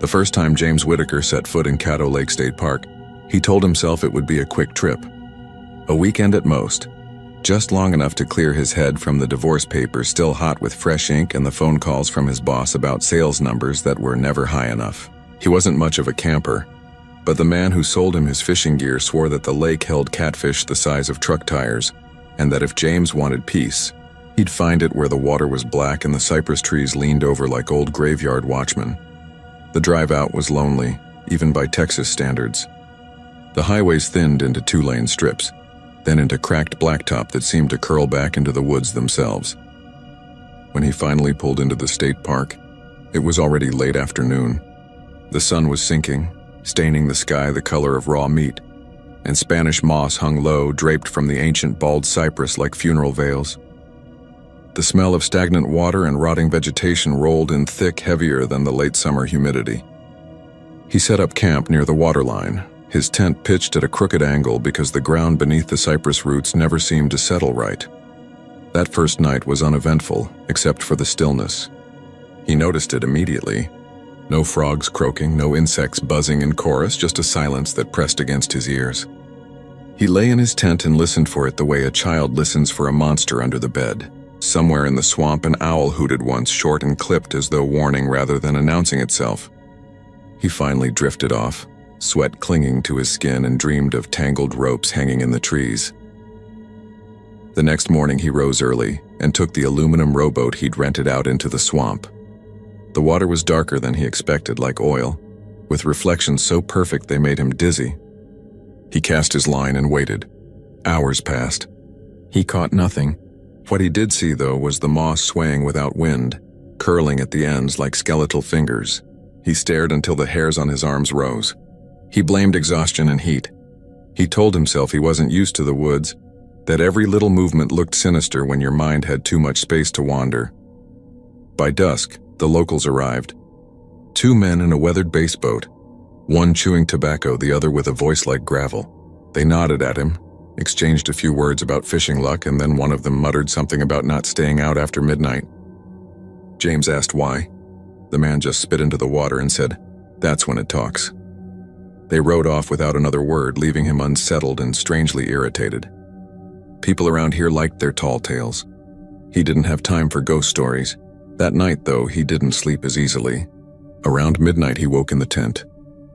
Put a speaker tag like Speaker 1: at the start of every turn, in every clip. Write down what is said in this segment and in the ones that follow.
Speaker 1: The first time James Whitaker set foot in Caddo Lake State Park, he told himself it would be a quick trip. A weekend at most, just long enough to clear his head from the divorce papers still hot with fresh ink and the phone calls from his boss about sales numbers that were never high enough. He wasn't much of a camper, but the man who sold him his fishing gear swore that the lake held catfish the size of truck tires, and that if James wanted peace, he'd find it where the water was black and the cypress trees leaned over like old graveyard watchmen. The drive out was lonely, even by Texas standards. The highways thinned into two-lane strips, then into cracked blacktop that seemed to curl back into the woods themselves. When he finally pulled into the state park, it was already late afternoon. The sun was sinking, staining the sky the color of raw meat, and Spanish moss hung low, draped from the ancient bald cypress like funeral veils. The smell of stagnant water and rotting vegetation rolled in thick, heavier than the late summer humidity. He set up camp near the waterline, his tent pitched at a crooked angle because the ground beneath the cypress roots never seemed to settle right. That first night was uneventful, except for the stillness. He noticed it immediately. No frogs croaking, no insects buzzing in chorus, just a silence that pressed against his ears. He lay in his tent and listened for it the way a child listens for a monster under the bed. Somewhere in the swamp, an owl hooted once, short and clipped as though warning rather than announcing itself. He finally drifted off, sweat clinging to his skin, and dreamed of tangled ropes hanging in the trees. The next morning he rose early and took the aluminum rowboat he'd rented out into the swamp. The water was darker than he expected, like oil, with reflections so perfect they made him dizzy. He cast his line and waited. Hours passed. He caught nothing. What he did see, though, was the moss swaying without wind, curling at the ends like skeletal fingers. He stared until the hairs on his arms rose. He blamed exhaustion and heat. He told himself he wasn't used to the woods, that every little movement looked sinister when your mind had too much space to wander. By dusk, the locals arrived. 2 men in a weathered base boat, one chewing tobacco, the other with a voice like gravel. They nodded at him, exchanged a few words about fishing luck, and then one of them muttered something about not staying out after midnight. James asked why. The man just spit into the water and said, "That's when it talks." They rowed off without another word, leaving him unsettled and strangely irritated. People around here liked their tall tales. He didn't have time for ghost stories. That night, though, he didn't sleep as easily. Around midnight, he woke in the tent,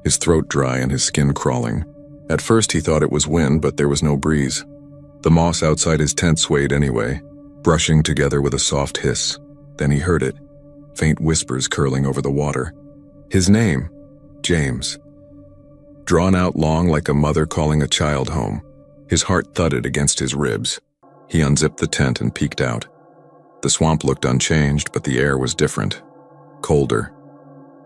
Speaker 1: his throat dry and his skin crawling. At first, he thought it was wind, but there was no breeze. The moss outside his tent swayed anyway, brushing together with a soft hiss. Then he heard it, faint whispers curling over the water. His name, James. Drawn out long like a mother calling a child home. His heart thudded against his ribs. He unzipped the tent and peeked out. The swamp looked unchanged, but the air was different, colder.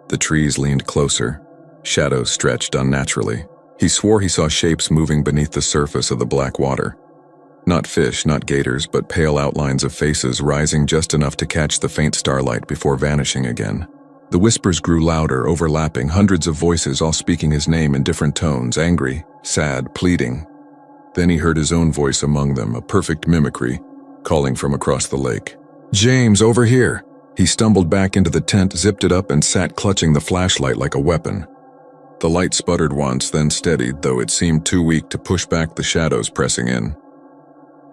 Speaker 1: The trees leaned closer, shadows stretched unnaturally. He swore he saw shapes moving beneath the surface of the black water. Not fish, not gators, but pale outlines of faces rising just enough to catch the faint starlight before vanishing again. The whispers grew louder, overlapping, hundreds of voices all speaking his name in different tones, angry, sad, pleading. Then he heard his own voice among them, a perfect mimicry, calling from across the lake. "James, over here!" He stumbled back into the tent, zipped it up, and sat clutching the flashlight like a weapon. The light sputtered once, then steadied, though it seemed too weak to push back the shadows pressing in.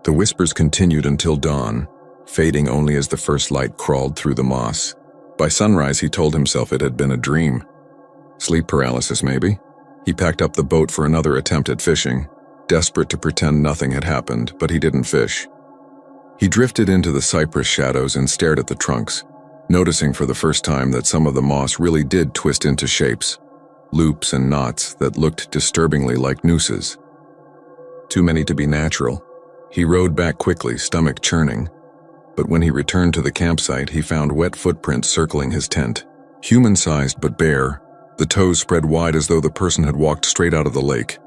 Speaker 1: The whispers continued until dawn, fading only as the first light crawled through the moss. By sunrise, he told himself it had been a dream. Sleep paralysis, maybe? He packed up the boat for another attempt at fishing, desperate to pretend nothing had happened, but he didn't fish. He drifted into the cypress shadows and stared at the trunks, noticing for the first time that some of the moss really did twist into shapes, loops and knots that looked disturbingly like nooses. Too many to be natural. He rowed back quickly, stomach churning. But when he returned to the campsite, he found wet footprints circling his tent. Human-sized but bare, the toes spread wide as though the person had walked straight out of the lake.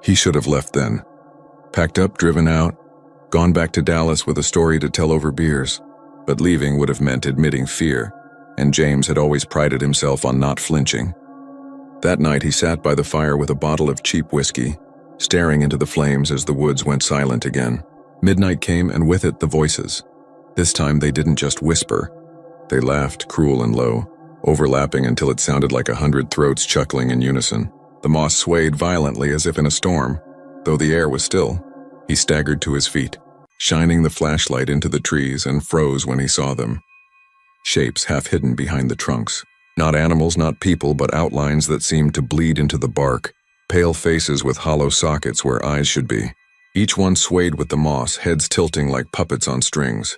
Speaker 1: He should have left then. Packed up, driven out, gone back to Dallas with a story to tell over beers. But leaving would have meant admitting fear, and James had always prided himself on not flinching. That night he sat by the fire with a bottle of cheap whiskey, staring into the flames as the woods went silent again. Midnight came, and with it the voices. This time they didn't just whisper. They laughed, cruel and low, overlapping until it sounded like 100 throats chuckling in unison. The moss swayed violently as if in a storm, though the air was still. He staggered to his feet, shining the flashlight into the trees, and froze when he saw them. Shapes half hidden behind the trunks. Not animals, not people, but outlines that seemed to bleed into the bark, pale faces with hollow sockets where eyes should be. Each one swayed with the moss, heads tilting like puppets on strings.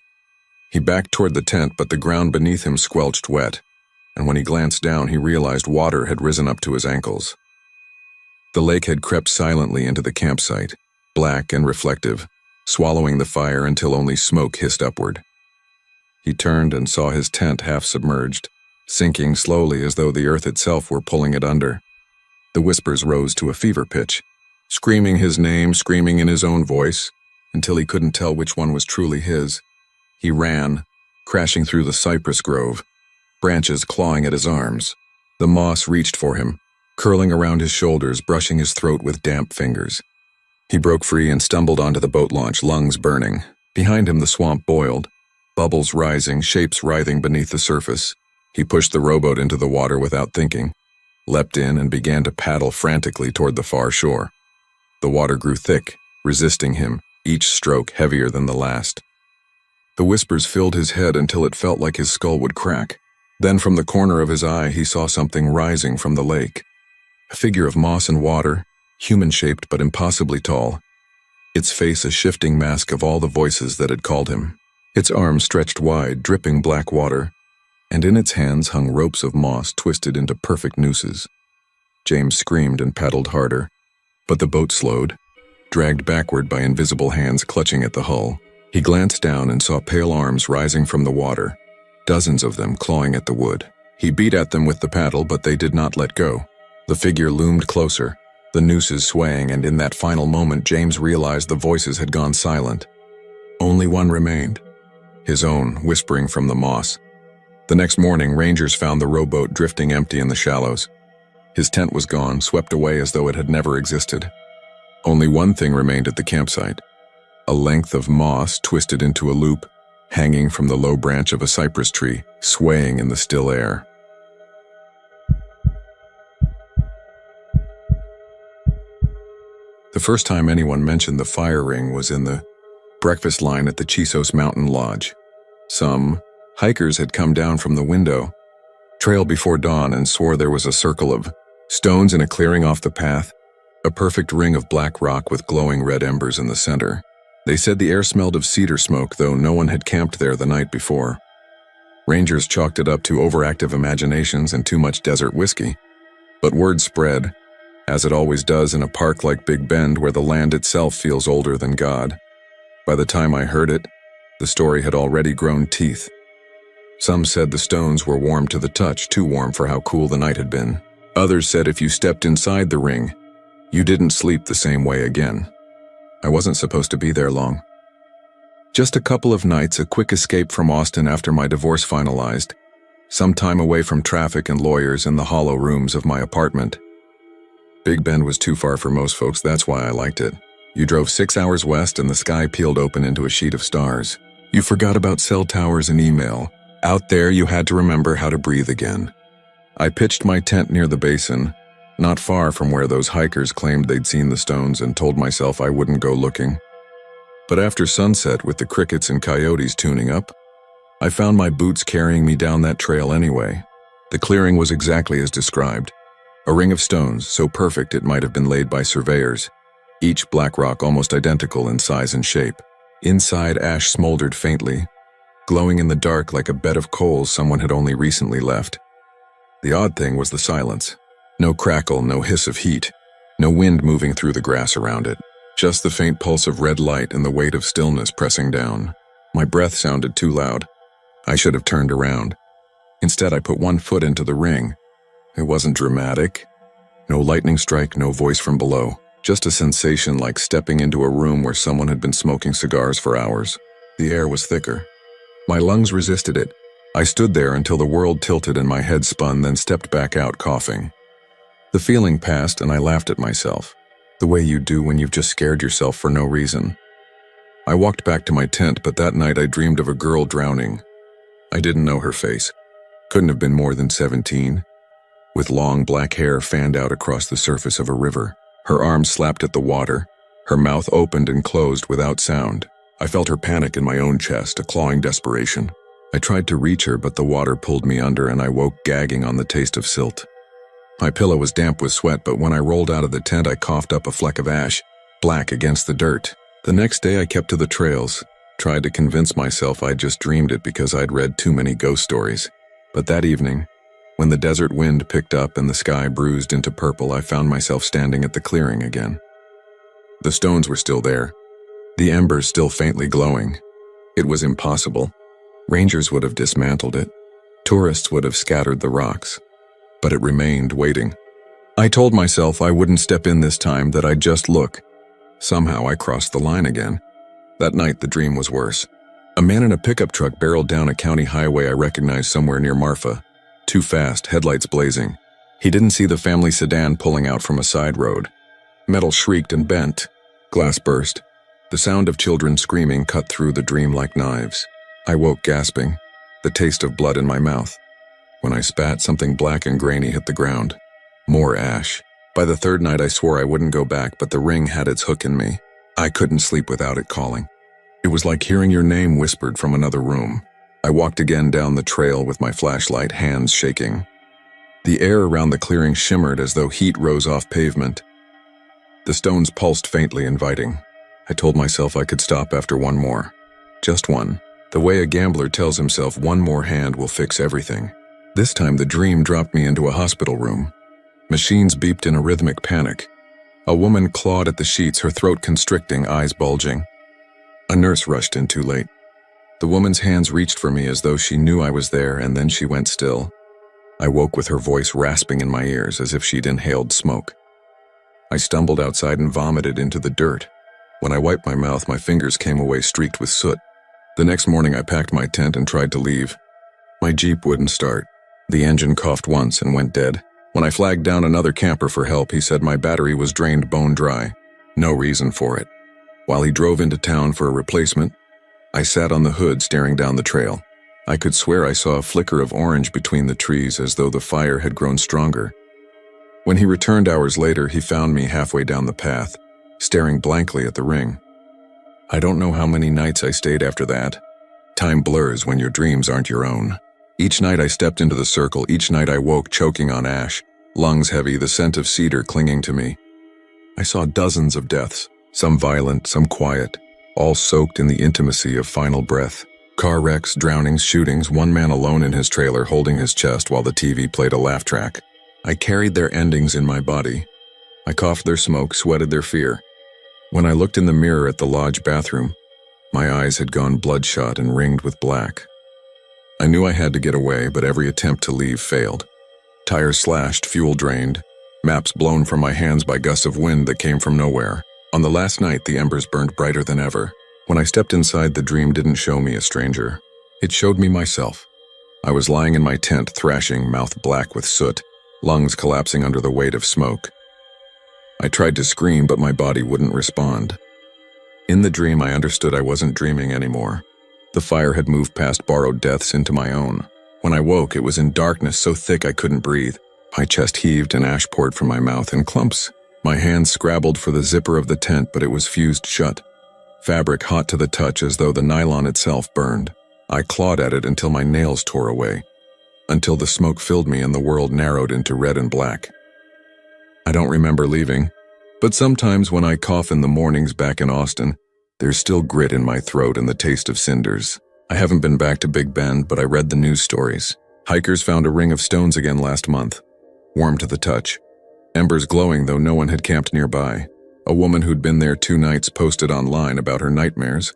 Speaker 1: He backed toward the tent, but the ground beneath him squelched wet, and when he glanced down, he realized water had risen up to his ankles. The lake had crept silently into the campsite, black and reflective, swallowing the fire until only smoke hissed upward. He turned and saw his tent half submerged, sinking slowly as though the earth itself were pulling it under. The whispers rose to a fever pitch, screaming his name, screaming in his own voice, until he couldn't tell which one was truly his. He ran, crashing through the cypress grove, branches clawing at his arms. The moss reached for him, curling around his shoulders, brushing his throat with damp fingers. He broke free and stumbled onto the boat launch, lungs burning. Behind him the swamp boiled, bubbles rising, shapes writhing beneath the surface. He pushed the rowboat into the water without thinking, leapt in and began to paddle frantically toward the far shore. The water grew thick, resisting him, each stroke heavier than the last. The whispers filled his head until it felt like his skull would crack. Then from the corner of his eye he saw something rising from the lake. A figure of moss and water, human-shaped but impossibly tall. Its face a shifting mask of all the voices that had called him. Its arms stretched wide, dripping black water, and in its hands hung ropes of moss twisted into perfect nooses. James screamed and paddled harder, but the boat slowed, dragged backward by invisible hands clutching at the hull. He glanced down and saw pale arms rising from the water, dozens of them clawing at the wood. He beat at them with the paddle, but they did not let go. The figure loomed closer, the nooses swaying, and in that final moment James realized the voices had gone silent. Only one remained, his own, whispering from the moss. The next morning, rangers found the rowboat drifting empty in the shallows. His tent was gone, swept away as though it had never existed. Only one thing remained at the campsite, a length of moss twisted into a loop, hanging from the low branch of a cypress tree, swaying in the still air. The first time anyone mentioned the fire ring was in the breakfast line at the Chisos Mountain Lodge. Some hikers had come down from the window, trail before dawn, and swore there was a circle of stones in a clearing off the path, a perfect ring of black rock with glowing red embers in the center. They said the air smelled of cedar smoke, though no one had camped there the night before. Rangers chalked it up to overactive imaginations and too much desert whiskey. But word spread, as it always does in a park like Big Bend where the land itself feels older than God. By the time I heard it, the story had already grown teeth. Some said the stones were warm to the touch, too warm for how cool the night had been. Others said if you stepped inside the ring, you didn't sleep the same way again. I wasn't supposed to be there long. Just a couple of nights, a quick escape from Austin after my divorce finalized, some time away from traffic and lawyers in the hollow rooms of my apartment. Big Bend was too far for most folks, that's why I liked it. You drove 6 hours west and the sky peeled open into a sheet of stars. You forgot about cell towers and email. Out there, you had to remember how to breathe again. I pitched my tent near the basin, not far from where those hikers claimed they'd seen the stones, and told myself I wouldn't go looking. But after sunset, with the crickets and coyotes tuning up, I found my boots carrying me down that trail anyway. The clearing was exactly as described. A ring of stones, so perfect it might have been laid by surveyors, each black rock almost identical in size and shape. Inside, ash smoldered faintly, glowing in the dark like a bed of coals someone had only recently left. The odd thing was the silence. No crackle, no hiss of heat, no wind moving through the grass around it. Just the faint pulse of red light and the weight of stillness pressing down. My breath sounded too loud. I should have turned around. Instead, I put one foot into the ring. It wasn't dramatic. No lightning strike, no voice from below. Just a sensation like stepping into a room where someone had been smoking cigars for hours. The air was thicker. My lungs resisted it. I stood there until the world tilted and my head spun, then stepped back out coughing. The feeling passed and I laughed at myself, the way you do when you've just scared yourself for no reason. I walked back to my tent, but that night I dreamed of a girl drowning. I didn't know her face. Couldn't have been more than 17, with long black hair fanned out across the surface of a river. Her arms slapped at the water. Her mouth opened and closed without sound. I felt her panic in my own chest, a clawing desperation. I tried to reach her, but the water pulled me under and I woke gagging on the taste of silt. My pillow was damp with sweat, but when I rolled out of the tent, I coughed up a fleck of ash, black against the dirt. The next day I kept to the trails, tried to convince myself I'd just dreamed it because I'd read too many ghost stories. But that evening, when the desert wind picked up and the sky bruised into purple, I found myself standing at the clearing again. The stones were still there, the embers still faintly glowing. It was impossible. Rangers would have dismantled it. Tourists would have scattered the rocks. But it remained, waiting. I told myself I wouldn't step in this time, that I'd just look. Somehow I crossed the line again. That night the dream was worse. A man in a pickup truck barreled down a county highway I recognized somewhere near Marfa. Too fast, headlights blazing. He didn't see the family sedan pulling out from a side road. Metal shrieked and bent. Glass burst. The sound of children screaming cut through the dream like knives. I woke gasping, the taste of blood in my mouth. When I spat, something black and grainy hit the ground. More ash. By the third night I swore I wouldn't go back, but the ring had its hook in me. I couldn't sleep without it calling. It was like hearing your name whispered from another room. I walked again down the trail with my flashlight, hands shaking. The air around the clearing shimmered as though heat rose off pavement. The stones pulsed faintly, inviting. I told myself I could stop after one more. Just one. The way a gambler tells himself one more hand will fix everything. This time the dream dropped me into a hospital room. Machines beeped in a rhythmic panic. A woman clawed at the sheets, her throat constricting, eyes bulging. A nurse rushed in too late. The woman's hands reached for me as though she knew I was there, and then she went still. I woke with her voice rasping in my ears as if she'd inhaled smoke. I stumbled outside and vomited into the dirt. When I wiped my mouth, my fingers came away streaked with soot. The next morning I packed my tent and tried to leave. My Jeep wouldn't start. The engine coughed once and went dead. When I flagged down another camper for help, he said my battery was drained bone dry. No reason for it. While he drove into town for a replacement, I sat on the hood staring down the trail. I could swear I saw a flicker of orange between the trees, as though the fire had grown stronger. When he returned hours later, he found me halfway down the path, staring blankly at the ring. I don't know how many nights I stayed after that. Time blurs when your dreams aren't your own. Each night I stepped into the circle, each night I woke choking on ash, lungs heavy, the scent of cedar clinging to me. I saw dozens of deaths, some violent, some quiet, all soaked in the intimacy of final breath. Car wrecks, drownings, shootings, one man alone in his trailer holding his chest while the TV played a laugh track. I carried their endings in my body. I coughed their smoke, sweated their fear. When I looked in the mirror at the lodge bathroom, my eyes had gone bloodshot and ringed with black. I knew I had to get away, but every attempt to leave failed. Tires slashed, fuel drained, maps blown from my hands by gusts of wind that came from nowhere. On the last night, the embers burned brighter than ever. When I stepped inside, the dream didn't show me a stranger. It showed me myself. I was lying in my tent, thrashing, mouth black with soot, lungs collapsing under the weight of smoke. I tried to scream, but my body wouldn't respond. In the dream, I understood I wasn't dreaming anymore. The fire had moved past borrowed deaths into my own. When I woke, it was in darkness so thick I couldn't breathe. My chest heaved and ash poured from my mouth in clumps. My hands scrabbled for the zipper of the tent, but it was fused shut. Fabric hot to the touch, as though the nylon itself burned. I clawed at it until my nails tore away, until the smoke filled me and the world narrowed into red and black. I don't remember leaving, but sometimes when I cough in the mornings back in Austin, there's still grit in my throat and the taste of cinders. I haven't been back to Big Bend, but I read the news stories. Hikers found a ring of stones again last month, warm to the touch. Embers glowing, though no one had camped nearby. A woman who'd been there 2 nights posted online about her nightmares,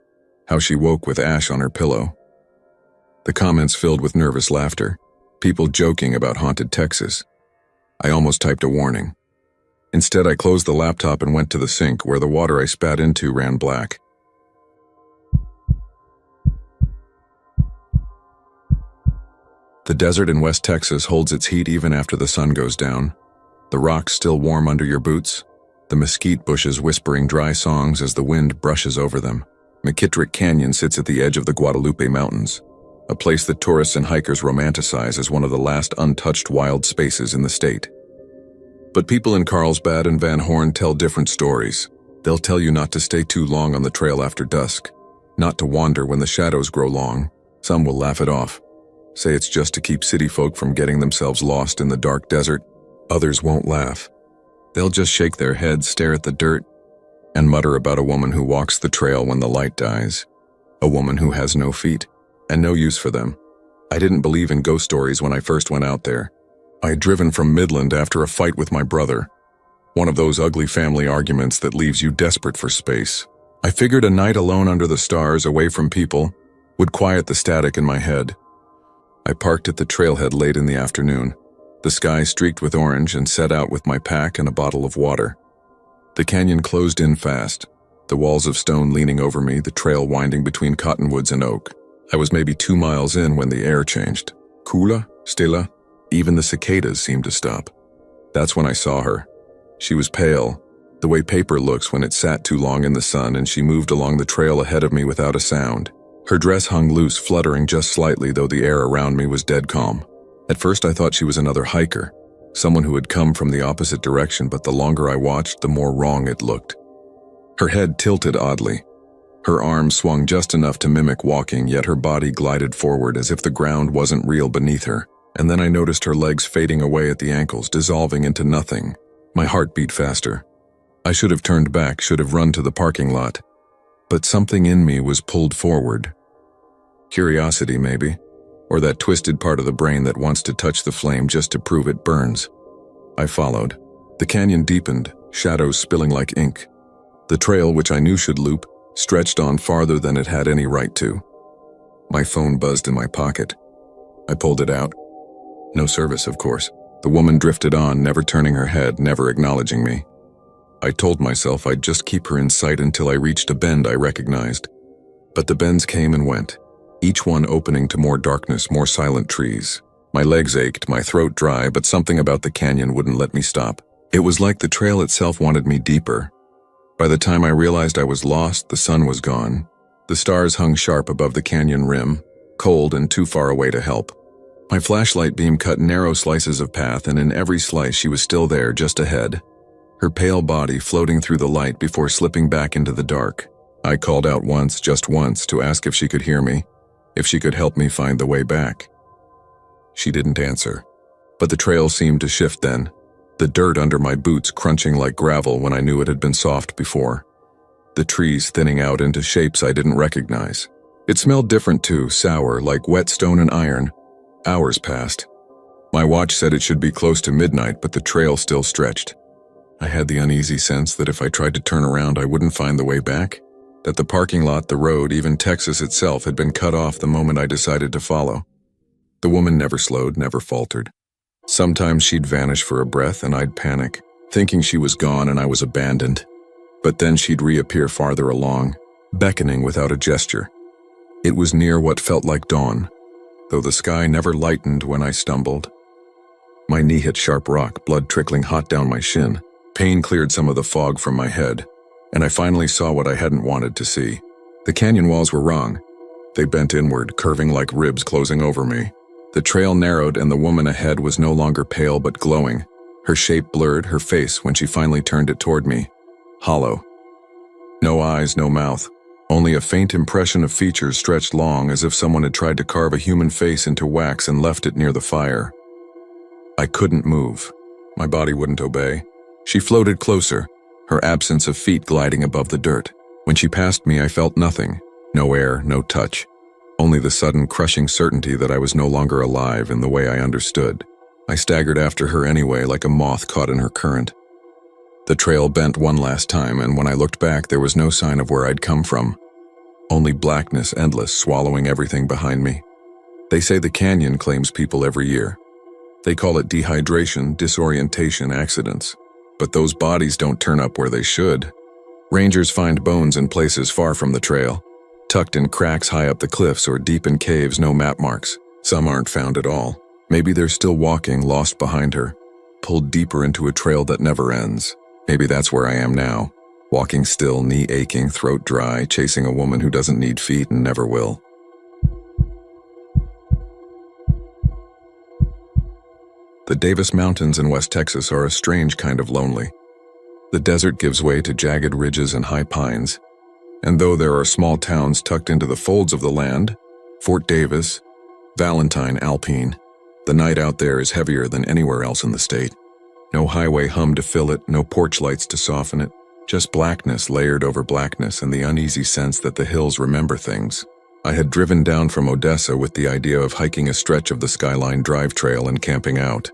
Speaker 1: how she woke with ash on her pillow. The comments filled with nervous laughter, people joking about haunted Texas. I almost typed a warning. Instead, I closed the laptop and went to the sink, where the water I spat into ran black. The desert in West Texas holds its heat even after the sun goes down. The rocks still warm under your boots, the mesquite bushes whispering dry songs as the wind brushes over them. McKittrick Canyon sits at the edge of the Guadalupe Mountains, a place that tourists and hikers romanticize as one of the last untouched wild spaces in the state. But people in Carlsbad and Van Horn tell different stories. They'll tell you not to stay too long on the trail after dusk, not to wander when the shadows grow long. Some will laugh it off, say it's just to keep city folk from getting themselves lost in the dark desert. Others won't laugh. They'll just shake their heads, stare at the dirt, and mutter about a woman who walks the trail when the light dies. A woman who has no feet, and no use for them. I didn't believe in ghost stories when I first went out there. I had driven from Midland after a fight with my brother. One of those ugly family arguments that leaves you desperate for space. I figured a night alone under the stars, away from people, would quiet the static in my head. I parked at the trailhead late in the afternoon, the sky streaked with orange, and set out with my pack and a bottle of water. The canyon closed in fast, the walls of stone leaning over me, the trail winding between cottonwoods and oak. I was maybe 2 miles in when the air changed. Kula, stilla, even the cicadas seemed to stop. That's when I saw her. She was pale, the way paper looks when it sat too long in the sun, and she moved along the trail ahead of me without a sound. Her dress hung loose, fluttering just slightly, though the air around me was dead calm. At first I thought she was another hiker, someone who had come from the opposite direction, but the longer I watched, the more wrong it looked. Her head tilted oddly. Her arms swung just enough to mimic walking, yet her body glided forward as if the ground wasn't real beneath her. And then I noticed her legs fading away at the ankles, dissolving into nothing. My heart beat faster. I should have turned back, should have run to the parking lot. But something in me was pulled forward. Curiosity, maybe, or that twisted part of the brain that wants to touch the flame just to prove it burns. I followed. The canyon deepened, shadows spilling like ink. The trail, which I knew should loop, stretched on farther than it had any right to. My phone buzzed in my pocket. I pulled it out. No service, of course. The woman drifted on, never turning her head, never acknowledging me. I told myself I'd just keep her in sight until I reached a bend I recognized. But the bends came and went, each one opening to more darkness, more silent trees. My legs ached, my throat dry, but something about the canyon wouldn't let me stop. It was like the trail itself wanted me deeper. By the time I realized I was lost, the sun was gone. The stars hung sharp above the canyon rim, cold and too far away to help. My flashlight beam cut narrow slices of path, and in every slice she was still there, just ahead. Her pale body floating through the light before slipping back into the dark. I called out once, just once, to ask if she could hear me, if she could help me find the way back. She didn't answer. But the trail seemed to shift then, the dirt under my boots crunching like gravel when I knew it had been soft before. The trees thinning out into shapes I didn't recognize. It smelled different too, sour, like wet stone and iron. Hours passed. My watch said it should be close to midnight, but the trail still stretched. I had the uneasy sense that if I tried to turn around, I wouldn't find the way back, that the parking lot, the road, even Texas itself had been cut off the moment I decided to follow. The woman never slowed, never faltered. Sometimes she'd vanish for a breath and I'd panic, thinking she was gone and I was abandoned. But then she'd reappear farther along, beckoning without a gesture. It was near what felt like dawn, though the sky never lightened when I stumbled. My knee hit sharp rock, blood trickling hot down my shin. Pain cleared some of the fog from my head, and I finally saw what I hadn't wanted to see. The canyon walls were wrong. They bent inward, curving like ribs closing over me. The trail narrowed, and the woman ahead was no longer pale but glowing. Her shape blurred, her face, when she finally turned it toward me, hollow. No eyes, no mouth. Only a faint impression of features stretched long, as if someone had tried to carve a human face into wax and left it near the fire. I couldn't move. My body wouldn't obey. She floated closer, her absence of feet gliding above the dirt. When she passed me, I felt nothing. No air, no touch. Only the sudden crushing certainty that I was no longer alive in the way I understood. I staggered after her anyway, like a moth caught in her current. The trail bent one last time, and when I looked back, there was no sign of where I'd come from. Only blackness, endless, swallowing everything behind me. They say the canyon claims people every year. They call it dehydration, disorientation, accidents. But those bodies don't turn up where they should. Rangers find bones in places far from the trail, tucked in cracks high up the cliffs or deep in caves, no map marks. Some aren't found at all. Maybe they're still walking, lost behind her, pulled deeper into a trail that never ends. Maybe that's where I am now, walking still, knee aching, throat dry, chasing a woman who doesn't need feet and never will. The Davis Mountains in West Texas are a strange kind of lonely. The desert gives way to jagged ridges and high pines, and though there are small towns tucked into the folds of the land, Fort Davis, Valentine, Alpine, the night out there is heavier than anywhere else in the state. No highway hum to fill it, no porch lights to soften it, just blackness layered over blackness and the uneasy sense that the hills remember things. I had driven down from Odessa with the idea of hiking a stretch of the Skyline Drive Trail and camping out.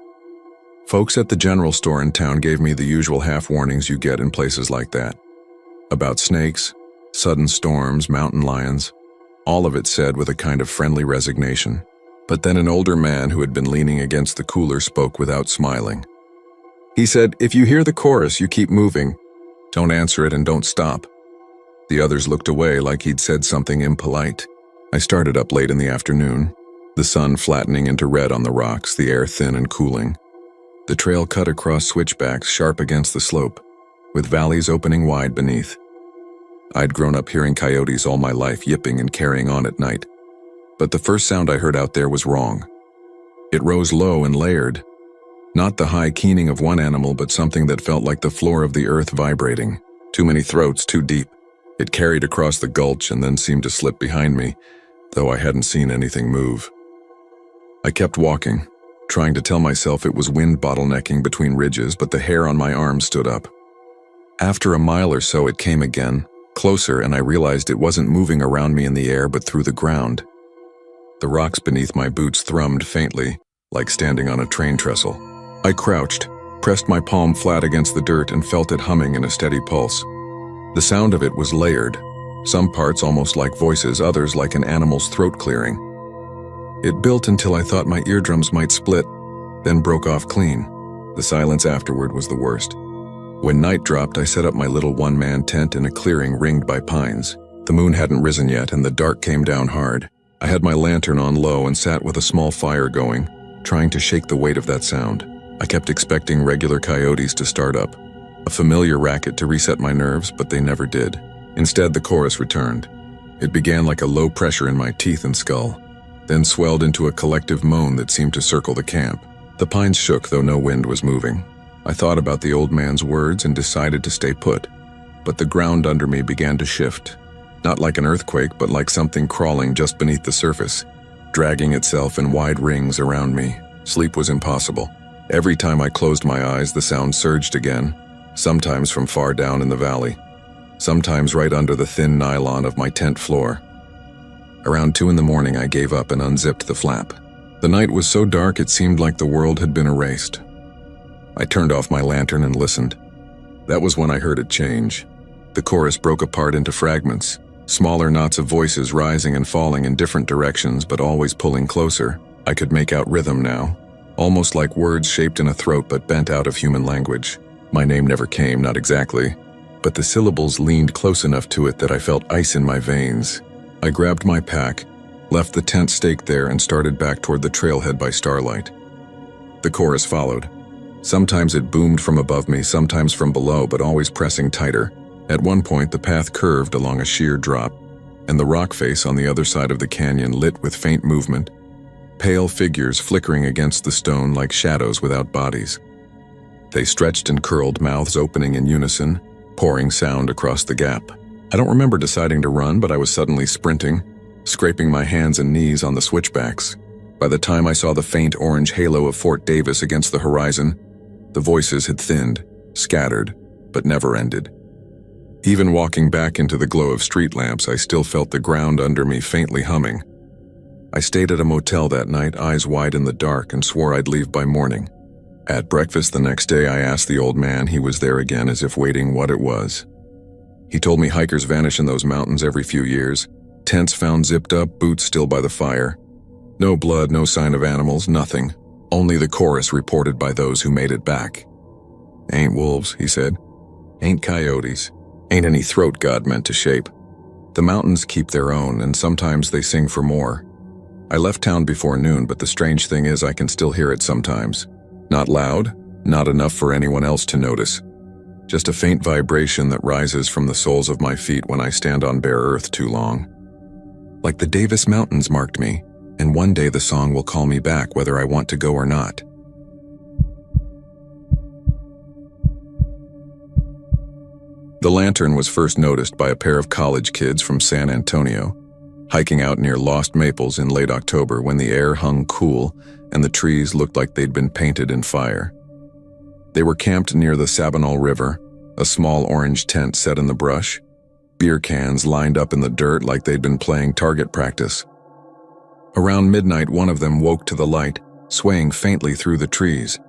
Speaker 1: Folks at the general store in town gave me the usual half warnings you get in places like that. About snakes, sudden storms, mountain lions, all of it said with a kind of friendly resignation. But then an older man who had been leaning against the cooler spoke without smiling. He said, "If you hear the chorus, you keep moving. Don't answer it and don't stop." The others looked away like he'd said something impolite. I started up late in the afternoon, the sun flattening into red on the rocks, the air thin and cooling. The trail cut across switchbacks sharp against the slope, with valleys opening wide beneath. I'd grown up hearing coyotes all my life, yipping and carrying on at night. But the first sound I heard out there was wrong. It rose low and layered. Not the high keening of one animal, but something that felt like the floor of the earth vibrating. Too many throats, too deep. It carried across the gulch and then seemed to slip behind me, though I hadn't seen anything move. I kept walking, trying to tell myself it was wind bottlenecking between ridges, but the hair on my arm stood up. After a mile or so it came again, closer, and I realized it wasn't moving around me in the air but through the ground. The rocks beneath my boots thrummed faintly, like standing on a train trestle. I crouched, pressed my palm flat against the dirt and felt it humming in a steady pulse. The sound of it was layered, some parts almost like voices, others like an animal's throat clearing. It built until I thought my eardrums might split, then broke off clean. The silence afterward was the worst. When night dropped, I set up my little one-man tent in a clearing ringed by pines. The moon hadn't risen yet, and the dark came down hard. I had my lantern on low and sat with a small fire going, trying to shake the weight of that sound. I kept expecting regular coyotes to start up, a familiar racket to reset my nerves, but they never did. Instead, the chorus returned. It began like a low pressure in my teeth and skull, then swelled into a collective moan that seemed to circle the camp. The pines shook, though no wind was moving. I thought about the old man's words and decided to stay put, but the ground under me began to shift. Not like an earthquake, but like something crawling just beneath the surface, dragging itself in wide rings around me. Sleep was impossible. Every time I closed my eyes, the sound surged again, sometimes from far down in the valley, sometimes right under the thin nylon of my tent floor. Around 2 in the morning, I gave up and unzipped the flap. The night was so dark it seemed like the world had been erased. I turned off my lantern and listened. That was when I heard it change. The chorus broke apart into fragments, smaller knots of voices rising and falling in different directions, but always pulling closer. I could make out rhythm now, almost like words shaped in a throat but bent out of human language. My name never came, not exactly, but the syllables leaned close enough to it that I felt ice in my veins. I grabbed my pack, left the tent staked there, and started back toward the trailhead by starlight. The chorus followed. Sometimes it boomed from above me, sometimes from below, but always pressing tighter. At one point, the path curved along a sheer drop, and the rock face on the other side of the canyon lit with faint movement, pale figures flickering against the stone like shadows without bodies. They stretched and curled, mouths opening in unison, pouring sound across the gap. I don't remember deciding to run, but I was suddenly sprinting, scraping my hands and knees on the switchbacks. By the time I saw the faint orange halo of Fort Davis against the horizon, the voices had thinned, scattered, but never ended. Even walking back into the glow of street lamps, I still felt the ground under me faintly humming. I stayed at a motel that night, eyes wide in the dark, and swore I'd leave by morning. At breakfast the next day, I asked the old man. He was there again, as if waiting what it was. He told me hikers vanish in those mountains every few years, tents found zipped up, boots still by the fire. No blood, no sign of animals, nothing. Only the chorus reported by those who made it back. Ain't wolves, he said. Ain't coyotes. Ain't any throat God meant to shape. The mountains keep their own, and sometimes they sing for more. I left town before noon, but the strange thing is I can still hear it sometimes. Not loud, not enough for anyone else to notice. Just a faint vibration that rises from the soles of my feet when I stand on bare earth too long. Like the Davis Mountains marked me, and one day the song will call me back whether I want to go or not. The lantern was first noticed by a pair of college kids from San Antonio, hiking out near Lost Maples in late October when the air hung cool and the trees looked like they'd been painted in fire. They were camped near the Sabinal River, a small orange tent set in the brush, beer cans lined up in the dirt like they'd been playing target practice. Around midnight, one of them woke to the light, swaying faintly through the trees.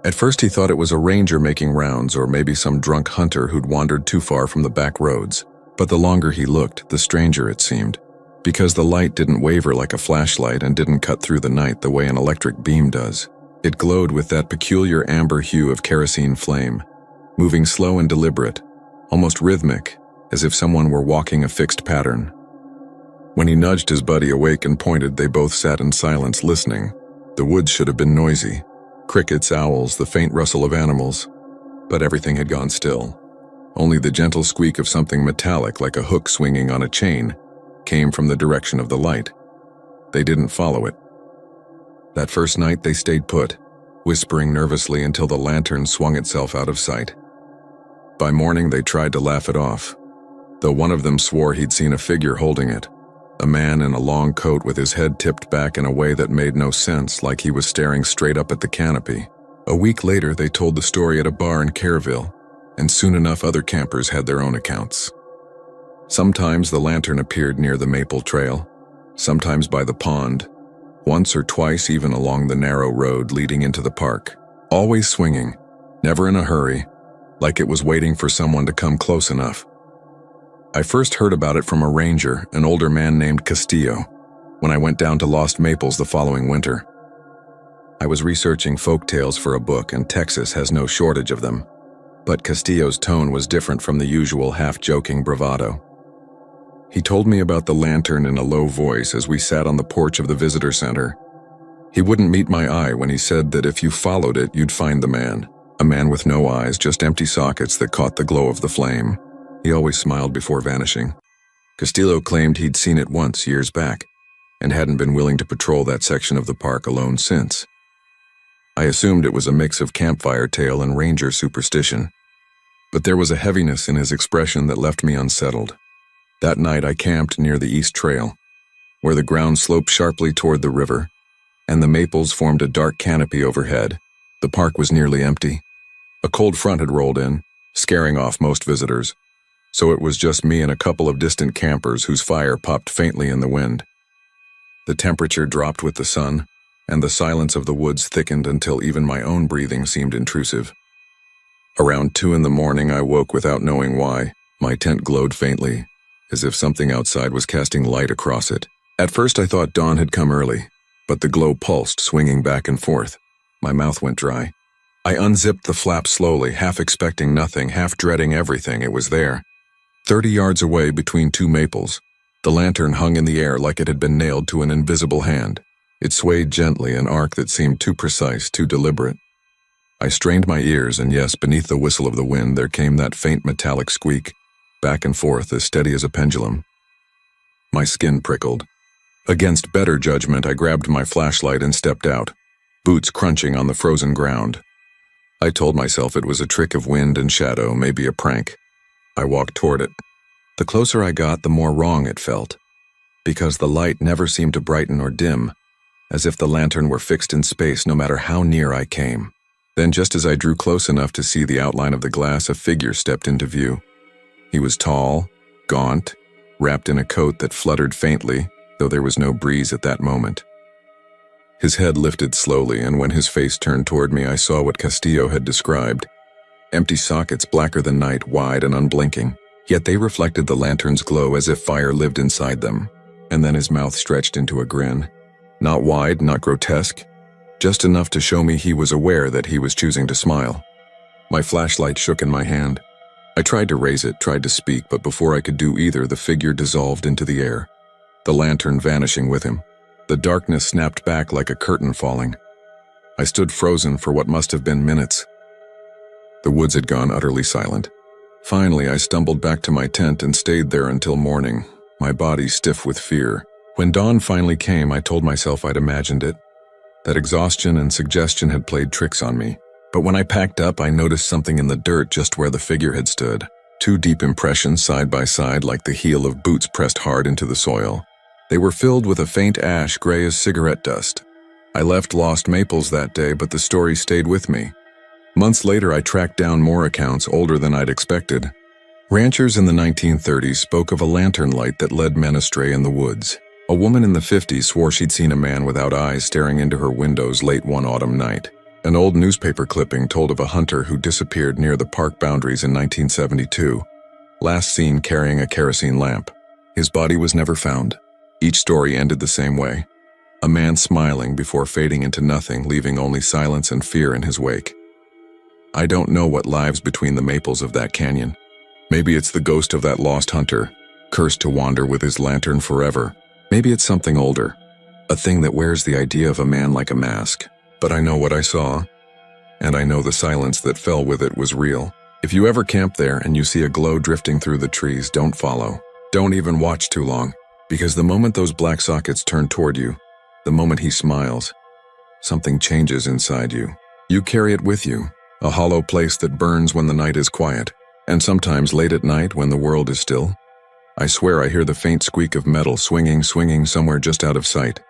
Speaker 1: At first he thought it was a ranger making rounds or maybe some drunk hunter who'd wandered too far from the back roads. But the longer he looked, the stranger it seemed, because the light didn't waver like a flashlight and didn't cut through the night the way an electric beam does. It glowed with that peculiar amber hue of kerosene flame, moving slow and deliberate, almost rhythmic, as if someone were walking a fixed pattern. When he nudged his buddy awake and pointed, they both sat in silence listening. The woods should have been noisy. Crickets, owls, the faint rustle of animals. But everything had gone still. Only the gentle squeak of something metallic like a hook swinging on a chain came from the direction of the light. They didn't follow it. That first night they stayed put, whispering nervously until the lantern swung itself out of sight. By morning they tried to laugh it off, though one of them swore he'd seen a figure holding it. A man in a long coat with his head tipped back in a way that made no sense, like he was staring straight up at the canopy. A week later, they told the story at a bar in Kerrville, and soon enough other campers had their own accounts. Sometimes the lantern appeared near the maple trail, sometimes by the pond, once or twice even along the narrow road leading into the park, always swinging, never in a hurry, like it was waiting for someone to come close enough. I first heard about it from a ranger, an older man named Castillo, when I went down to Lost Maples the following winter. I was researching folk tales for a book, and Texas has no shortage of them, but Castillo's tone was different from the usual half-joking bravado. He told me about the lantern in a low voice as we sat on the porch of the visitor center. He wouldn't meet my eye when he said that if you followed it, you'd find the man, a man with no eyes, just empty sockets that caught the glow of the flame. He always smiled before vanishing. Castillo claimed he'd seen it once years back and hadn't been willing to patrol that section of the park alone since. I assumed it was a mix of campfire tale and ranger superstition, but there was a heaviness in his expression that left me unsettled. That night I camped near the East Trail, where the ground sloped sharply toward the river, and the maples formed a dark canopy overhead. The park was nearly empty. A cold front had rolled in, scaring off most visitors, so it was just me and a couple of distant campers whose fire popped faintly in the wind. The temperature dropped with the sun, and the silence of the woods thickened until even my own breathing seemed intrusive. Around 2 a.m, I woke without knowing why. My tent glowed faintly, as if something outside was casting light across it. At first I thought dawn had come early, but the glow pulsed, swinging back and forth. My mouth went dry. I unzipped the flap slowly, half expecting nothing, half dreading everything. It was there. 30 yards away between 2 maples, the lantern hung in the air like it had been nailed to an invisible hand. It swayed gently, an arc that seemed too precise, too deliberate. I strained my ears, and yes, beneath the whistle of the wind there came that faint metallic squeak, back and forth as steady as a pendulum. My skin prickled. Against better judgment, I grabbed my flashlight and stepped out, boots crunching on the frozen ground. I told myself it was a trick of wind and shadow, maybe a prank. I walked toward it. The closer I got, the more wrong it felt, because the light never seemed to brighten or dim, as if the lantern were fixed in space no matter how near I came. Then, just as I drew close enough to see the outline of the glass, a figure stepped into view. He was tall, gaunt, wrapped in a coat that fluttered faintly, though there was no breeze at that moment. His head lifted slowly, and when his face turned toward me, I saw what Castillo had described. Empty sockets blacker than night, wide and unblinking, yet they reflected the lantern's glow as if fire lived inside them. And then his mouth stretched into a grin. Not wide, not grotesque, just enough to show me he was aware that he was choosing to smile. My flashlight shook in my hand. I tried to raise it, tried to speak, but before I could do either, the figure dissolved into the air, the lantern vanishing with him. The darkness snapped back like a curtain falling. I stood frozen for what must have been minutes. The woods had gone utterly silent. Finally, I stumbled back to my tent and stayed there until morning, my body stiff with fear. When dawn finally came, I told myself I'd imagined it, that exhaustion and suggestion had played tricks on me. But when I packed up, I noticed something in the dirt just where the figure had stood. Two deep impressions side by side like the heel of boots pressed hard into the soil. They were filled with a faint ash gray as cigarette dust. I left Lost Maples that day, but the story stayed with me. Months later, I tracked down more accounts older than I'd expected. Ranchers in the 1930s spoke of a lantern light that led men astray in the woods. A woman in the 50s swore she'd seen a man without eyes staring into her windows late one autumn night. An old newspaper clipping told of a hunter who disappeared near the park boundaries in 1972, last seen carrying a kerosene lamp. His body was never found. Each story ended the same way. A man smiling before fading into nothing, leaving only silence and fear in his wake. I don't know what lives between the maples of that canyon. Maybe it's the ghost of that lost hunter, cursed to wander with his lantern forever. Maybe it's something older, a thing that wears the idea of a man like a mask. But I know what I saw, and I know the silence that fell with it was real. If you ever camp there and you see a glow drifting through the trees, don't follow. Don't even watch too long, because the moment those black sockets turn toward you, the moment he smiles, something changes inside you. You carry it with you, a hollow place that burns when the night is quiet, and sometimes late at night when the world is still. I swear I hear the faint squeak of metal swinging somewhere just out of sight.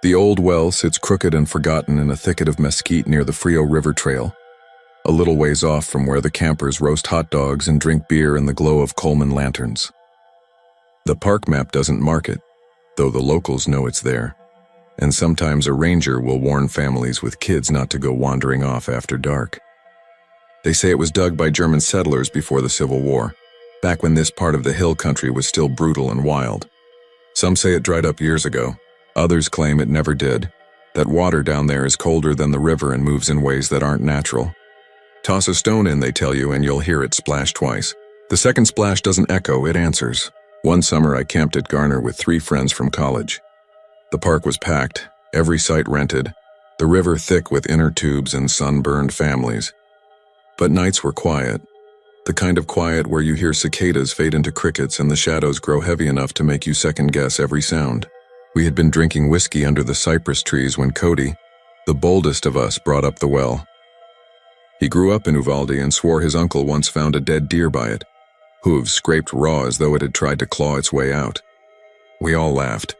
Speaker 1: The old well sits crooked and forgotten in a thicket of mesquite near the Frio River Trail, a little ways off from where the campers roast hot dogs and drink beer in the glow of Coleman lanterns. The park map doesn't mark it, though the locals know it's there, and sometimes a ranger will warn families with kids not to go wandering off after dark. They say it was dug by German settlers before the Civil War, back when this part of the hill country was still brutal and wild. Some say it dried up years ago. Others claim it never did, that water down there is colder than the river and moves in ways that aren't natural. Toss a stone in, they tell you, and you'll hear it splash twice. The second splash doesn't echo, it answers. One summer I camped at Garner with 3 friends from college. The park was packed, every site rented, the river thick with inner tubes and sunburned families. But nights were quiet, the kind of quiet where you hear cicadas fade into crickets and the shadows grow heavy enough to make you second-guess every sound. We had been drinking whiskey under the cypress trees when Cody, the boldest of us, brought up the well. He grew up in Uvalde and swore his uncle once found a dead deer by it, hooves scraped raw as though it had tried to claw its way out. We all laughed,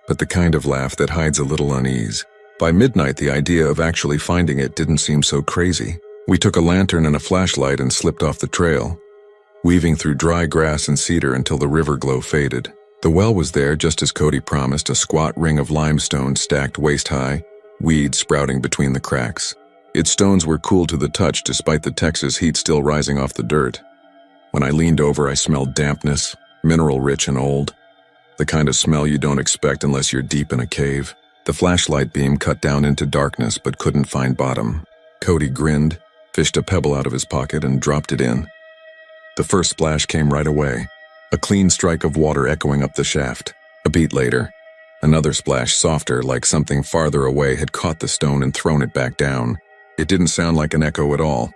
Speaker 1: but the kind of laugh that hides a little unease. By midnight, the idea of actually finding it didn't seem so crazy. We took a lantern and a flashlight and slipped off the trail, weaving through dry grass and cedar until the river glow faded. The well was there just as Cody promised, a squat ring of limestone stacked waist-high, weeds sprouting between the cracks. Its stones were cool to the touch despite the Texas heat still rising off the dirt. When I leaned over, I smelled dampness, mineral-rich and old, the kind of smell you don't expect unless you're deep in a cave. The flashlight beam cut down into darkness but couldn't find bottom. Cody grinned, fished a pebble out of his pocket and dropped it in. The first splash came right away. A clean strike of water echoing up the shaft. A beat later, another splash softer, like something farther away had caught the stone and thrown it back down. It didn't sound like an echo at all.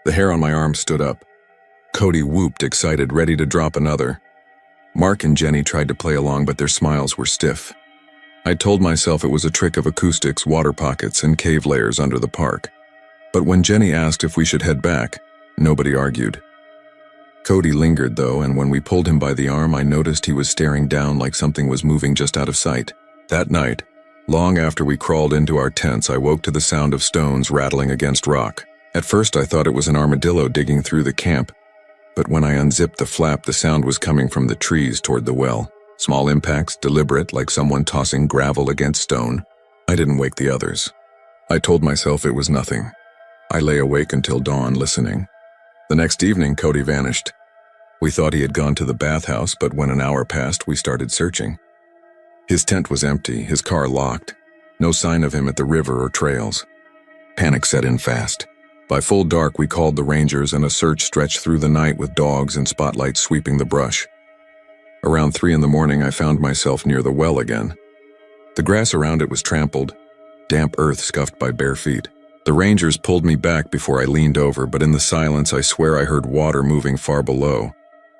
Speaker 1: The hair on my arm stood up. Cody whooped, excited, ready to drop another. Mark and Jenny tried to play along, but their smiles were stiff. I told myself it was a trick of acoustics, water pockets, and cave layers under the park. But when Jenny asked if we should head back, nobody argued. Cody lingered, though, and when we pulled him by the arm, I noticed he was staring down like something was moving just out of sight. That night, long after we crawled into our tents, I woke to the sound of stones rattling against rock. At first, I thought it was an armadillo digging through the camp, but when I unzipped the flap, the sound was coming from the trees toward the well. Small impacts, deliberate, like someone tossing gravel against stone. I didn't wake the others. I told myself it was nothing. I lay awake until dawn, listening. The next evening, Cody vanished. We thought he had gone to the bathhouse, but when an hour passed, we started searching. His tent was empty, his car locked. No sign of him at the river or trails. Panic set in fast. By full dark, we called the rangers, and a search stretched through the night with dogs and spotlights sweeping the brush. Around 3 in the morning, I found myself near the well again. The grass around it was trampled, damp earth scuffed by bare feet. The rangers pulled me back before I leaned over, but in the silence, I swear I heard water moving far below.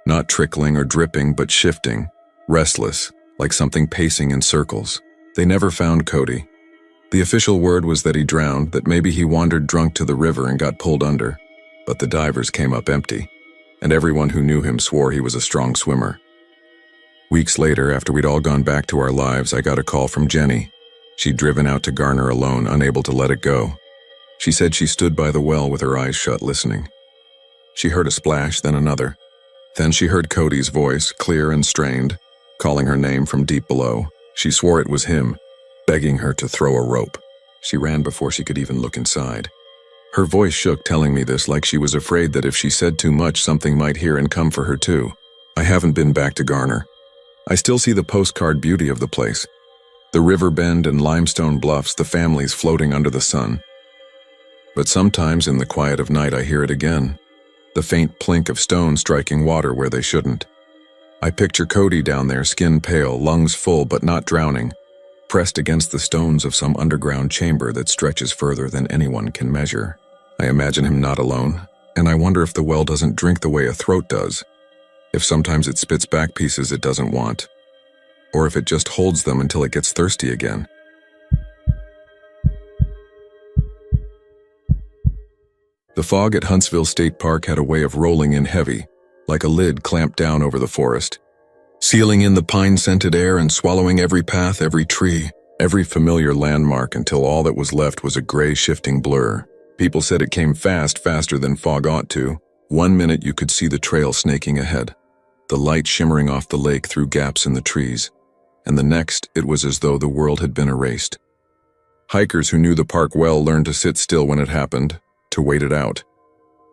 Speaker 1: Not trickling or dripping, but shifting, restless, like something pacing in circles. They never found Cody. The official word was that he drowned, that maybe he wandered drunk to the river and got pulled under, but the divers came up empty, and everyone who knew him swore he was a strong swimmer. Weeks later, after we'd all gone back to our lives, I got a call from Jenny. She'd driven out to Garner alone, unable to let it go. She said she stood by the well with her eyes shut, listening. She heard a splash, then another. Then she heard Cody's voice, clear and strained, calling her name from deep below. She swore it was him, begging her to throw a rope. She ran before she could even look inside. Her voice shook, telling me this like she was afraid that if she said too much, something might hear and come for her too. I haven't been back to Garner. I still see the postcard beauty of the place. The river bend and limestone bluffs, the families floating under the sun. But sometimes in the quiet of night I hear it again, the faint plink of stones striking water where they shouldn't. I picture Cody down there, skin pale, lungs full but not drowning, pressed against the stones of some underground chamber that stretches further than anyone can measure. I imagine him not alone, and I wonder if the well doesn't drink the way a throat does, if sometimes it spits back pieces it doesn't want, or if it just holds them until it gets thirsty again. The fog at Huntsville State Park had a way of rolling in heavy, like a lid clamped down over the forest, sealing in the pine-scented air and swallowing every path, every tree, every familiar landmark until all that was left was a gray shifting blur. People said it came fast, faster than fog ought to. 1 minute you could see the trail snaking ahead, the light shimmering off the lake through gaps in the trees, and the next it was as though the world had been erased. Hikers who knew the park well learned to sit still when it happened, to wait it out,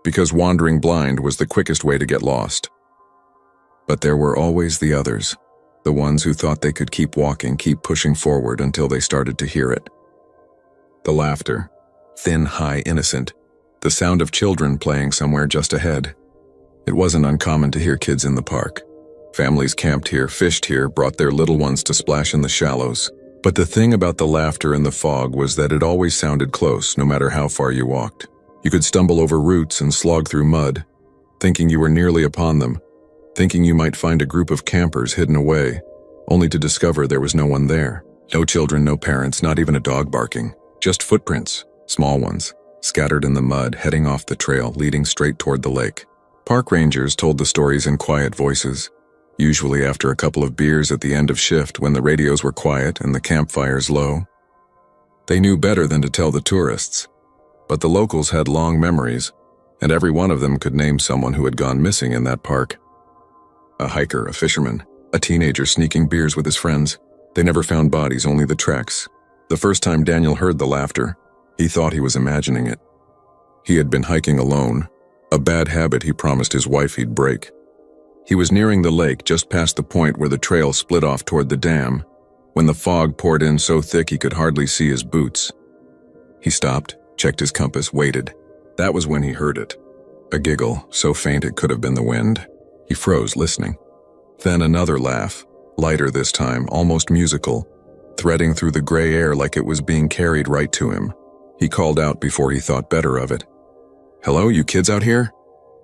Speaker 1: because wandering blind was the quickest way to get lost. But there were always the others, the ones who thought they could keep walking, keep pushing forward until they started to hear it. The laughter, thin, high, innocent, the sound of children playing somewhere just ahead. It wasn't uncommon to hear kids in the park. Families camped here, fished here, brought their little ones to splash in the shallows. But the thing about the laughter in the fog was that it always sounded close, no matter how far you walked. You could stumble over roots and slog through mud, thinking you were nearly upon them, thinking you might find a group of campers hidden away, only to discover there was no one there. No children, no parents, not even a dog barking. Just footprints, small ones, scattered in the mud, heading off the trail, leading straight toward the lake. Park rangers told the stories in quiet voices, usually after a couple of beers at the end of shift when the radios were quiet and the campfires low. They knew better than to tell the tourists, but the locals had long memories, and every one of them could name someone who had gone missing in that park. A hiker, a fisherman, a teenager sneaking beers with his friends. They never found bodies, only the tracks. The first time Daniel heard the laughter, he thought he was imagining it. He had been hiking alone, a bad habit he promised his wife he'd break. He was nearing the lake, just past the point where the trail split off toward the dam, when the fog poured in so thick he could hardly see his boots. He stopped, checked his compass, waited. That was when he heard it. A giggle, so faint it could have been the wind. He froze, listening. Then another laugh, lighter this time, almost musical, threading through the gray air like it was being carried right to him. He called out before he thought better of it. "Hello, you kids out here?"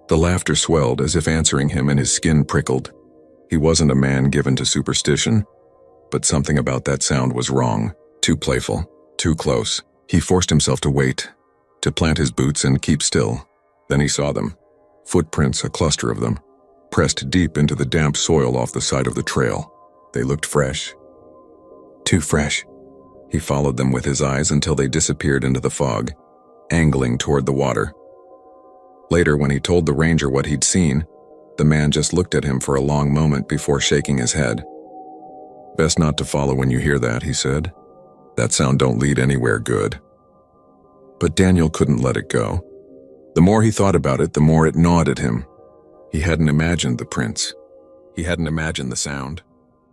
Speaker 1: The laughter swelled as if answering him, and his skin prickled. He wasn't a man given to superstition, but something about that sound was wrong. Too playful, too close. He forced himself to wait, to plant his boots and keep still. Then he saw them. Footprints, a cluster of them, pressed deep into the damp soil off the side of the trail. They looked fresh. Too fresh. He followed them with his eyes until they disappeared into the fog, angling toward the water. Later, when he told the ranger what he'd seen, the man just looked at him for a long moment before shaking his head. "Best not to follow when you hear that," he said. "That sound don't lead anywhere good." But Daniel couldn't let it go. The more he thought about it, the more it gnawed at him. He hadn't imagined the prints. He hadn't imagined the sound.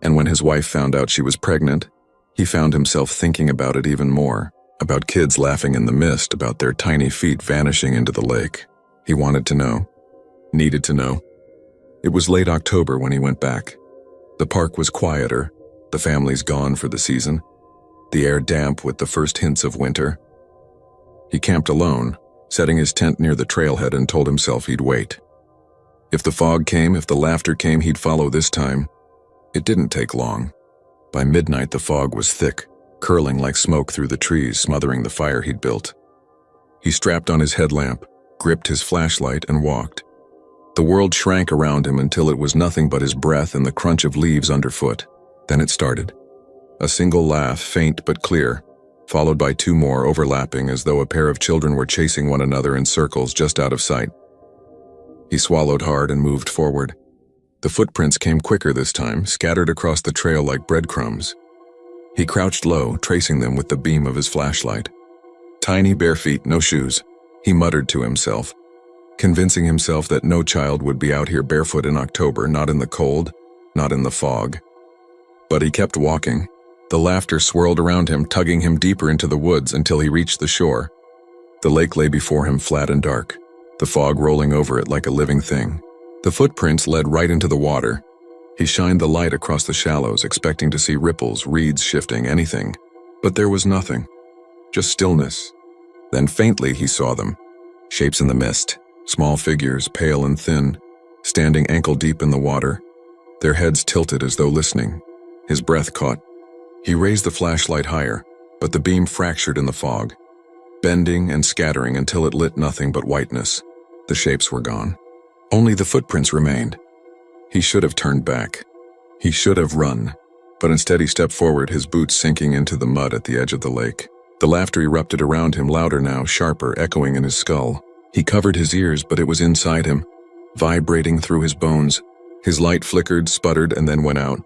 Speaker 1: And when his wife found out she was pregnant, he found himself thinking about it even more, about kids laughing in the mist, about their tiny feet vanishing into the lake. He wanted to know, needed to know. It was late October when he went back. The park was quieter, the families gone for the season, the air damp with the first hints of winter. He camped alone, setting his tent near the trailhead, and told himself he'd wait. If the fog came, if the laughter came, he'd follow this time. It didn't take long. By midnight, the fog was thick, curling like smoke through the trees, smothering the fire he'd built. He strapped on his headlamp, gripped his flashlight, and walked. The world shrank around him until it was nothing but his breath and the crunch of leaves underfoot. Then it started. A single laugh, faint but clear, followed by two more overlapping as though a pair of children were chasing one another in circles just out of sight. He swallowed hard and moved forward. The footprints came quicker this time, scattered across the trail like breadcrumbs. He crouched low, tracing them with the beam of his flashlight. Tiny bare feet, no shoes, he muttered to himself, convincing himself that no child would be out here barefoot in October, not in the cold, not in the fog. But he kept walking. The laughter swirled around him, tugging him deeper into the woods until he reached the shore. The lake lay before him flat and dark, the fog rolling over it like a living thing. The footprints led right into the water. He shined the light across the shallows, expecting to see ripples, reeds shifting, anything. But there was nothing. Just stillness. Then faintly he saw them. Shapes in the mist. Small figures, pale and thin, standing ankle-deep in the water. Their heads tilted as though listening. His breath caught. He raised the flashlight higher, but the beam fractured in the fog, bending and scattering until it lit nothing but whiteness. The shapes were gone. Only the footprints remained. He should have turned back. He should have run, but instead he stepped forward, his boots sinking into the mud at the edge of the lake. The laughter erupted around him, louder now, sharper, echoing in his skull. He covered his ears, but it was inside him, vibrating through his bones. His light flickered, sputtered, and then went out.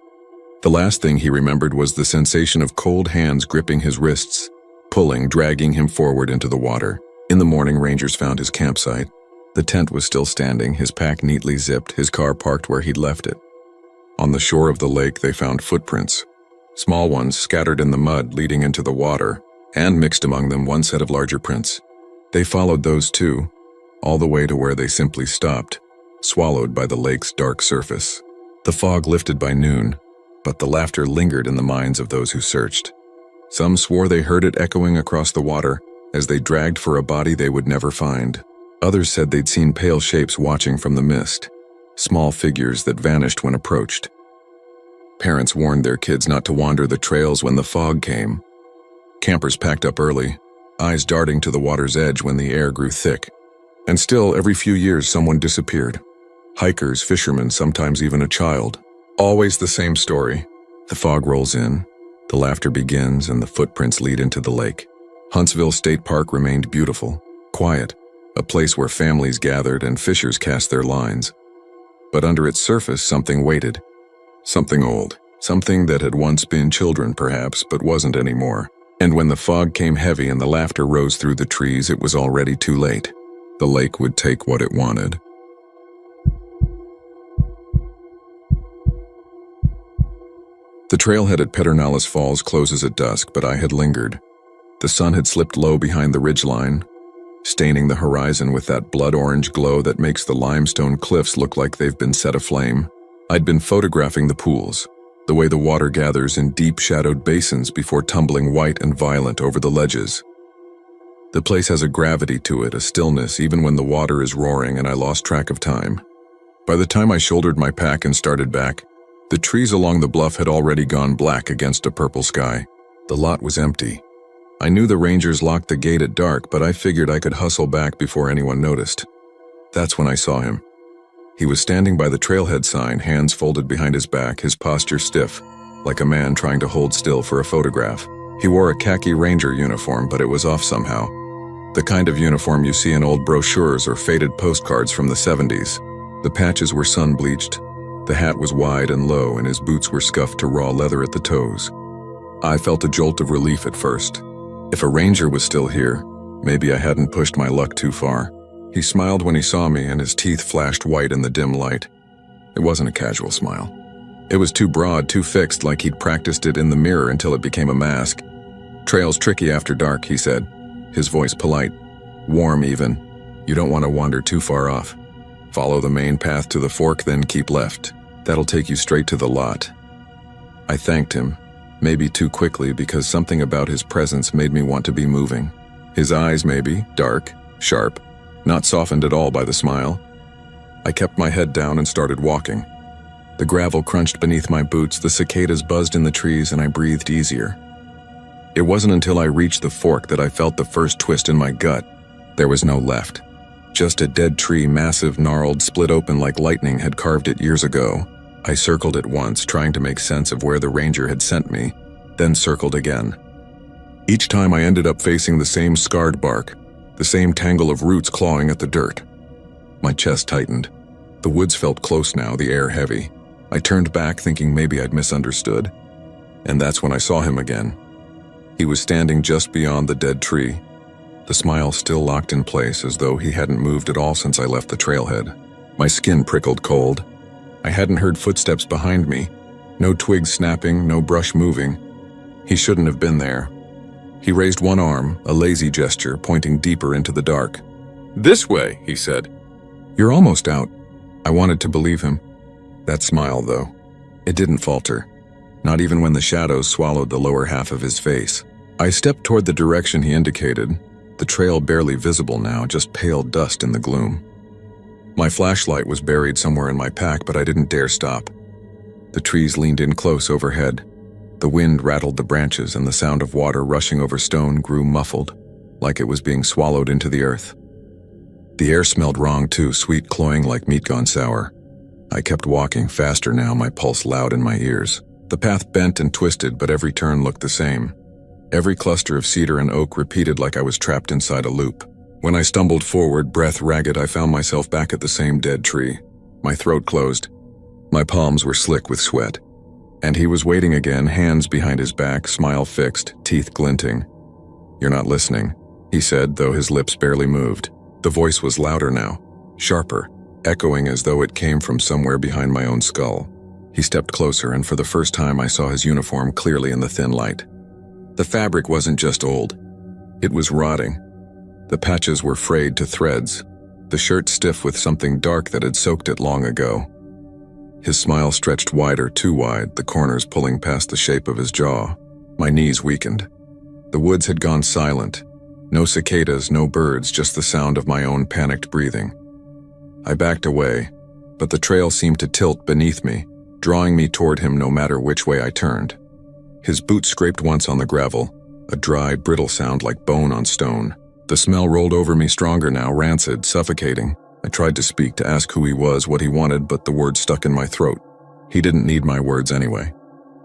Speaker 1: The last thing he remembered was the sensation of cold hands gripping his wrists, pulling, dragging him forward into the water. In the morning, rangers found his campsite. The tent was still standing, his pack neatly zipped, his car parked where he'd left it. On the shore of the lake, they found footprints, small ones scattered in the mud leading into the water, and mixed among them one set of larger prints. They followed those too, all the way to where they simply stopped, swallowed by the lake's dark surface. The fog lifted by noon, but the laughter lingered in the minds of those who searched. Some swore they heard it echoing across the water as they dragged for a body they would never find. Others said they'd seen pale shapes watching from the mist, small figures that vanished when approached. Parents warned their kids not to wander the trails when the fog came. Campers packed up early, eyes darting to the water's edge when the air grew thick. And still, every few years, someone disappeared. Hikers, fishermen, sometimes even a child. Always the same story. The fog rolls in, the laughter begins, and the footprints lead into the lake. Huntsville State Park remained beautiful, quiet, a place where families gathered and fishers cast their lines. But under its surface, something waited. Something old. Something that had once been children, perhaps, but wasn't anymore. And when the fog came heavy and the laughter rose through the trees, it was already too late. The lake would take what it wanted. The trailhead at Pedernales Falls closes at dusk, but I had lingered. The sun had slipped low behind the ridgeline, staining the horizon with that blood-orange glow that makes the limestone cliffs look like they've been set aflame. I'd been photographing the pools, the way the water gathers in deep shadowed basins before tumbling white and violent over the ledges. The place has a gravity to it, a stillness, even when the water is roaring, and I lost track of time. By the time I shouldered my pack and started back, the trees along the bluff had already gone black against a purple sky. The lot was empty. I knew the rangers locked the gate at dark, but I figured I could hustle back before anyone noticed. That's when I saw him. He was standing by the trailhead sign, hands folded behind his back, his posture stiff, like a man trying to hold still for a photograph. He wore a khaki ranger uniform, but it was off somehow. The kind of uniform you see in old brochures or faded postcards from the 70s. The patches were sun-bleached. The hat was wide and low, and his boots were scuffed to raw leather at the toes. I felt a jolt of relief at first. If a ranger was still here, maybe I hadn't pushed my luck too far. He smiled when he saw me, and his teeth flashed white in the dim light. It wasn't a casual smile. It was too broad, too fixed, like he'd practiced it in the mirror until it became a mask. "Trail's tricky after dark," he said, his voice polite, warm even. "You don't want to wander too far off. Follow the main path to the fork, then keep left. That'll take you straight to the lot." I thanked him, maybe too quickly because something about his presence made me want to be moving. His eyes maybe, dark, sharp, not softened at all by the smile. I kept my head down and started walking. The gravel crunched beneath my boots, the cicadas buzzed in the trees, and I breathed easier. It wasn't until I reached the fork that I felt the first twist in my gut. There was no left. Just a dead tree, massive, gnarled, split open like lightning had carved it years ago. I circled it once, trying to make sense of where the ranger had sent me, then circled again. Each time I ended up facing the same scarred bark, the same tangle of roots clawing at the dirt. My chest tightened. The woods felt close now, the air heavy. I turned back, thinking maybe I'd misunderstood. And that's when I saw him again. He was standing just beyond the dead tree, the smile still locked in place as though he hadn't moved at all since I left the trailhead. My skin prickled cold. I hadn't heard footsteps behind me. No twigs snapping, no brush moving. He shouldn't have been there. He raised one arm, a lazy gesture, pointing deeper into the dark. "This way," he said. "You're almost out." I wanted to believe him. That smile, though, it didn't falter, not even when the shadows swallowed the lower half of his face. I stepped toward the direction he indicated, the trail barely visible now, just pale dust in the gloom. My flashlight was buried somewhere in my pack, but I didn't dare stop. The trees leaned in close overhead. The wind rattled the branches, and the sound of water rushing over stone grew muffled, like it was being swallowed into the earth. The air smelled wrong too, sweet, cloying like meat gone sour. I kept walking, faster now, my pulse loud in my ears. The path bent and twisted, but every turn looked the same. Every cluster of cedar and oak repeated like I was trapped inside a loop. When I stumbled forward, breath ragged, I found myself back at the same dead tree. My throat closed. My palms were slick with sweat. And he was waiting again, hands behind his back, smile fixed, teeth glinting. "You're not listening," he said, though his lips barely moved. The voice was louder now, sharper, echoing as though it came from somewhere behind my own skull. He stepped closer, and for the first time I saw his uniform clearly in the thin light. The fabric wasn't just old. It was rotting. The patches were frayed to threads, the shirt stiff with something dark that had soaked it long ago. His smile stretched wider, too wide, the corners pulling past the shape of his jaw. My knees weakened. The woods had gone silent. No cicadas, no birds, just the sound of my own panicked breathing. I backed away, but the trail seemed to tilt beneath me, drawing me toward him no matter which way I turned. His boot scraped once on the gravel, a dry, brittle sound like bone on stone. The smell rolled over me stronger now, rancid, suffocating. I tried to speak, to ask who he was, what he wanted, but the words stuck in my throat. He didn't need my words anyway.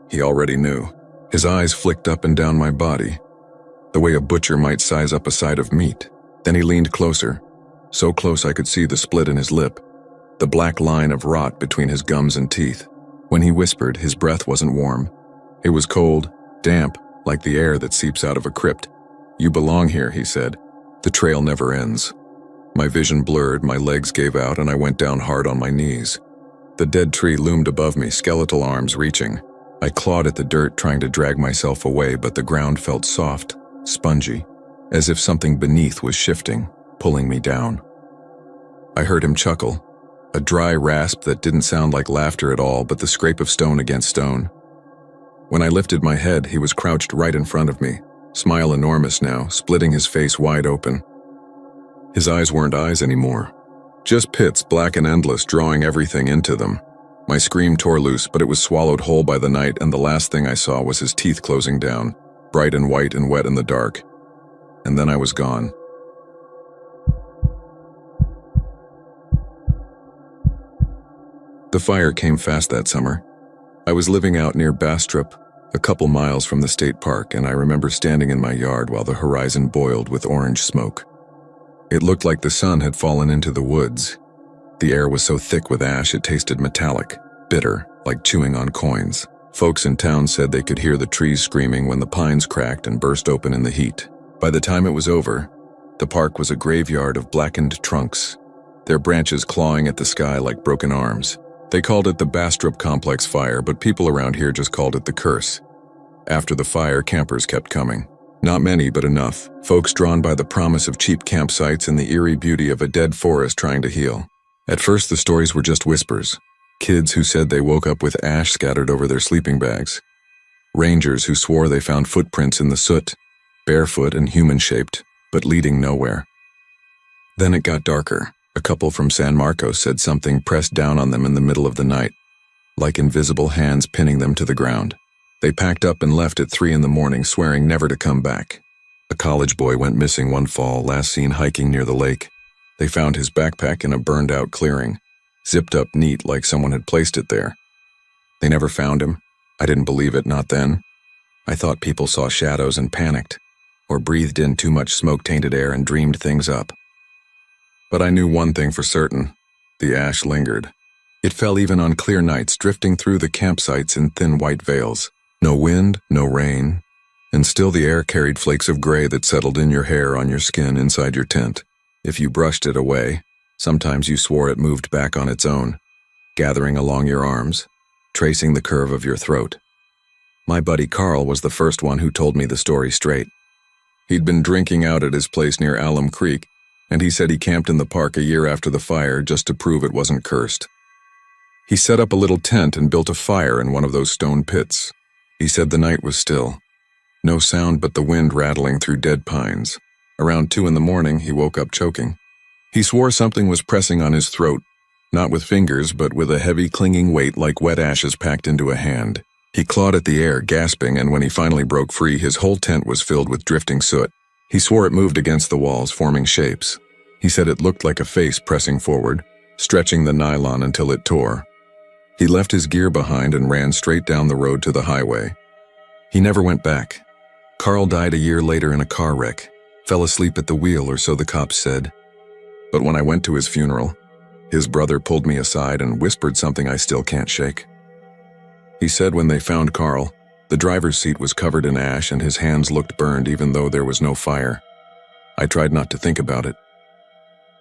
Speaker 1: He already knew. His eyes flicked up and down my body, the way a butcher might size up a side of meat. Then he leaned closer, so close I could see the split in his lip, the black line of rot between his gums and teeth. When he whispered, his breath wasn't warm. It was cold, damp, like the air that seeps out of a crypt. "You belong here," he said. "The trail never ends." My vision blurred, my legs gave out, and I went down hard on my knees. The dead tree loomed above me, skeletal arms reaching. I clawed at the dirt, trying to drag myself away, but the ground felt soft, spongy, as if something beneath was shifting, pulling me down. I heard him chuckle, a dry rasp that didn't sound like laughter at all, but the scrape of stone against stone. When I lifted my head, he was crouched right in front of me, smile enormous now, splitting his face wide open. His eyes weren't eyes anymore, just pits, black and endless, drawing everything into them. My scream tore loose, but it was swallowed whole by the night, and the last thing I saw was his teeth closing down, bright and white and wet in the dark. And then I was gone. The fire came fast that summer. I was living out near Bastrop, a couple miles from the state park, and I remember standing in my yard while the horizon boiled with orange smoke. It looked like the sun had fallen into the woods. The air was so thick with ash it tasted metallic, bitter, like chewing on coins. Folks in town said they could hear the trees screaming when the pines cracked and burst open in the heat. By the time it was over, the park was a graveyard of blackened trunks, their branches clawing at the sky like broken arms. They called it the Bastrop Complex Fire, but people around here just called it the Curse. After the fire, campers kept coming. Not many, but enough. Folks drawn by the promise of cheap campsites and the eerie beauty of a dead forest trying to heal. At first, the stories were just whispers. Kids who said they woke up with ash scattered over their sleeping bags. Rangers who swore they found footprints in the soot, barefoot and human-shaped, but leading nowhere. Then it got darker. A couple from San Marcos said something pressed down on them in the middle of the night, like invisible hands pinning them to the ground. They packed up and left at 3 in the morning, swearing never to come back. A college boy went missing one fall, last seen hiking near the lake. They found his backpack in a burned-out clearing, zipped up neat like someone had placed it there. They never found him. I didn't believe it, not then. I thought people saw shadows and panicked, or breathed in too much smoke-tainted air and dreamed things up. But I knew one thing for certain. The ash lingered. It fell even on clear nights, drifting through the campsites in thin white veils. No wind, no rain, and still the air carried flakes of gray that settled in your hair, on your skin, inside your tent. If you brushed it away, sometimes you swore it moved back on its own, gathering along your arms, tracing the curve of your throat. My buddy Carl was the first one who told me the story straight. He'd been drinking out at his place near Alum Creek, and he said he camped in the park a year after the fire just to prove it wasn't cursed. He set up a little tent and built a fire in one of those stone pits. He said the night was still. No sound but the wind rattling through dead pines. Around 2 in the morning, he woke up choking. He swore something was pressing on his throat, not with fingers, but with a heavy clinging weight like wet ashes packed into a hand. He clawed at the air, gasping, and when he finally broke free, his whole tent was filled with drifting soot. He swore it moved against the walls, forming shapes. He said it looked like a face pressing forward, stretching the nylon until it tore. He left his gear behind and ran straight down the road to the highway. He never went back. Carl died a year later in a car wreck, fell asleep at the wheel, or so the cops said. But when I went to his funeral, his brother pulled me aside and whispered something I still can't shake. He said when they found Carl, the driver's seat was covered in ash and his hands looked burned even though there was no fire. I tried not to think about it.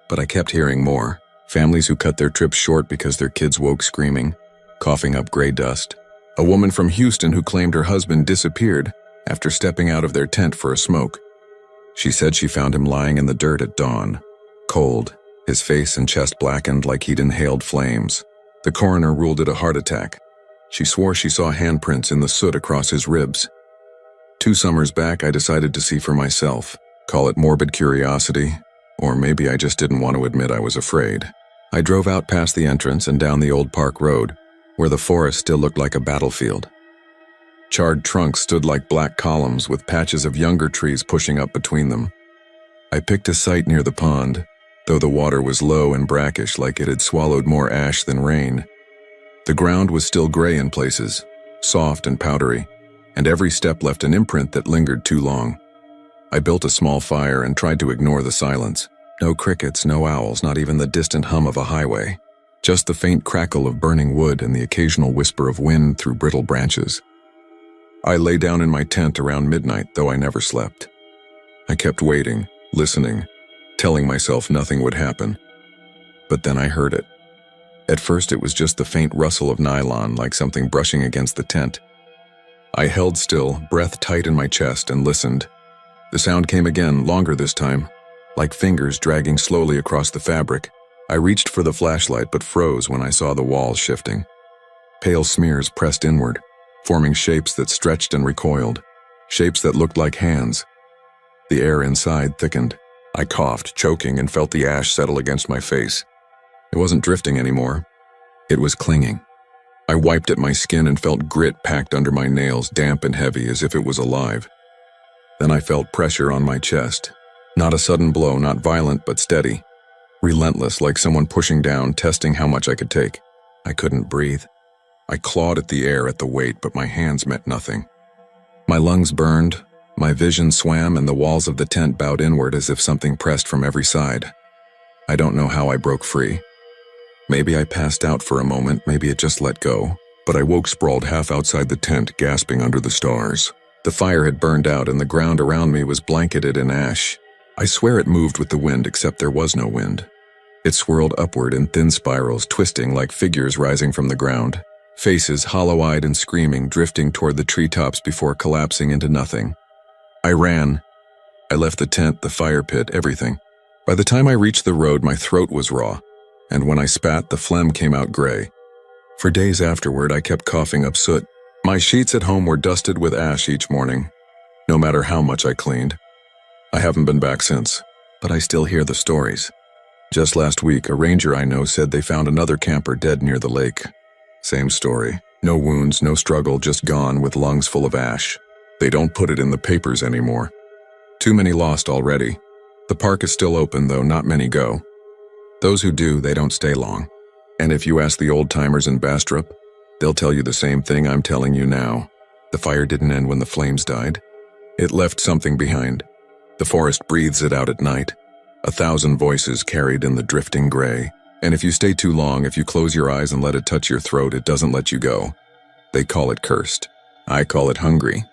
Speaker 1: But I kept hearing more. Families who cut their trips short because their kids woke screaming, coughing up gray dust. A woman from Houston who claimed her husband disappeared after stepping out of their tent for a smoke. She said she found him lying in the dirt at dawn, cold, his face and chest blackened like he'd inhaled flames. The coroner ruled it a heart attack. She swore she saw handprints in the soot across his ribs. 2 summers back, I decided to see for myself. Call it morbid curiosity, or maybe I just didn't want to admit I was afraid. I drove out past the entrance and down the old park road, where the forest still looked like a battlefield. Charred trunks stood like black columns with patches of younger trees pushing up between them. I picked a site near the pond, though the water was low and brackish like it had swallowed more ash than rain. The ground was still gray in places, soft and powdery, and every step left an imprint that lingered too long. I built a small fire and tried to ignore the silence. No crickets, no owls, not even the distant hum of a highway. Just the faint crackle of burning wood and the occasional whisper of wind through brittle branches. I lay down in my tent around midnight, though I never slept. I kept waiting, listening, telling myself nothing would happen. But then I heard it. At first it was just the faint rustle of nylon, like something brushing against the tent. I held still, breath tight in my chest, and listened. The sound came again, longer this time, like fingers dragging slowly across the fabric. I reached for the flashlight but froze when I saw the walls shifting. Pale smears pressed inward, forming shapes that stretched and recoiled, shapes that looked like hands. The air inside thickened. I coughed, choking, and felt the ash settle against my face. It wasn't drifting anymore. It was clinging. I wiped at my skin and felt grit packed under my nails, damp and heavy, as if it was alive. Then I felt pressure on my chest. Not a sudden blow, not violent, but steady. Relentless, like someone pushing down, testing how much I could take. I couldn't breathe. I clawed at the air, at the weight, but my hands meant nothing. My lungs burned, my vision swam, and the walls of the tent bowed inward as if something pressed from every side. I don't know how I broke free. Maybe I passed out for a moment, maybe it just let go, but I woke sprawled half outside the tent, gasping under the stars. The fire had burned out and the ground around me was blanketed in ash. I swear it moved with the wind, except there was no wind. It swirled upward in thin spirals, twisting like figures rising from the ground. Faces, hollow-eyed and screaming, drifting toward the treetops before collapsing into nothing. I ran. I left the tent, the fire pit, everything. By the time I reached the road, my throat was raw, and when I spat, the phlegm came out gray. For days afterward, I kept coughing up soot. My sheets at home were dusted with ash each morning, no matter how much I cleaned. I haven't been back since, but I still hear the stories. Just last week, a ranger I know said they found another camper dead near the lake. Same story. No wounds, no struggle, just gone with lungs full of ash. They don't put it in the papers anymore. Too many lost already. The park is still open, though not many go. Those who do, they don't stay long. And if you ask the old-timers in Bastrop, they'll tell you the same thing I'm telling you now. The fire didn't end when the flames died. It left something behind. The forest breathes it out at night. 1,000 voices carried in the drifting gray. And if you stay too long, if you close your eyes and let it touch your throat, it doesn't let you go. They call it cursed. I call it hungry.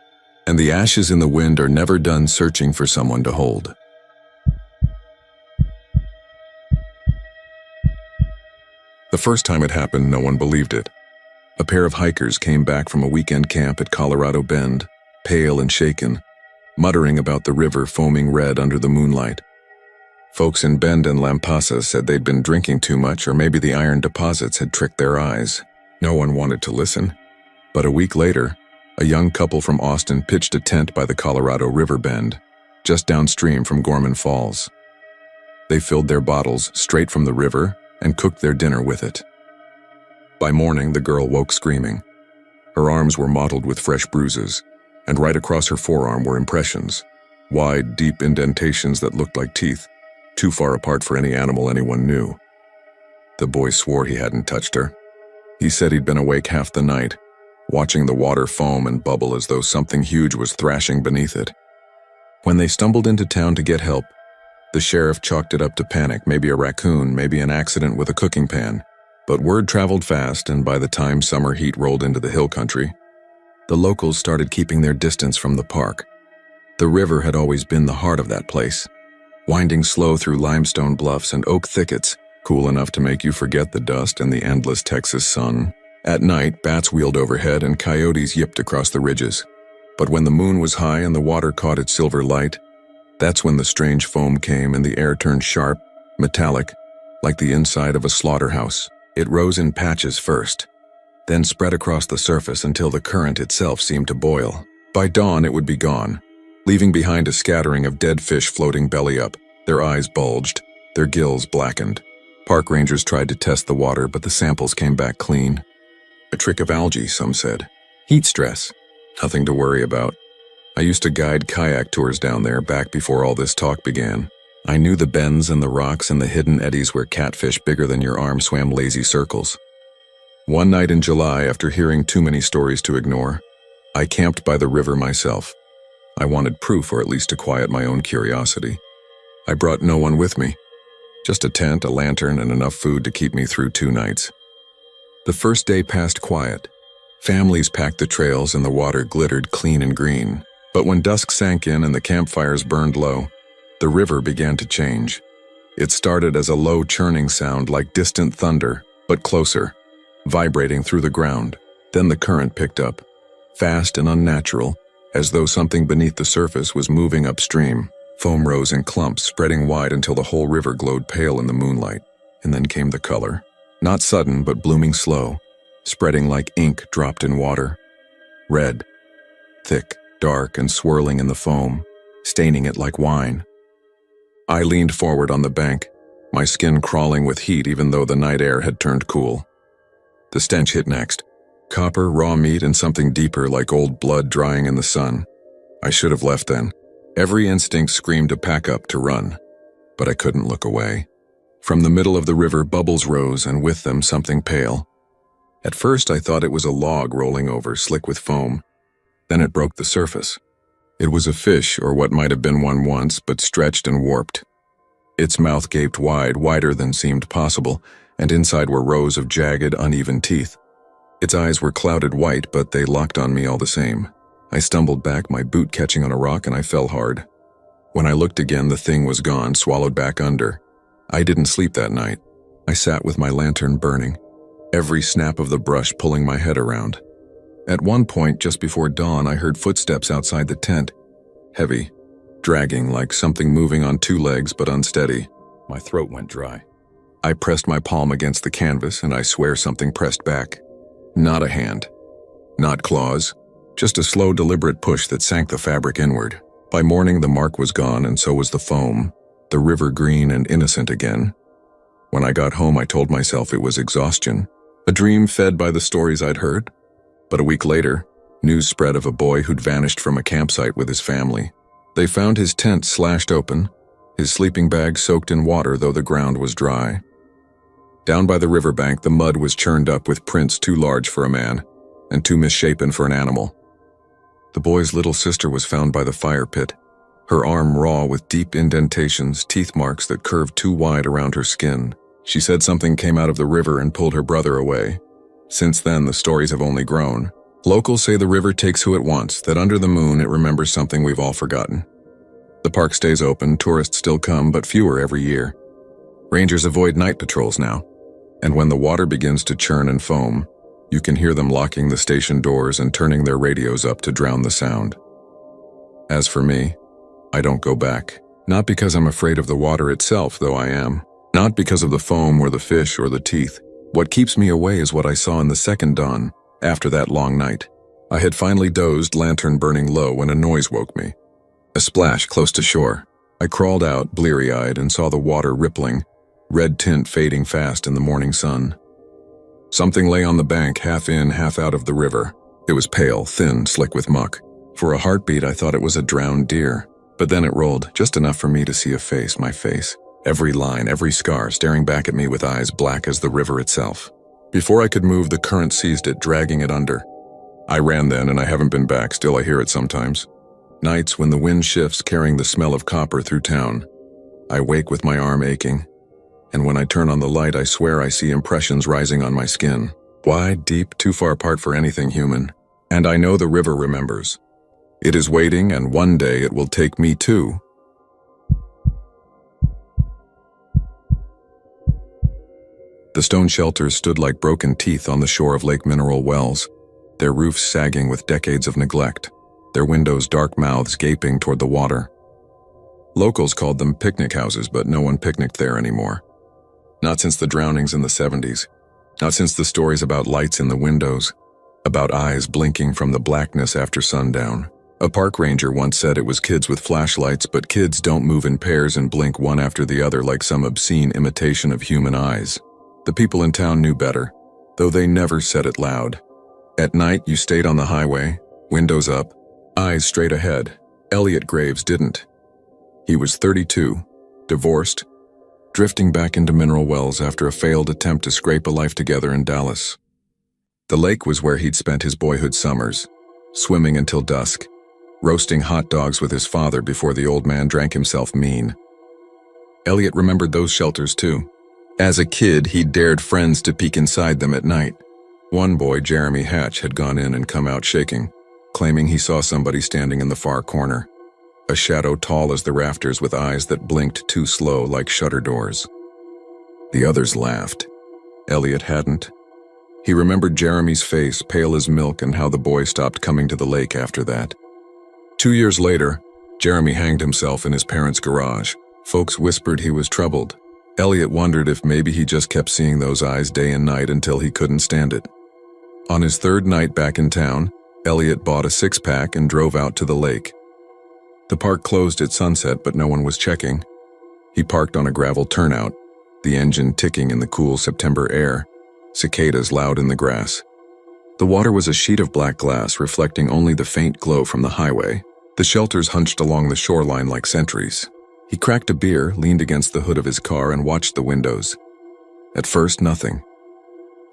Speaker 1: And the ashes in the wind are never done searching for someone to hold. The first time it happened, no one believed it. A pair of hikers came back from a weekend camp at Colorado Bend, pale and shaken, muttering about the river foaming red under the moonlight. Folks in Bend and Lampasa said they'd been drinking too much, or maybe the iron deposits had tricked their eyes. No one wanted to listen. But a week later, a young couple from Austin pitched a tent by the Colorado River bend, just downstream from Gorman Falls. They filled their bottles straight from the river and cooked their dinner with it. By morning, the girl woke screaming. Her arms were mottled with fresh bruises, and right across her forearm were impressions, wide, deep indentations that looked like teeth, too far apart for any animal anyone knew. The boy swore he hadn't touched her. He said he'd been awake half the night, watching the water foam and bubble as though something huge was thrashing beneath it. When they stumbled into town to get help, the sheriff chalked it up to panic, maybe a raccoon, maybe an accident with a cooking pan. But word traveled fast, and by the time summer heat rolled into the hill country, the locals started keeping their distance from the park. The river had always been the heart of that place, winding slow through limestone bluffs and oak thickets, cool enough to make you forget the dust and the endless Texas sun. At night, bats wheeled overhead and coyotes yipped across the ridges. But when the moon was high and the water caught its silver light, that's when the strange foam came and the air turned sharp, metallic, like the inside of a slaughterhouse. It rose in patches first, then spread across the surface until the current itself seemed to boil. By dawn, it would be gone, leaving behind a scattering of dead fish floating belly up. Their eyes bulged, their gills blackened. Park rangers tried to test the water, but the samples came back clean. A trick of algae, some said. Heat stress. Nothing to worry about. I used to guide kayak tours down there back before all this talk began. I knew the bends and the rocks and the hidden eddies where catfish bigger than your arm swam lazy circles. One night in July, after hearing too many stories to ignore, I camped by the river myself. I wanted proof, or at least to quiet my own curiosity. I brought no one with me. Just a tent, a lantern, and enough food to keep me through 2 nights. The first day passed quiet. Families packed the trails and the water glittered clean and green. But when dusk sank in and the campfires burned low, the river began to change. It started as a low churning sound like distant thunder, but closer, vibrating through the ground. Then the current picked up, fast and unnatural, as though something beneath the surface was moving upstream. Foam rose in clumps, spreading wide until the whole river glowed pale in the moonlight. And then came the color. Not sudden, but blooming slow, spreading like ink dropped in water. Red, thick, dark, and swirling in the foam, staining it like wine. I leaned forward on the bank, my skin crawling with heat even though the night air had turned cool. The stench hit next. Copper, raw meat, and something deeper like old blood drying in the sun. I should have left then. Every instinct screamed to pack up, to run. But I couldn't look away. From the middle of the river, bubbles rose, and with them something pale. At first I thought it was a log rolling over, slick with foam. Then it broke the surface. It was a fish, or what might have been one once, but stretched and warped. Its mouth gaped wide, wider than seemed possible, and inside were rows of jagged, uneven teeth. Its eyes were clouded white, but they locked on me all the same. I stumbled back, my boot catching on a rock, and I fell hard. When I looked again, the thing was gone, swallowed back under. I didn't sleep that night. I sat with my lantern burning, every snap of the brush pulling my head around. At one point, just before dawn, I heard footsteps outside the tent, heavy, dragging like something moving on 2 legs but unsteady. My throat went dry. I pressed my palm against the canvas, and I swear something pressed back. Not a hand, not claws, just a slow, deliberate push that sank the fabric inward. By morning, the mark was gone, and so was the foam, the river green and innocent again. When I got home, I told myself it was exhaustion, a dream fed by the stories I'd heard. But a week later, news spread of a boy who'd vanished from a campsite with his family. They found his tent slashed open, his sleeping bag soaked in water though the ground was dry. Down by the riverbank, the mud was churned up with prints too large for a man and too misshapen for an animal. The boy's little sister was found by the fire pit, her arm raw with deep indentations, teeth marks that curved too wide around her skin. She said something came out of the river and pulled her brother away. Since then, the stories have only grown. Locals say the river takes who it wants, that under the moon it remembers something we've all forgotten. The park stays open, tourists still come, but fewer every year. Rangers avoid night patrols now, and when the water begins to churn and foam, you can hear them locking the station doors and turning their radios up to drown the sound. As for me, I don't go back. Not because I'm afraid of the water itself, though I am. Not because of the foam or the fish or the teeth. What keeps me away is what I saw in the second dawn, after that long night. I had finally dozed, lantern burning low, when a noise woke me. A splash close to shore. I crawled out, bleary-eyed, and saw the water rippling, red tint fading fast in the morning sun. Something lay on the bank, half in, half out of the river. It was pale, thin, slick with muck. For a heartbeat, I thought it was a drowned deer. But then it rolled, just enough for me to see a face, my face. Every line, every scar, staring back at me with eyes black as the river itself. Before I could move, the current seized it, dragging it under. I ran then, and I haven't been back, still I hear it sometimes. Nights when the wind shifts, carrying the smell of copper through town. I wake with my arm aching. And when I turn on the light, I swear I see impressions rising on my skin. Wide, deep, too far apart for anything human. And I know the river remembers. It is waiting, and one day it will take me too. The stone shelters stood like broken teeth on the shore of Lake Mineral Wells, their roofs sagging with decades of neglect, their windows dark mouths gaping toward the water. Locals called them picnic houses, but no one picnicked there anymore. Not since the drownings in the 70s. Not since the stories about lights in the windows, about eyes blinking from the blackness after sundown. A park ranger once said it was kids with flashlights, but kids don't move in pairs and blink one after the other like some obscene imitation of human eyes. The people in town knew better, though they never said it loud. At night, you stayed on the highway, windows up, eyes straight ahead. Elliot Graves didn't. He was 32, divorced, drifting back into Mineral Wells after a failed attempt to scrape a life together in Dallas. The lake was where he'd spent his boyhood summers, swimming until dusk, roasting hot dogs with his father before the old man drank himself mean. Elliot remembered those shelters too. As a kid, he'd dared friends to peek inside them at night. One boy, Jeremy Hatch, had gone in and come out shaking, claiming he saw somebody standing in the far corner. A shadow tall as the rafters with eyes that blinked too slow like shutter doors. The others laughed. Elliot hadn't. He remembered Jeremy's face, pale as milk, and how the boy stopped coming to the lake after that. 2 years later, Jeremy hanged himself in his parents' garage. Folks whispered he was troubled. Elliot wondered if maybe he just kept seeing those eyes day and night until he couldn't stand it. On his third night back in town, Elliot bought a six-pack and drove out to the lake. The park closed at sunset, but no one was checking. He parked on a gravel turnout, the engine ticking in the cool September air, cicadas loud in the grass. The water was a sheet of black glass reflecting only the faint glow from the highway. The shelters hunched along the shoreline like sentries. He cracked a beer, leaned against the hood of his car, and watched the windows. At first, nothing.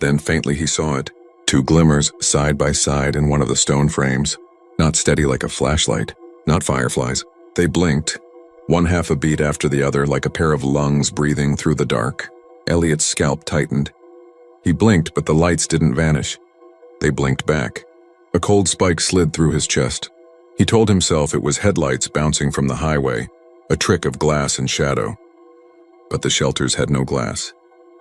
Speaker 1: Then faintly he saw it. 2 glimmers side by side in one of the stone frames. Not steady like a flashlight. Not fireflies. They blinked, one half a beat after the other, like a pair of lungs breathing through the dark. Elliot's scalp tightened. He blinked, but the lights didn't vanish. They blinked back. A cold spike slid through his chest. He told himself it was headlights bouncing from the highway, a trick of glass and shadow. But the shelters had no glass.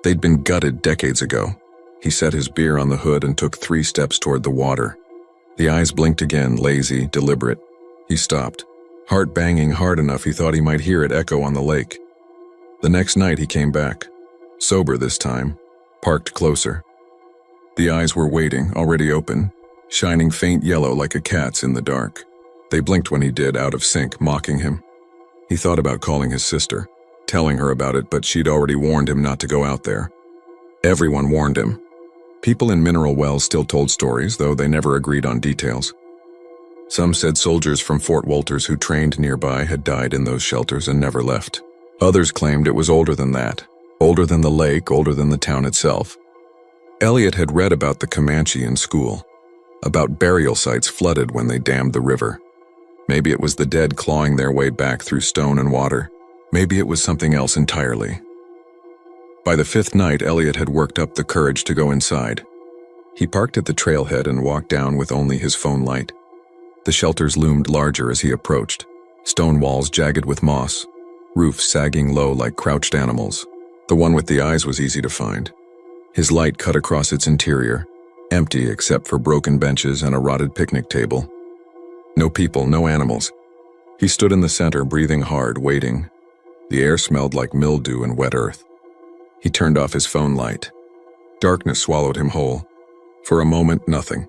Speaker 1: They'd been gutted decades ago. He set his beer on the hood and took 3 steps toward the water. The eyes blinked again, lazy, deliberate. He stopped, heart banging hard enough he thought he might hear it echo on the lake. The next night he came back, sober this time, parked closer. The eyes were waiting, already open, shining faint yellow like a cat's in the dark. They blinked when he did, out of sync, mocking him. He thought about calling his sister, telling her about it, but she'd already warned him not to go out there. Everyone warned him. People in mineral wells still told stories, though they never agreed on details. Some said soldiers from Fort Walters who trained nearby had died in those shelters and never left. Others claimed it was older than that, older than the lake, older than the town itself. Elliot had read about the Comanche in school, about burial sites flooded when they dammed the river. Maybe it was the dead clawing their way back through stone and water. Maybe it was something else entirely. By the fifth night, Elliot had worked up the courage to go inside. He parked at the trailhead and walked down with only his phone light. The shelters loomed larger as he approached, stone walls jagged with moss, roofs sagging low like crouched animals. The one with the eyes was easy to find. His light cut across its interior, empty except for broken benches and a rotted picnic table. No people, no animals. He stood in the center, breathing hard, waiting. The air smelled like mildew and wet earth. He turned off his phone light. Darkness swallowed him whole. For a moment, nothing.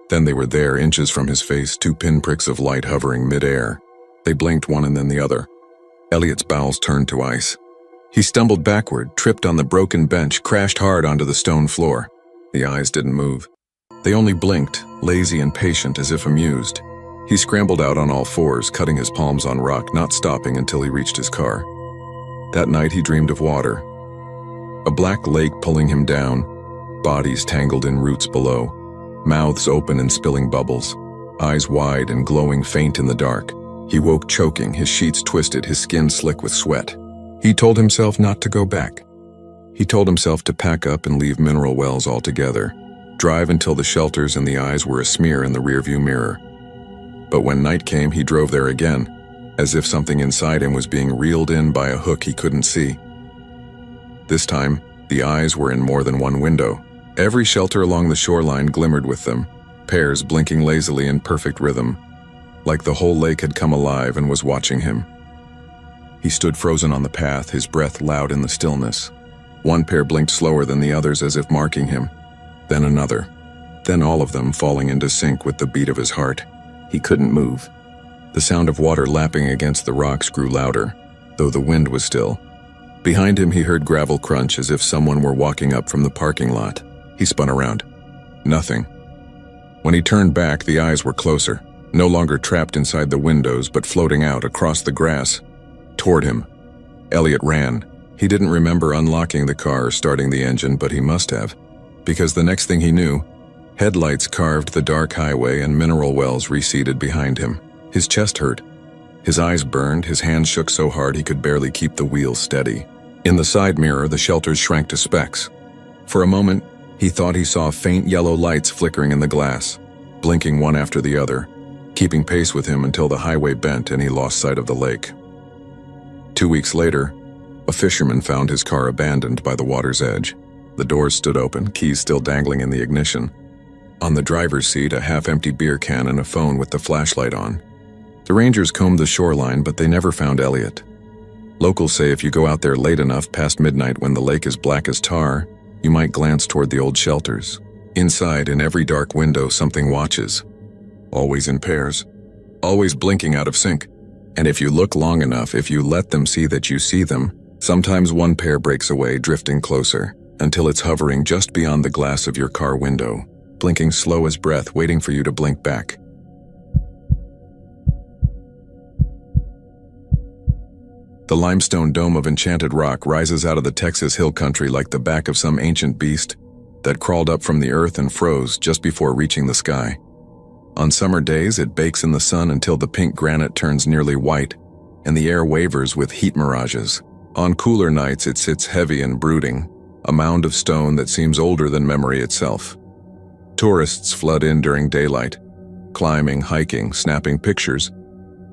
Speaker 1: Then they were there, inches from his face, two pinpricks of light hovering mid-air. They blinked one and then the other. Elliot's bowels turned to ice. He stumbled backward, tripped on the broken bench, crashed hard onto the stone floor. The eyes didn't move. They only blinked, lazy and patient, as if amused. He scrambled out on all fours, cutting his palms on rock, not stopping until he reached his car. That night he dreamed of water. A black lake pulling him down, bodies tangled in roots below, mouths open and spilling bubbles, eyes wide and glowing faint in the dark. He woke choking, his sheets twisted, his skin slick with sweat. He told himself not to go back. He told himself to pack up and leave mineral wells altogether, drive until the shelters and the eyes were a smear in the rearview mirror. But when night came, he drove there again, as if something inside him was being reeled in by a hook he couldn't see. This time, the eyes were in more than one window. Every shelter along the shoreline glimmered with them, pairs blinking lazily in perfect rhythm, like the whole lake had come alive and was watching him. He stood frozen on the path, his breath loud in the stillness. One pair blinked slower than the others as if marking him, then another, then all of them falling into sync with the beat of his heart. He couldn't move. The sound of water lapping against the rocks grew louder, though the wind was still. Behind him he heard gravel crunch as if someone were walking up from the parking lot. He spun around. Nothing. When he turned back, the eyes were closer, no longer trapped inside the windows but floating out across the grass, toward him. Elliot ran. He didn't remember unlocking the car or starting the engine, but he must have, because the next thing he knew, headlights carved the dark highway and mineral wells receded behind him. His chest hurt. His eyes burned, his hands shook so hard he could barely keep the wheel steady. In the side mirror, the shelters shrank to specks. For a moment, he thought he saw faint yellow lights flickering in the glass, blinking one after the other, keeping pace with him until the highway bent and he lost sight of the lake. 2 weeks later, a fisherman found his car abandoned by the water's edge. The doors stood open, keys still dangling in the ignition. On the driver's seat, a half-empty beer can and a phone with the flashlight on. The rangers combed the shoreline, but they never found Elliot. Locals say if you go out there late enough past midnight when the lake is black as tar, you might glance toward the old shelters. Inside, in every dark window, something watches. Always in pairs. Always blinking out of sync. And if you look long enough, if you let them see that you see them, sometimes one pair breaks away, drifting closer, until it's hovering just beyond the glass of your car window, blinking slow as breath, waiting for you to blink back. The limestone dome of enchanted rock rises out of the Texas hill country like the back of some ancient beast that crawled up from the earth and froze just before reaching the sky. On summer days, it bakes in the sun until the pink granite turns nearly white, and the air wavers with heat mirages. On cooler nights, it sits heavy and brooding, a mound of stone that seems older than memory itself. Tourists flood in during daylight, climbing, hiking, snapping pictures,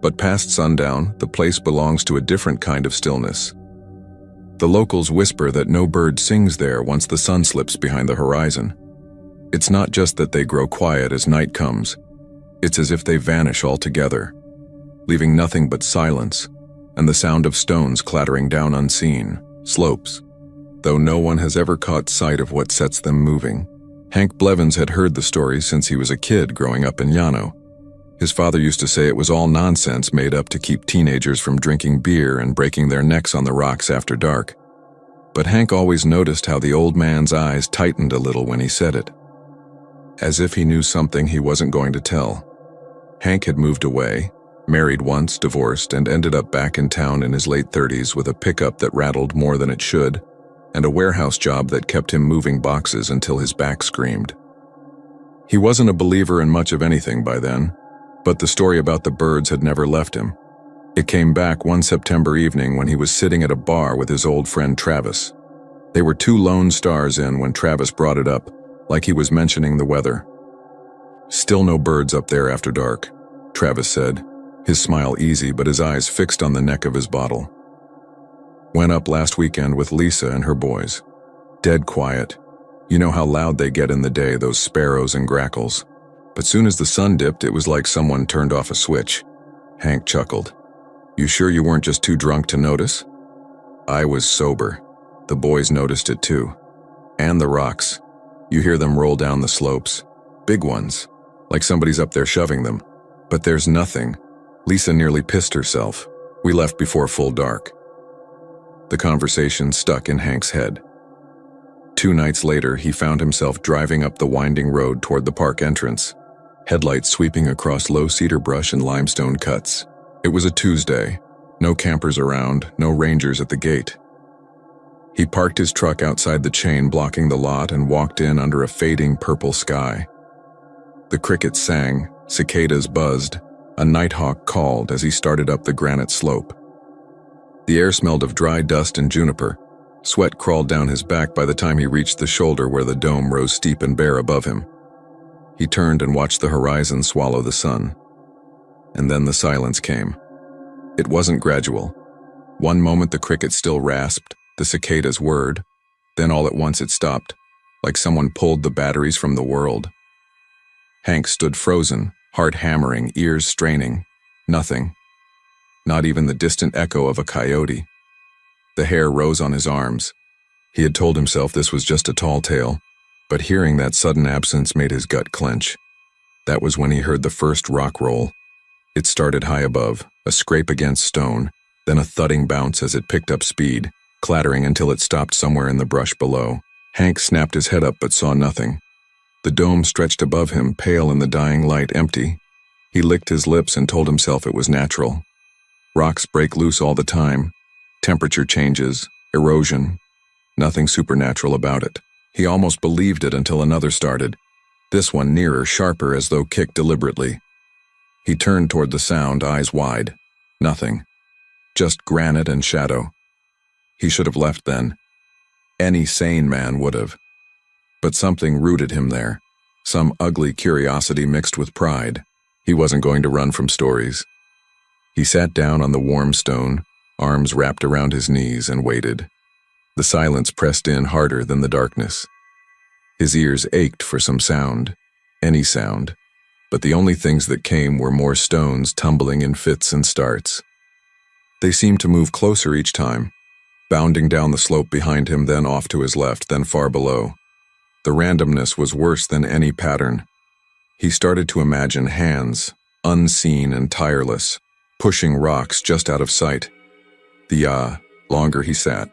Speaker 1: but past sundown, the place belongs to a different kind of stillness. The locals whisper that no bird sings there once the sun slips behind the horizon. It's not just that they grow quiet as night comes, it's as if they vanish altogether, leaving nothing but silence and the sound of stones clattering down unseen slopes, though no one has ever caught sight of what sets them moving. Hank Blevins had heard the story since he was a kid growing up in Llano. His father used to say it was all nonsense made up to keep teenagers from drinking beer and breaking their necks on the rocks after dark. but Hank always noticed how the old man's eyes tightened a little when he said it, as if he knew something he wasn't going to tell. Hank had moved away, married once, divorced, and ended up back in town in his late 30s with a pickup that rattled more than it should, and a warehouse job that kept him moving boxes until his back screamed. He wasn't a believer in much of anything by then, but the story about the birds had never left him. It came back one September evening when he was sitting at a bar with his old friend Travis. They were 2 lone stars in when Travis brought it up, like he was mentioning the weather. "Still no birds up there after dark," Travis said, his smile easy but his eyes fixed on the neck of his bottle. "Went up last weekend with Lisa and her boys. Dead quiet. You know how loud they get in the day, those sparrows and grackles. But soon as the sun dipped, it was like someone turned off a switch." Hank chuckled. "You sure you weren't just too drunk to notice?" "I was sober. The boys noticed it too. And the rocks. You hear them roll down the slopes. Big ones. Like somebody's up there shoving them. But there's nothing. Lisa nearly pissed herself. We left before full dark." The conversation stuck in Hank's head. 2 nights later, he found himself driving up the winding road toward the park entrance, headlights sweeping across low cedar brush and limestone cuts. It was a Tuesday. No campers around, no rangers at the gate. He parked his truck outside the chain blocking the lot and walked in under a fading purple sky. The crickets sang, cicadas buzzed, a nighthawk called as he started up the granite slope. The air smelled of dry dust and juniper. Sweat crawled down his back by the time he reached the shoulder where the dome rose steep and bare above him. He turned and watched the horizon swallow the sun. And then the silence came. It wasn't gradual. One moment the cricket still rasped, the cicadas whirred, then all at once it stopped, like someone pulled the batteries from the world. Hank stood frozen, heart hammering, ears straining. Nothing. Not even the distant echo of a coyote. The hair rose on his arms. He had told himself this was just a tall tale, but hearing that sudden absence made his gut clench. That was when he heard the first rock roll. It started high above, a scrape against stone, then a thudding bounce as it picked up speed, clattering until it stopped somewhere in the brush below. Hank snapped his head up but saw nothing. The dome stretched above him, pale in the dying light, empty. He licked his lips and told himself it was natural. Rocks break loose all the time. Temperature changes, erosion. Nothing supernatural about it. He almost believed it until another started. This one nearer, sharper, as though kicked deliberately. He turned toward the sound, eyes wide. Nothing. Just granite and shadow. He should have left then. Any sane man would have. But something rooted him there. Some ugly curiosity mixed with pride. He wasn't going to run from stories. He sat down on the warm stone, arms wrapped around his knees, and waited. The silence pressed in harder than the darkness. His ears ached for some sound, any sound, but the only things that came were more stones tumbling in fits and starts. They seemed to move closer each time, bounding down the slope behind him, then off to his left, then far below. The randomness was worse than any pattern. He started to imagine hands, unseen and tireless, pushing rocks just out of sight. The longer he sat,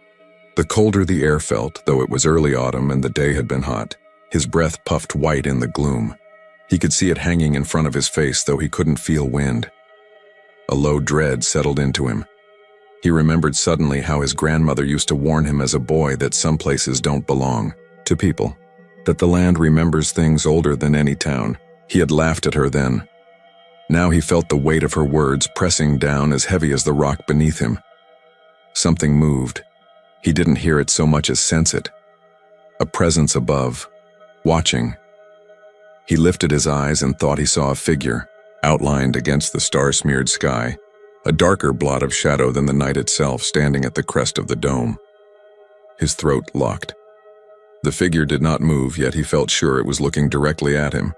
Speaker 1: the colder the air felt, though it was early autumn and the day had been hot. His breath puffed white in the gloom. He could see it hanging in front of his face, though he couldn't feel wind. A low dread settled into him. He remembered suddenly how his grandmother used to warn him as a boy that some places don't belong to people, that the land remembers things older than any town. He had laughed at her then. Now he felt the weight of her words pressing down as heavy as the rock beneath him. Something moved. He didn't hear it so much as sense it. A presence above, watching. He lifted his eyes and thought he saw a figure, outlined against the star-smeared sky, a darker blot of shadow than the night itself, standing at the crest of the dome. His throat locked. The figure did not move, yet he felt sure it was looking directly at him.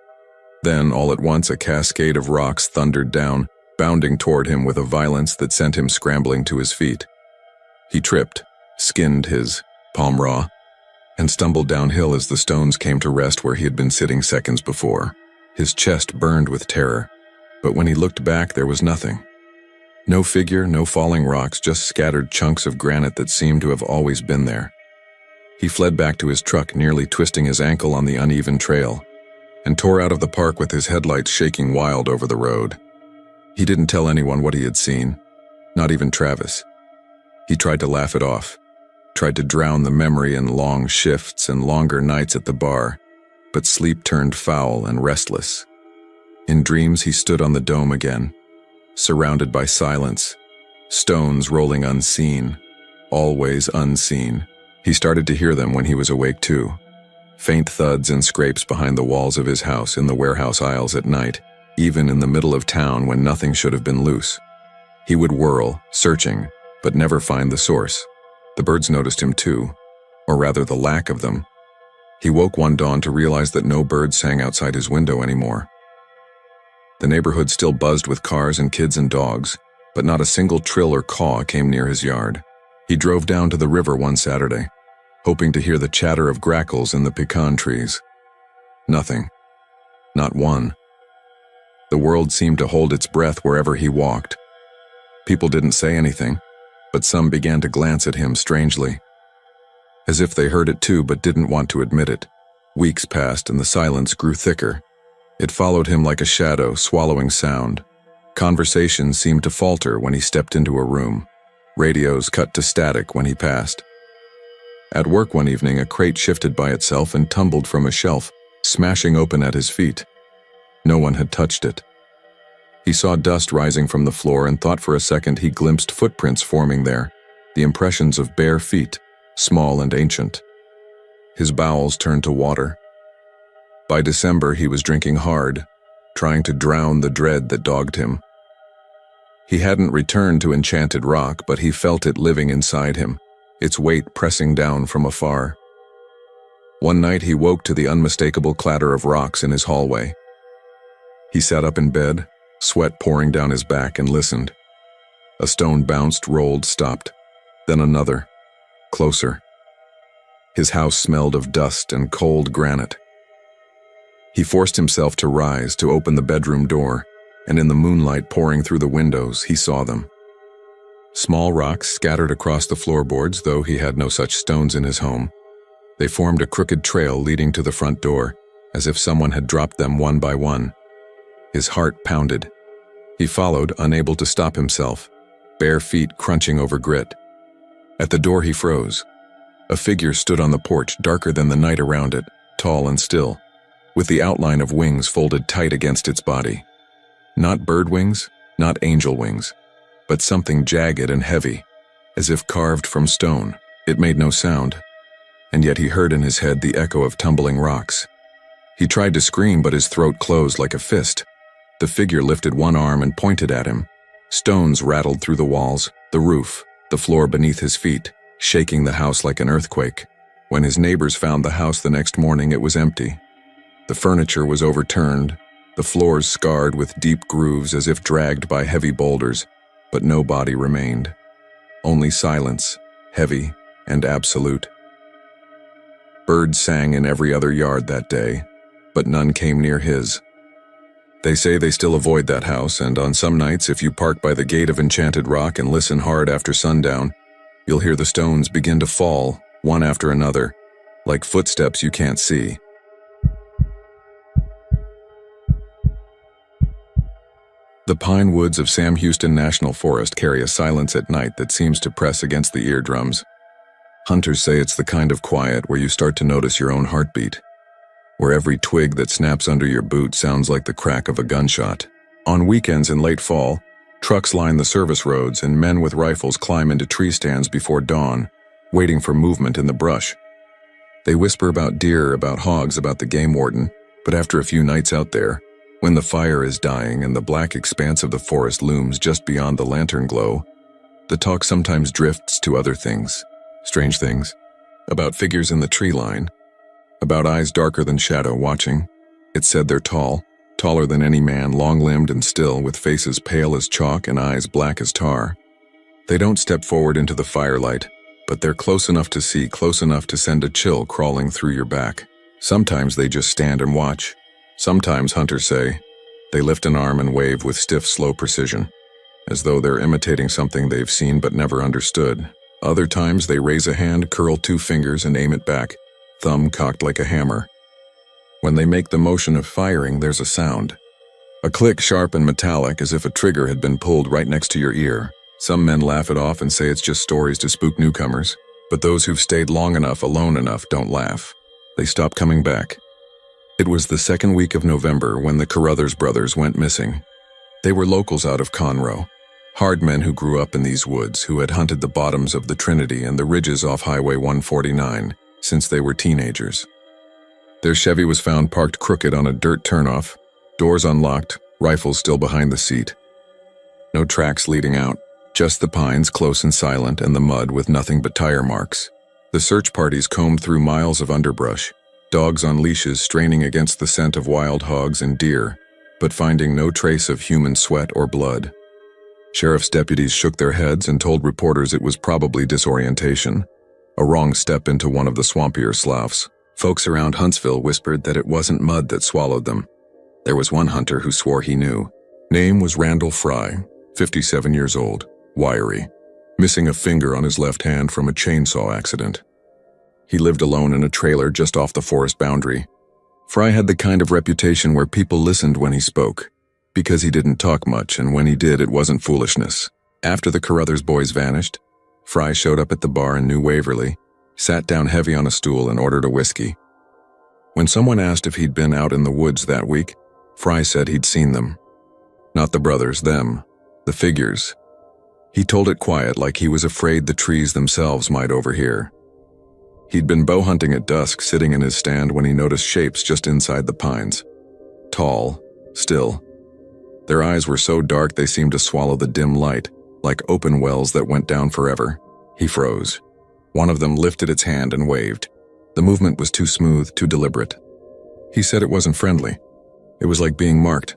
Speaker 1: Then, all at once, a cascade of rocks thundered down, bounding toward him with a violence that sent him scrambling to his feet. He tripped, skinned his palm raw, and stumbled downhill as the stones came to rest where he had been sitting seconds before. His chest burned with terror, but when he looked back, there was nothing. No figure, no falling rocks, just scattered chunks of granite that seemed to have always been there. He fled back to his truck, nearly twisting his ankle on the uneven trail, and tore out of the park with his headlights shaking wild over the road. He didn't tell anyone what he had seen, not even Travis. He tried to laugh it off, tried to drown the memory in long shifts and longer nights at the bar, but sleep turned foul and restless. In dreams, he stood on the dome again, surrounded by silence, stones rolling unseen, always unseen. He started to hear them when he was awake too. Faint thuds and scrapes behind the walls of his house, in the warehouse aisles at night, even in the middle of town when nothing should have been loose. He would whirl, searching, but never find the source. The birds noticed him too, or rather the lack of them. He woke one dawn to realize that no birds sang outside his window anymore. The neighborhood still buzzed with cars and kids and dogs, but not a single trill or caw came near his yard. He drove down to the river one Saturday, hoping to hear the chatter of grackles in the pecan trees. Nothing. Not one. The world seemed to hold its breath wherever he walked. People didn't say anything, but some began to glance at him strangely, as if they heard it too but didn't want to admit it. Weeks passed and the silence grew thicker. It followed him like a shadow, swallowing sound. Conversations seemed to falter when he stepped into a room. Radios cut to static when he passed. At work one evening, a crate shifted by itself and tumbled from a shelf, smashing open at his feet. No one had touched it. He saw dust rising from the floor and thought for a second he glimpsed footprints forming there, the impressions of bare feet, small and ancient. His bowels turned to water. By December, he was drinking hard, trying to drown the dread that dogged him. He hadn't returned to Enchanted Rock, but he felt it living inside him, its weight pressing down from afar. One night he woke to the unmistakable clatter of rocks in his hallway. He sat up in bed, sweat pouring down his back, and listened. A stone bounced, rolled, stopped. Then another. Closer. His house smelled of dust and cold granite. He forced himself to rise, to open the bedroom door, and in the moonlight pouring through the windows, he saw them. Small rocks scattered across the floorboards, though he had no such stones in his home. They formed a crooked trail leading to the front door, as if someone had dropped them one by one. His heart pounded. He followed, unable to stop himself, bare feet crunching over grit. At the door he froze. A figure stood on the porch, darker than the night around it, tall and still, with the outline of wings folded tight against its body. Not bird wings, not angel wings, but something jagged and heavy, as if carved from stone. It made no sound, and yet he heard in his head the echo of tumbling rocks. He tried to scream, but his throat closed like a fist. The figure lifted one arm and pointed at him. Stones rattled through the walls, the roof, the floor beneath his feet, shaking the house like an earthquake. When his neighbors found the house the next morning, it was empty. The furniture was overturned, the floors scarred with deep grooves as if dragged by heavy boulders, but no body remained. Only silence, heavy and absolute. Birds sang in every other yard that day, but none came near his. They say they still avoid that house, and on some nights, if you park by the gate of Enchanted Rock and listen hard after sundown, you'll hear the stones begin to fall, one after another, like footsteps you can't see. The pine woods of Sam Houston National Forest carry a silence at night that seems to press against the eardrums. Hunters say it's the kind of quiet where you start to notice your own heartbeat, where every twig that snaps under your boot sounds like the crack of a gunshot. On weekends in late fall, trucks line the service roads and men with rifles climb into tree stands before dawn, waiting for movement in the brush. They whisper about deer, about hogs, about the game warden, but after a few nights out there, when the fire is dying and the black expanse of the forest looms just beyond the lantern glow, the talk sometimes drifts to other things, strange things, about figures in the tree line, about eyes darker than shadow watching. It's said they're tall, taller than any man, long-limbed and still, with faces pale as chalk and eyes black as tar. They don't step forward into the firelight, but they're close enough to see, close enough to send a chill crawling through your back. Sometimes they just stand and watch. Sometimes, hunters say, they lift an arm and wave with stiff, slow precision, as though they're imitating something they've seen but never understood. Other times they raise a hand, curl 2 fingers, and aim it back, thumb cocked like a hammer. When they make the motion of firing, there's a sound. A click, sharp and metallic, as if a trigger had been pulled right next to your ear. Some men laugh it off and say it's just stories to spook newcomers, but those who've stayed long enough, alone enough, don't laugh. They stop coming back. It was the second week of November when the Carruthers brothers went missing. They were locals out of Conroe, hard men who grew up in these woods, who had hunted the bottoms of the Trinity and the ridges off Highway 149 since they were teenagers. Their Chevy was found parked crooked on a dirt turnoff, doors unlocked, rifles still behind the seat. No tracks leading out, just the pines close and silent and the mud with nothing but tire marks. The search parties combed through miles of underbrush, dogs on leashes straining against the scent of wild hogs and deer, but finding no trace of human sweat or blood. Sheriff's deputies shook their heads and told reporters it was probably disorientation, a wrong step into one of the swampier sloughs. Folks around Huntsville whispered that it wasn't mud that swallowed them. There was one hunter who swore he knew. Name was Randall Fry, 57 years old, wiry, missing a finger on his left hand from a chainsaw accident. He lived alone in a trailer just off the forest boundary. Fry had the kind of reputation where people listened when he spoke, because he didn't talk much, and when he did, it wasn't foolishness. After the Carruthers boys vanished, Fry showed up at the bar in New Waverly, sat down heavy on a stool and ordered a whiskey. When someone asked if he'd been out in the woods that week, Fry said he'd seen them. Not the brothers, them, the figures. He told it quiet, like he was afraid the trees themselves might overhear. He'd been bow hunting at dusk, sitting in his stand, when he noticed shapes just inside the pines. Tall, still. Their eyes were so dark they seemed to swallow the dim light, like open wells that went down forever. He froze. One of them lifted its hand and waved. The movement was too smooth, too deliberate. He said it wasn't friendly. It was like being marked.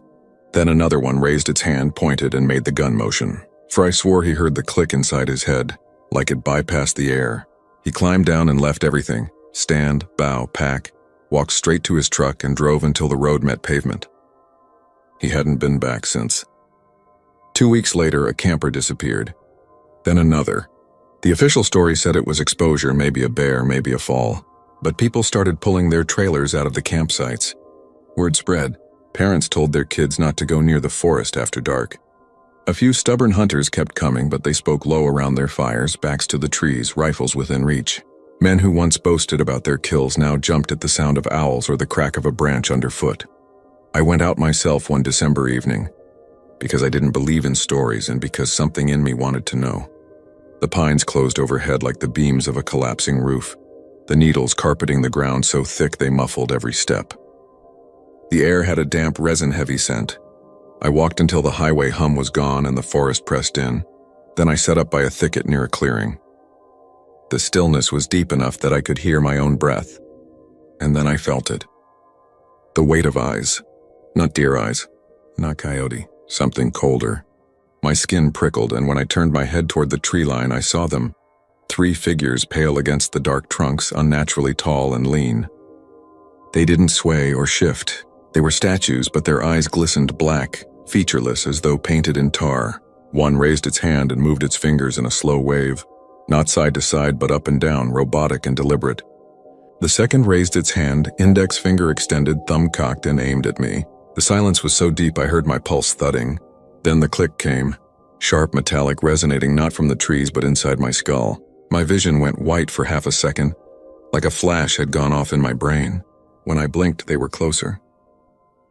Speaker 1: Then another one raised its hand, pointed, and made the gun motion. Fry swore he heard the click inside his head, like it bypassed the air. He climbed down and left everything, stand, bow, pack, walked straight to his truck and drove until the road met pavement. He hadn't been back since. 2 weeks later, a camper disappeared. Then another. The official story said it was exposure, maybe a bear, maybe a fall. But people started pulling their trailers out of the campsites. Word spread. Parents told their kids not to go near the forest after dark. A few stubborn hunters kept coming, but they spoke low around their fires, backs to the trees, rifles within reach. Men who once boasted about their kills now jumped at the sound of owls or the crack of a branch underfoot. I went out myself one December evening, because I didn't believe in stories and because something in me wanted to know. The pines closed overhead like the beams of a collapsing roof, the needles carpeting the ground so thick they muffled every step. The air had a damp, resin-heavy scent. I walked until the highway hum was gone and the forest pressed in. Then I set up by a thicket near a clearing. The stillness was deep enough that I could hear my own breath. And then I felt it. The weight of eyes. Not deer eyes. Not coyote. Something colder. My skin prickled, and when I turned my head toward the tree line, I saw them. 3 figures pale against the dark trunks, unnaturally tall and lean. They didn't sway or shift. They were statues, but their eyes glistened black, featureless as though painted in tar. One raised its hand and moved its fingers in a slow wave, not side to side but up and down, robotic and deliberate. The second raised its hand, index finger extended, thumb cocked, and aimed at me. The silence was so deep I heard my pulse thudding. Then the click came, sharp, metallic, resonating not from the trees but inside my skull. My vision went white for half a second, like a flash had gone off in my brain. When I blinked, they were closer.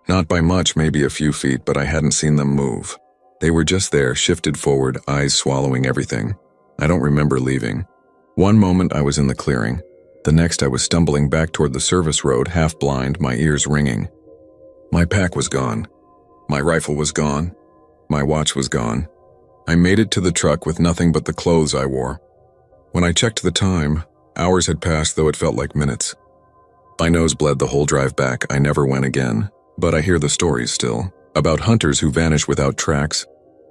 Speaker 1: Not by much, maybe a few feet, but I hadn't seen them move. They were just there, shifted forward, eyes swallowing everything. I don't remember leaving. One moment I was in the clearing. The next I was stumbling back toward the service road, half blind, my ears ringing. My pack was gone. My rifle was gone. My watch was gone. I made it to the truck with nothing but the clothes I wore. When I checked the time, hours had passed, though it felt like minutes. My nose bled the whole drive back. I never went again, but I hear the stories still. About hunters who vanish without tracks.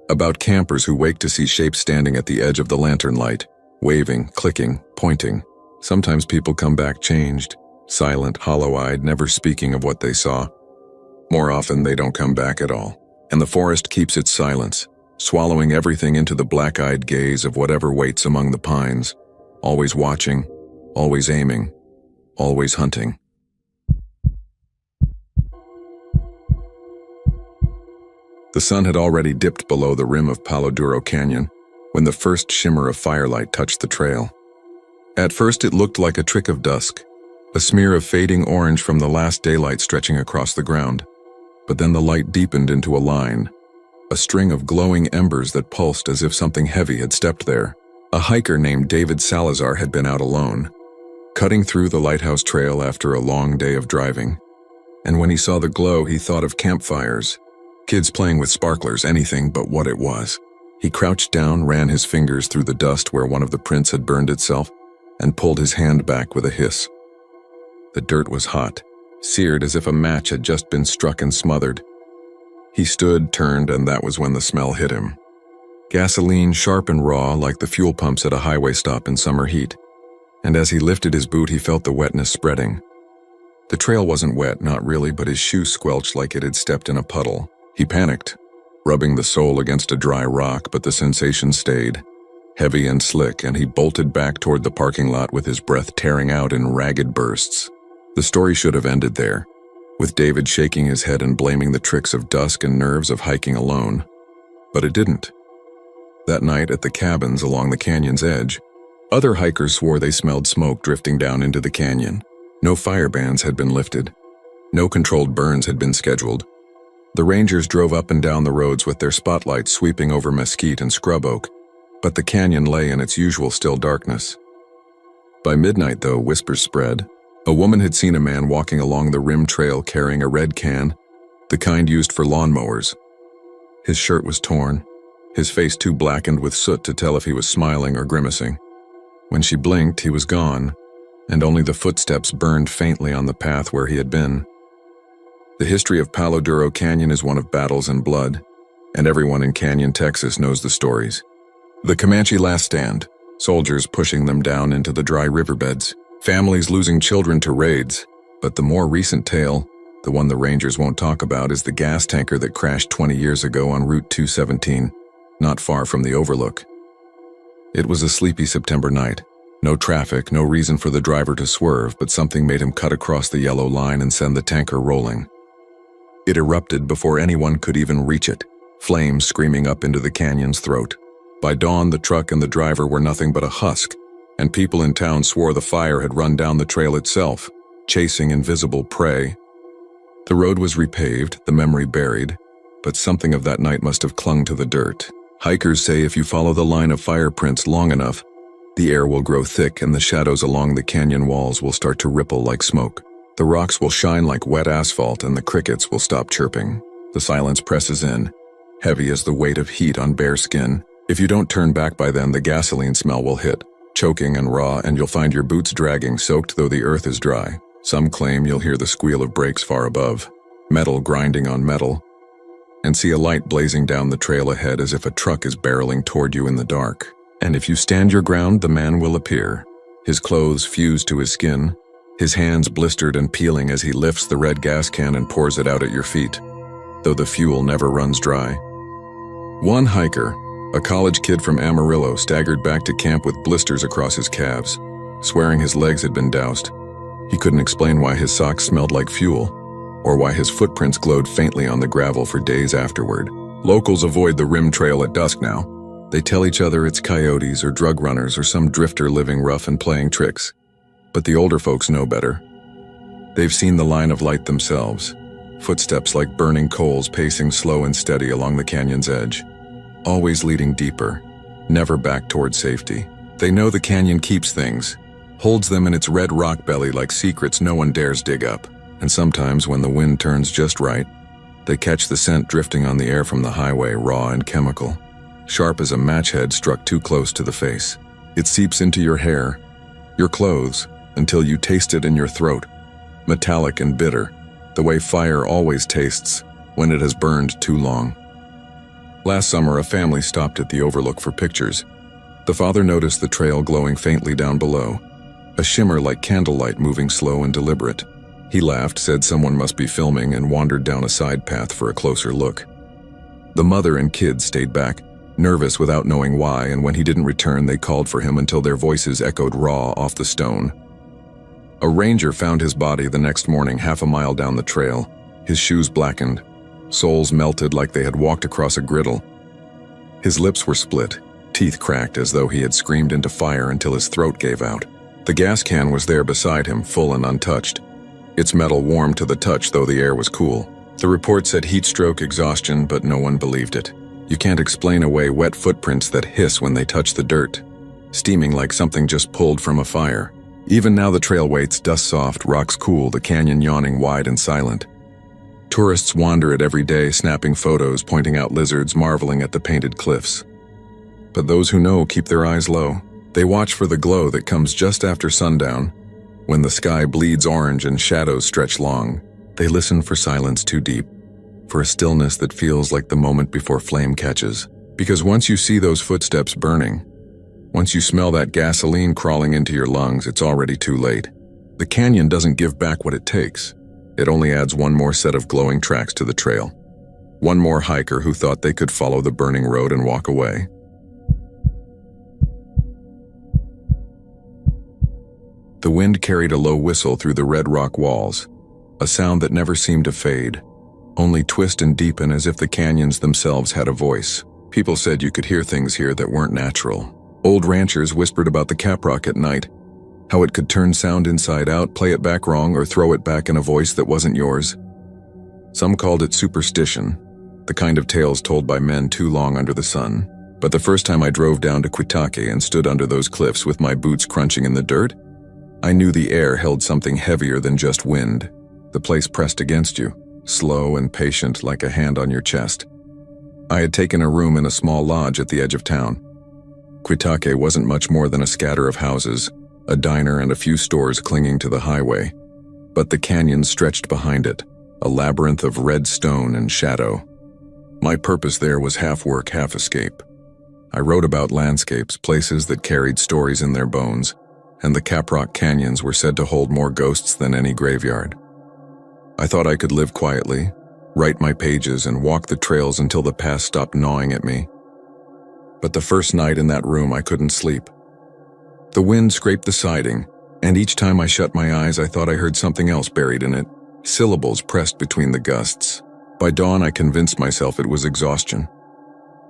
Speaker 1: About campers who wake to see shapes standing at the edge of the lantern light, waving, clicking, pointing. Sometimes people come back changed, silent, hollow-eyed, never speaking of what they saw. More often, they don't come back at all, and the forest keeps its silence, swallowing everything into the black-eyed gaze of whatever waits among the pines, always watching, always aiming, always hunting. The sun had already dipped below the rim of Palo Duro Canyon when the first shimmer of firelight touched the trail. At first it looked like a trick of dusk, a smear of fading orange from the last daylight stretching across the ground. But then the light deepened into a line, a string of glowing embers that pulsed as if something heavy had stepped there. A hiker named David Salazar had been out alone, cutting through the lighthouse trail after a long day of driving. And when he saw the glow, he thought of campfires, kids playing with sparklers, anything but what it was. He crouched down, ran his fingers through the dust where one of the prints had burned itself, and pulled his hand back with a hiss. The dirt was hot, seared as if a match had just been struck and smothered. He stood, turned, and that was when the smell hit him. Gasoline, sharp and raw, like the fuel pumps at a highway stop in summer heat. And as he lifted his boot, he felt the wetness spreading. The trail wasn't wet, not really, but his shoe squelched like it had stepped in a puddle. He panicked, rubbing the sole against a dry rock, but the sensation stayed, heavy and slick, and he bolted back toward the parking lot with his breath tearing out in ragged bursts. The story should have ended there, with David shaking his head and blaming the tricks of dusk and nerves of hiking alone. But it didn't. That night at the cabins along the canyon's edge, other hikers swore they smelled smoke drifting down into the canyon. No fire bans had been lifted. No controlled burns had been scheduled. The rangers drove up and down the roads with their spotlights sweeping over mesquite and scrub oak, but the canyon lay in its usual still darkness. By midnight, though, whispers spread. A woman had seen a man walking along the rim trail carrying a red can, the kind used for lawnmowers. His shirt was torn, his face too blackened with soot to tell if he was smiling or grimacing. When she blinked, he was gone, and only the footsteps burned faintly on the path where he had been. The history of Palo Duro Canyon is one of battles and blood, and everyone in Canyon, Texas knows the stories. The Comanche last stand, soldiers pushing them down into the dry riverbeds, families losing children to raids, but the more recent tale, the one the rangers won't talk about, is the gas tanker that crashed 20 years ago on Route 217, not far from the Overlook. It was a sleepy September night. No traffic, no reason for the driver to swerve, but something made him cut across the yellow line and send the tanker rolling. It erupted before anyone could even reach it, flames screaming up into the canyon's throat. By dawn, the truck and the driver were nothing but a husk, and people in town swore the fire had run down the trail itself, chasing invisible prey. The road was repaved, the memory buried, but something of that night must have clung to the dirt. Hikers say if you follow the line of fire prints long enough, the air will grow thick and the shadows along the canyon walls will start to ripple like smoke. The rocks will shine like wet asphalt and the crickets will stop chirping. The silence presses in, heavy as the weight of heat on bare skin. If you don't turn back by then, the gasoline smell will hit, choking and raw, and you'll find your boots dragging, soaked though the earth is dry. Some claim you'll hear the squeal of brakes far above, metal grinding on metal, and see a light blazing down the trail ahead as if a truck is barreling toward you in the dark. And if you stand your ground, the man will appear, his clothes fused to his skin, his hands blistered and peeling as he lifts the red gas can and pours it out at your feet, though the fuel never runs dry. One hiker, a college kid from Amarillo, staggered back to camp with blisters across his calves, swearing his legs had been doused. He couldn't explain why his socks smelled like fuel, or why his footprints glowed faintly on the gravel for days afterward. Locals avoid the rim trail at dusk now. They tell each other it's coyotes or drug runners or some drifter living rough and playing tricks. But the older folks know better. They've seen the line of light themselves, footsteps like burning coals pacing slow and steady along the canyon's edge, always leading deeper, never back toward safety. They know the canyon keeps things, holds them in its red rock belly like secrets no one dares dig up. And sometimes when the wind turns just right, they catch the scent drifting on the air from the highway, raw and chemical, sharp as a match head struck too close to the face. It seeps into your hair, your clothes, until you taste it in your throat, metallic and bitter, the way fire always tastes when it has burned too long. Last summer, a family stopped at the Overlook for pictures. The father noticed the trail glowing faintly down below, a shimmer like candlelight moving slow and deliberate. He laughed, said someone must be filming, and wandered down a side path for a closer look. The mother and kids stayed back, nervous without knowing why, and when he didn't return, they called for him until their voices echoed raw off the stone. A ranger found his body the next morning half a mile down the trail, his shoes blackened, soles melted like they had walked across a griddle. His lips were split, teeth cracked as though he had screamed into fire until his throat gave out. The gas can was there beside him, full and untouched. Its metal warm to the touch, though the air was cool. The report said heat stroke, exhaustion, but no one believed it. You can't explain away wet footprints that hiss when they touch the dirt, steaming like something just pulled from a fire. Even now the trail waits, dust soft, rocks cool, the canyon yawning wide and silent. Tourists wander it every day, snapping photos, pointing out lizards, marveling at the painted cliffs. But those who know keep their eyes low. They watch for the glow that comes just after sundown, when the sky bleeds orange and shadows stretch long. They listen for silence too deep, for a stillness that feels like the moment before flame catches. Because once you see those footsteps burning, once you smell that gasoline crawling into your lungs, it's already too late. The canyon doesn't give back what it takes. It only adds one more set of glowing tracks to the trail. One more hiker who thought they could follow the burning road and walk away. The wind carried a low whistle through the red rock walls, a sound that never seemed to fade, only twist and deepen as if the canyons themselves had a voice. People said you could hear things here that weren't natural. Old ranchers whispered about the caprock at night, how it could turn sound inside out, play it back wrong, or throw it back in a voice that wasn't yours. Some called it superstition, the kind of tales told by men too long under the sun. But the first time I drove down to Quitake and stood under those cliffs with my boots crunching in the dirt, I knew the air held something heavier than just wind. The place pressed against you, slow and patient like a hand on your chest. I had taken a room in a small lodge at the edge of town. Quitake wasn't much more than a scatter of houses, a diner and a few stores clinging to the highway. But the canyon stretched behind it, a labyrinth of red stone and shadow. My purpose there was half work, half escape. I wrote about landscapes, places that carried stories in their bones, and the Caprock Canyons were said to hold more ghosts than any graveyard. I thought I could live quietly, write my pages, and walk the trails until the past stopped gnawing at me. But the first night in that room, I couldn't sleep. The wind scraped the siding, and each time I shut my eyes, I thought I heard something else buried in it, syllables pressed between the gusts. By dawn, I convinced myself it was exhaustion.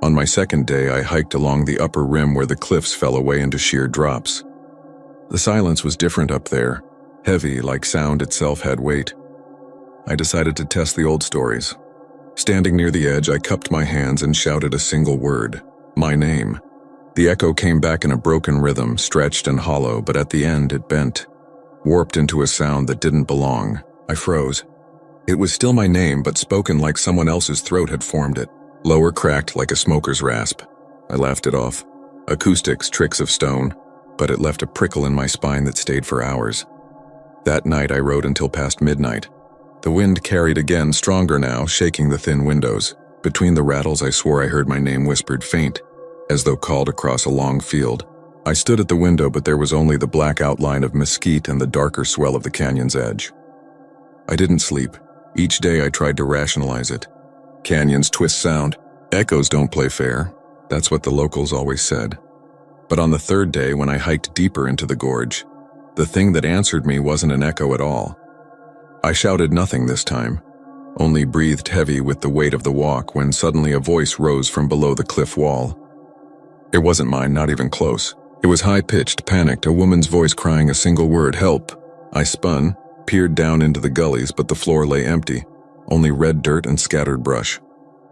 Speaker 1: On my second day, I hiked along the upper rim where the cliffs fell away into sheer drops. The silence was different up there, heavy like sound itself had weight. I decided to test the old stories. Standing near the edge, I cupped my hands and shouted a single word, my name. The echo came back in a broken rhythm, stretched and hollow, but at the end it bent, warped into a sound that didn't belong. I froze. It was still my name, but spoken like someone else's throat had formed it, lower cracked like a smoker's rasp. I laughed it off. Acoustics, tricks of stone. But it left a prickle in my spine that stayed for hours. That night I rode until past midnight. The wind carried again, stronger now, shaking the thin windows. Between the rattles I swore I heard my name whispered faint, as though called across a long field. I stood at the window, but there was only the black outline of mesquite and the darker swell of the canyon's edge. I didn't sleep. Each day I tried to rationalize it. Canyons twist sound. Echoes don't play fair. That's what the locals always said. But on the third day, when I hiked deeper into the gorge, the thing that answered me wasn't an echo at all. I shouted nothing this time, only breathed heavy with the weight of the walk when suddenly a voice rose from below the cliff wall. It wasn't mine, not even close. It was high-pitched, panicked, a woman's voice crying a single word, help. I spun, peered down into the gullies, but the floor lay empty, only red dirt and scattered brush.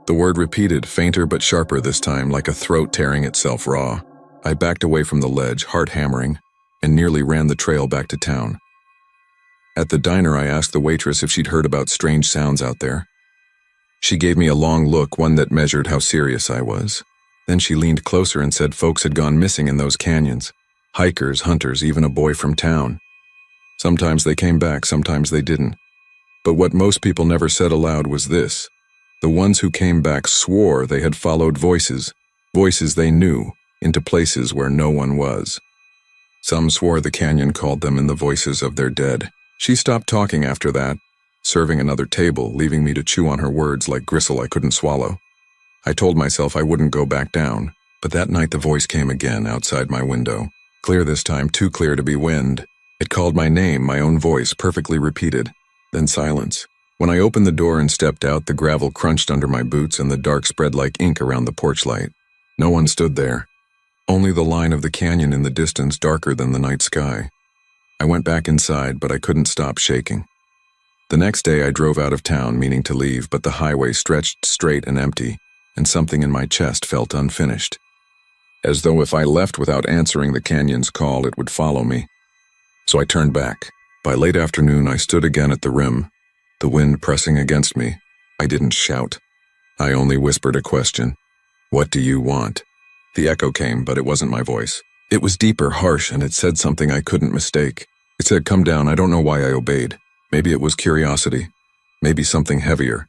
Speaker 1: The word repeated, fainter but sharper this time, like a throat tearing itself raw. I backed away from the ledge, heart hammering, and nearly ran the trail back to town. At the diner, I asked the waitress if she'd heard about strange sounds out there. She gave me a long look, one that measured how serious I was. Then she leaned closer and said folks had gone missing in those canyons. Hikers, hunters, even a boy from town. Sometimes they came back, sometimes they didn't. But what most people never said aloud was this. The ones who came back swore they had followed voices they knew, into places where no one was. Some swore the canyon called them in the voices of their dead. She stopped talking after that, serving another table, leaving me to chew on her words like gristle I couldn't swallow. I told myself I wouldn't go back down, but that night the voice came again outside my window. Clear this time, too clear to be wind. It called my name, my own voice, perfectly repeated. Then silence. When I opened the door and stepped out, the gravel crunched under my boots and the dark spread like ink around the porch light. No one stood there. Only the line of the canyon in the distance, darker than the night sky. I went back inside, but I couldn't stop shaking. The next day I drove out of town, meaning to leave, but the highway stretched straight and empty, and something in my chest felt unfinished. As though if I left without answering the canyon's call, it would follow me. So I turned back. By late afternoon, I stood again at the rim, the wind pressing against me. I didn't shout. I only whispered a question. "What do you want?" The echo came, but it wasn't my voice. It was deeper, harsh, and it said something I couldn't mistake. It said, "Come down." I don't know why I obeyed. Maybe it was curiosity. Maybe something heavier.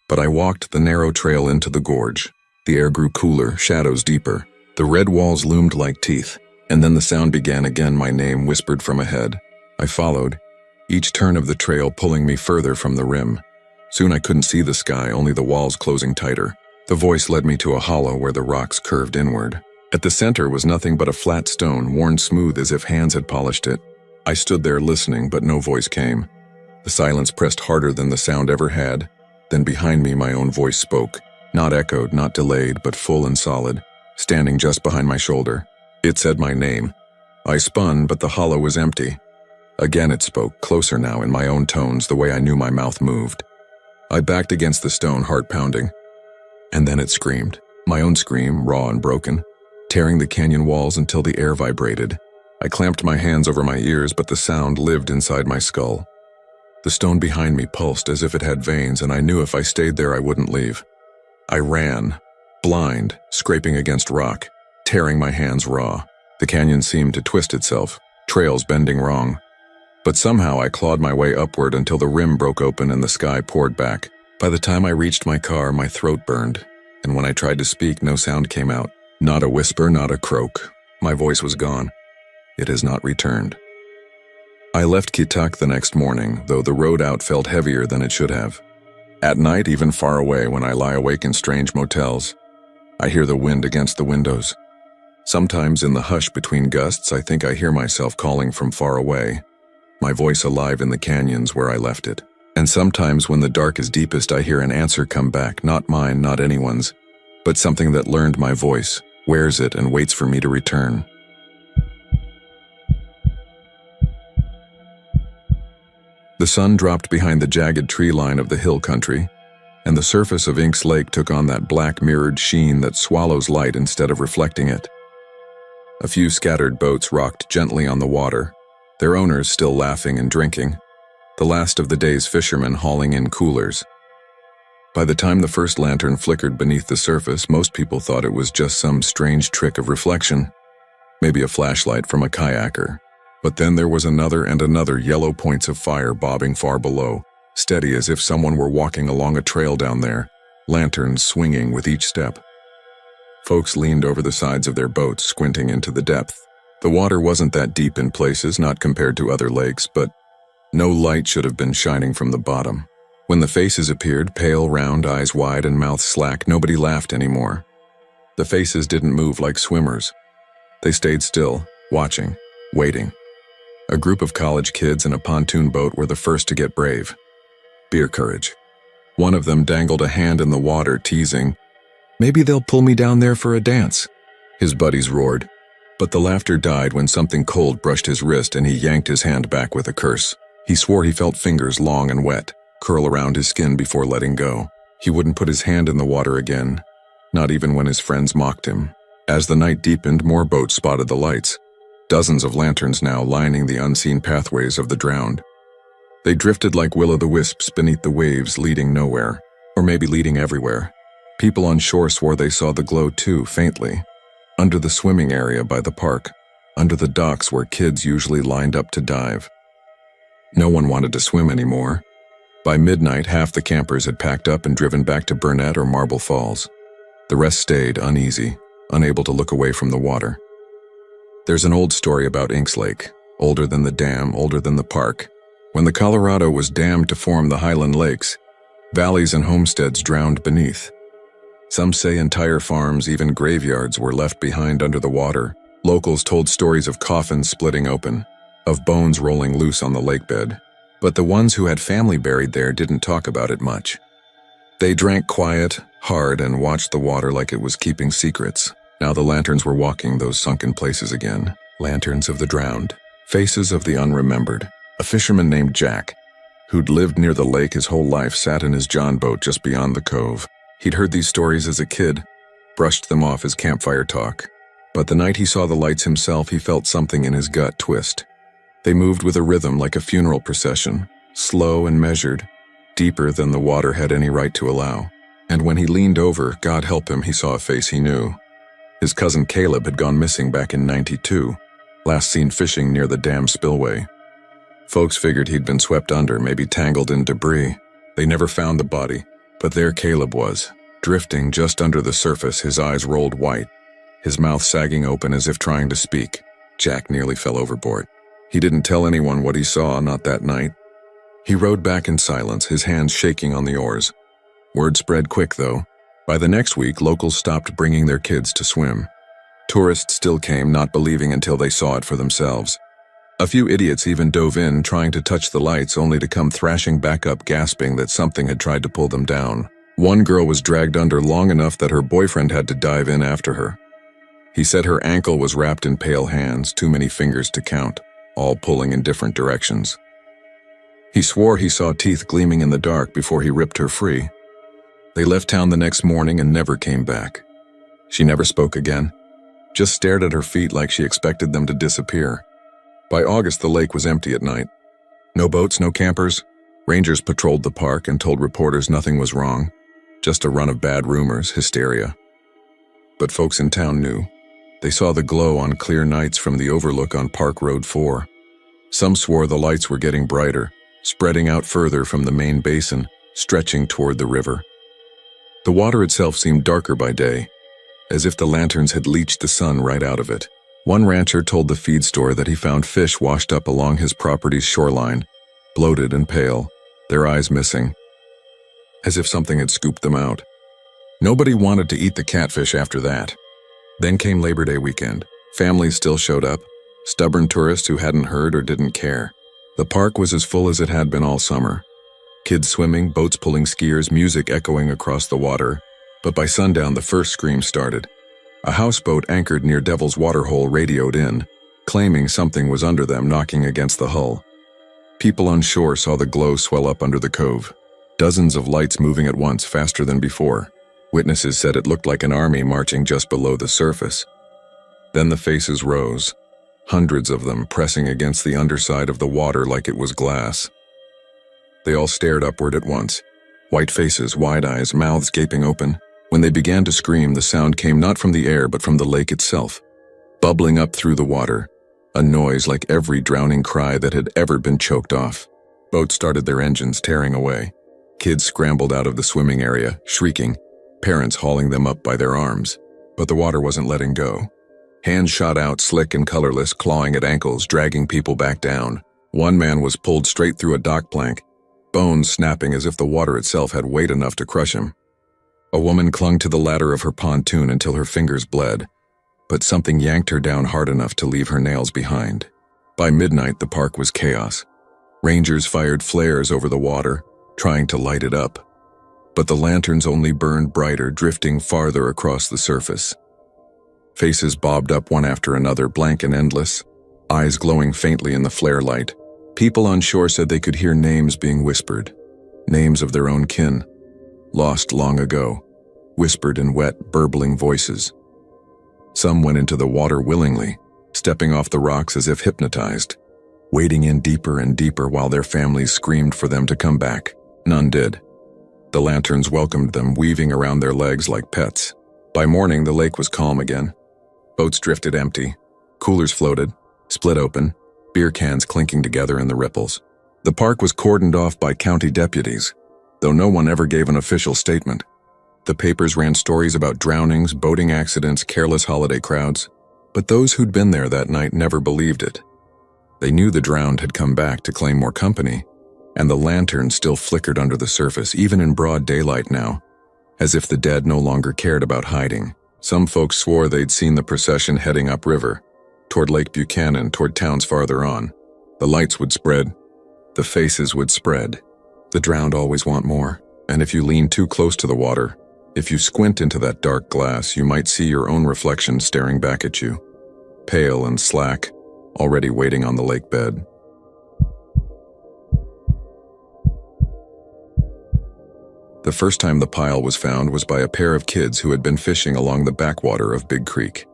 Speaker 1: But I walked the narrow trail into the gorge. The air grew cooler, shadows deeper. The red walls loomed like teeth. And then the sound began again, my name whispered from ahead. I followed, each turn of the trail pulling me further from the rim. Soon I couldn't see the sky, only the walls closing tighter. The voice led me to a hollow where the rocks curved inward. At the center was nothing but a flat stone, worn smooth as if hands had polished it. I stood there listening, but no voice came. The silence pressed harder than the sound ever had. Then behind me, my own voice spoke. Not echoed, not delayed, but full and solid, standing just behind my shoulder. It said my name. I spun, but the hollow was empty. Again it spoke, closer now, in my own tones, the way I knew my mouth moved. I backed against the stone, heart pounding. And then it screamed. My own scream, raw and broken, tearing the canyon walls until the air vibrated. I clamped my hands over my ears, but the sound lived inside my skull. The stone behind me pulsed as if it had veins, and I knew if I stayed there I wouldn't leave. I ran, blind, scraping against rock, tearing my hands raw. The canyon seemed to twist itself, trails bending wrong. But somehow I clawed my way upward until the rim broke open and the sky poured back. By the time I reached my car, my throat burned, and when I tried to speak, no sound came out. Not a whisper, not a croak. My voice was gone. It has not returned. I left Kitak the next morning, though the road out felt heavier than it should have. At night, even far away, when I lie awake in strange motels, I hear the wind against the windows. Sometimes in the hush between gusts, I think I hear myself calling from far away, my voice alive in the canyons where I left it. And sometimes when the dark is deepest, I hear an answer come back, not mine, not anyone's, but something that learned my voice, wears it, and waits for me to return. The sun dropped behind the jagged tree line of the hill country, and the surface of Inks Lake took on that black mirrored sheen that swallows light instead of reflecting it. A few scattered boats rocked gently on the water, their owners still laughing and drinking, the last of the day's fishermen hauling in coolers. By the time the first lantern flickered beneath the surface, most people thought it was just some strange trick of reflection, maybe a flashlight from a kayaker. But then there was another and another, yellow points of fire bobbing far below, steady as if someone were walking along a trail down there, lanterns swinging with each step. Folks leaned over the sides of their boats, squinting into the depth. The water wasn't that deep in places, not compared to other lakes, but no light should have been shining from the bottom. When the faces appeared, pale, round, eyes wide and mouths slack, nobody laughed anymore. The faces didn't move like swimmers. They stayed still, watching, waiting. A group of college kids in a pontoon boat were the first to get brave. Beer courage. One of them dangled a hand in the water, teasing, "Maybe they'll pull me down there for a dance." His buddies roared, but the laughter died when something cold brushed his wrist and he yanked his hand back with a curse. He swore he felt fingers long and wet curl around his skin before letting go. He wouldn't put his hand in the water again, not even when his friends mocked him. As the night deepened, more boats spotted the lights. Dozens of lanterns now lining the unseen pathways of the drowned. They drifted like will-o'-the-wisps beneath the waves, leading nowhere, or maybe leading everywhere. People on shore swore they saw the glow too, faintly, under the swimming area by the park, under the docks where kids usually lined up to dive. No one wanted to swim anymore. By midnight, half the campers had packed up and driven back to Burnett or Marble Falls. The rest stayed, uneasy, unable to look away from the water. There's an old story about Inks Lake, older than the dam, older than the park. When the Colorado was dammed to form the Highland Lakes, valleys and homesteads drowned beneath. Some say entire farms, even graveyards, were left behind under the water. Locals told stories of coffins splitting open, of bones rolling loose on the lakebed. But the ones who had family buried there didn't talk about it much. They drank quiet, hard, and watched the water like it was keeping secrets. Now the lanterns were walking those sunken places again. Lanterns of the drowned, faces of the unremembered. A fisherman named Jack, who'd lived near the lake his whole life, sat in his John boat just beyond the cove. He'd heard these stories as a kid, brushed them off as campfire talk. But the night he saw the lights himself, he felt something in his gut twist. They moved with a rhythm like a funeral procession, slow and measured, deeper than the water had any right to allow. And when he leaned over, God help him, he saw a face he knew. His cousin Caleb had gone missing back in '92, last seen fishing near the dam spillway. Folks figured he'd been swept under, maybe tangled in debris. They never found the body, but there Caleb was, drifting just under the surface, his eyes rolled white, his mouth sagging open as if trying to speak. Jack nearly fell overboard. He didn't tell anyone what he saw, not that night. He rowed back in silence, his hands shaking on the oars. Word spread quick, though. By the next week, locals stopped bringing their kids to swim. Tourists still came, not believing until they saw it for themselves. A few idiots even dove in, trying to touch the lights, only to come thrashing back up, gasping that something had tried to pull them down. One girl was dragged under long enough that her boyfriend had to dive in after her. He said her ankle was wrapped in pale hands, too many fingers to count, all pulling in different directions. He swore he saw teeth gleaming in the dark before he ripped her free. They left town the next morning and never came back. She never spoke again, just stared at her feet like she expected them to disappear. By August, the lake was empty at night. No boats, no campers. Rangers patrolled the park and told reporters nothing was wrong, just a run of bad rumors, hysteria. But folks in town knew. They saw the glow on clear nights from the overlook on Park Road 4. Some swore the lights were getting brighter, spreading out further from the main basin, stretching toward the river. The water itself seemed darker by day, as if the lanterns had leached the sun right out of it. One rancher told the feed store that he found fish washed up along his property's shoreline, bloated and pale, their eyes missing, as if something had scooped them out. Nobody wanted to eat the catfish after that. Then came Labor Day weekend. Families still showed up, stubborn tourists who hadn't heard or didn't care. The park was as full as it had been all summer. Kids swimming, boats pulling skiers, music echoing across the water. But by sundown, the first scream started. A houseboat anchored near Devil's Waterhole radioed in, claiming something was under them, knocking against the hull. People on shore saw the glow swell up under the cove. Dozens of lights moving at once, faster than before. Witnesses said it looked like an army marching just below the surface. Then the faces rose, hundreds of them pressing against the underside of the water like it was glass. They all stared upward at once, white faces, wide eyes, mouths gaping open. When they began to scream, the sound came not from the air but from the lake itself, bubbling up through the water, a noise like every drowning cry that had ever been choked off. Boats started their engines, tearing away. Kids scrambled out of the swimming area, shrieking, parents hauling them up by their arms. But the water wasn't letting go. Hands shot out, slick and colorless, clawing at ankles, dragging people back down. One man was pulled straight through a dock plank, bones snapping as if the water itself had weight enough to crush him. A woman clung to the ladder of her pontoon until her fingers bled, but something yanked her down hard enough to leave her nails behind. By midnight, the park was chaos. Rangers fired flares over the water, trying to light it up. But the lanterns only burned brighter, drifting farther across the surface. Faces bobbed up one after another, blank and endless, eyes glowing faintly in the flare light. People on shore said they could hear names being whispered, names of their own kin, lost long ago, whispered in wet, burbling voices. Some went into the water willingly, stepping off the rocks as if hypnotized, wading in deeper and deeper while their families screamed for them to come back. None did. The lanterns welcomed them, weaving around their legs like pets. By morning, the lake was calm again. Boats drifted empty. Coolers floated, split open, beer cans clinking together in the ripples. The park was cordoned off by county deputies, though no one ever gave an official statement. The papers ran stories about drownings, boating accidents, careless holiday crowds. But those who'd been there that night never believed it. They knew the drowned had come back to claim more company, and the lantern still flickered under the surface, even in broad daylight now, as if the dead no longer cared about hiding. Some folks swore they'd seen the procession heading upriver, toward Lake Buchanan, toward towns farther on. The lights would spread. The faces would spread. The drowned always want more, and if you lean too close to the water, if you squint into that dark glass, you might see your own reflection staring back at you, pale and slack, already waiting on the lake bed. The first time the pile was found was by a pair of kids who had been fishing along the backwater of Big Creek.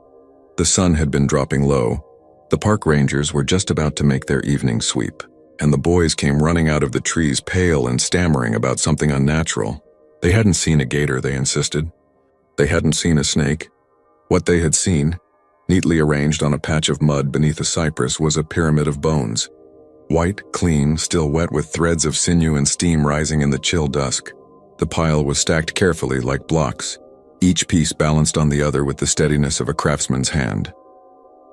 Speaker 1: The sun had been dropping low. The park rangers were just about to make their evening sweep, and the boys came running out of the trees pale and stammering about something unnatural. They hadn't seen a gator, they insisted. They hadn't seen a snake. What they had seen, neatly arranged on a patch of mud beneath a cypress, was a pyramid of bones. White, clean, still wet with threads of sinew and steam rising in the chill dusk. The pile was stacked carefully like blocks, each piece balanced on the other with the steadiness of a craftsman's hand.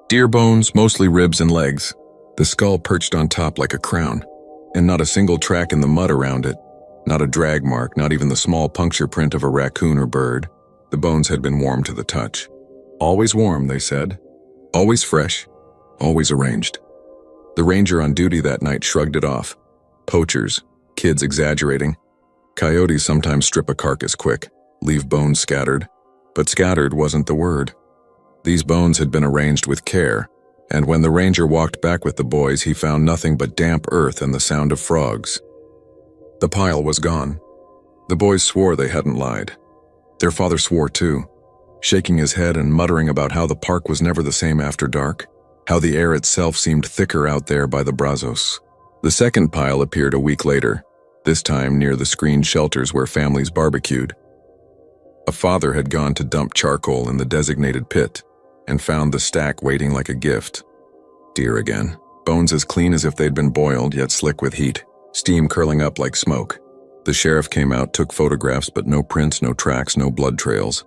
Speaker 1: Deer bones, mostly ribs and legs. The skull perched on top like a crown, and not a single track in the mud around it. Not a drag mark, not even the small puncture print of a raccoon or bird. The bones had been warm to the touch. Always warm, they said. Always fresh. Always arranged. The ranger on duty that night shrugged it off. Poachers, kids exaggerating. Coyotes sometimes strip a carcass quick, leave bones scattered. But scattered wasn't the word. These bones had been arranged with care, and when the ranger walked back with the boys, he found nothing but damp earth and the sound of frogs. The pile was gone. The boys swore they hadn't lied. Their father swore too, shaking his head and muttering about how the park was never the same after dark, how the air itself seemed thicker out there by the Brazos. The second pile appeared a week later, this time near the screened shelters where families barbecued. A father had gone to dump charcoal in the designated pit and found the stack waiting like a gift. Deer again. Bones as clean as if they'd been boiled, yet slick with heat, steam curling up like smoke. The sheriff came out, took photographs, but no prints, no tracks, no blood trails.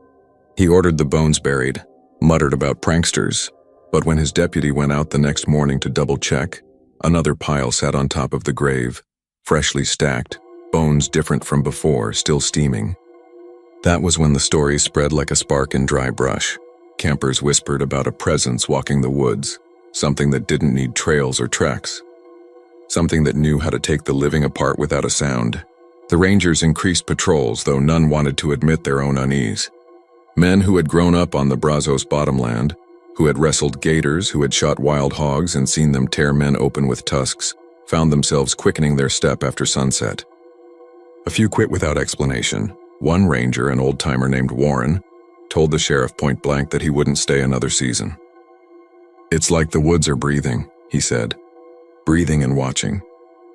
Speaker 1: He ordered the bones buried, muttered about pranksters, but when his deputy went out the next morning to double-check, another pile sat on top of the grave, freshly stacked, bones different from before, still steaming. That was when the story spread like a spark in dry brush. Campers whispered about a presence walking the woods, something that didn't need trails or tracks, something that knew how to take the living apart without a sound. The rangers increased patrols, though none wanted to admit their own unease. Men who had grown up on the Brazos bottomland, who had wrestled gators, who had shot wild hogs and seen them tear men open with tusks, found themselves quickening their step after sunset. A few quit without explanation. One ranger, an old-timer named Warren, told the sheriff point blank that he wouldn't stay another season. "It's like the woods are breathing," he said. "Breathing and watching.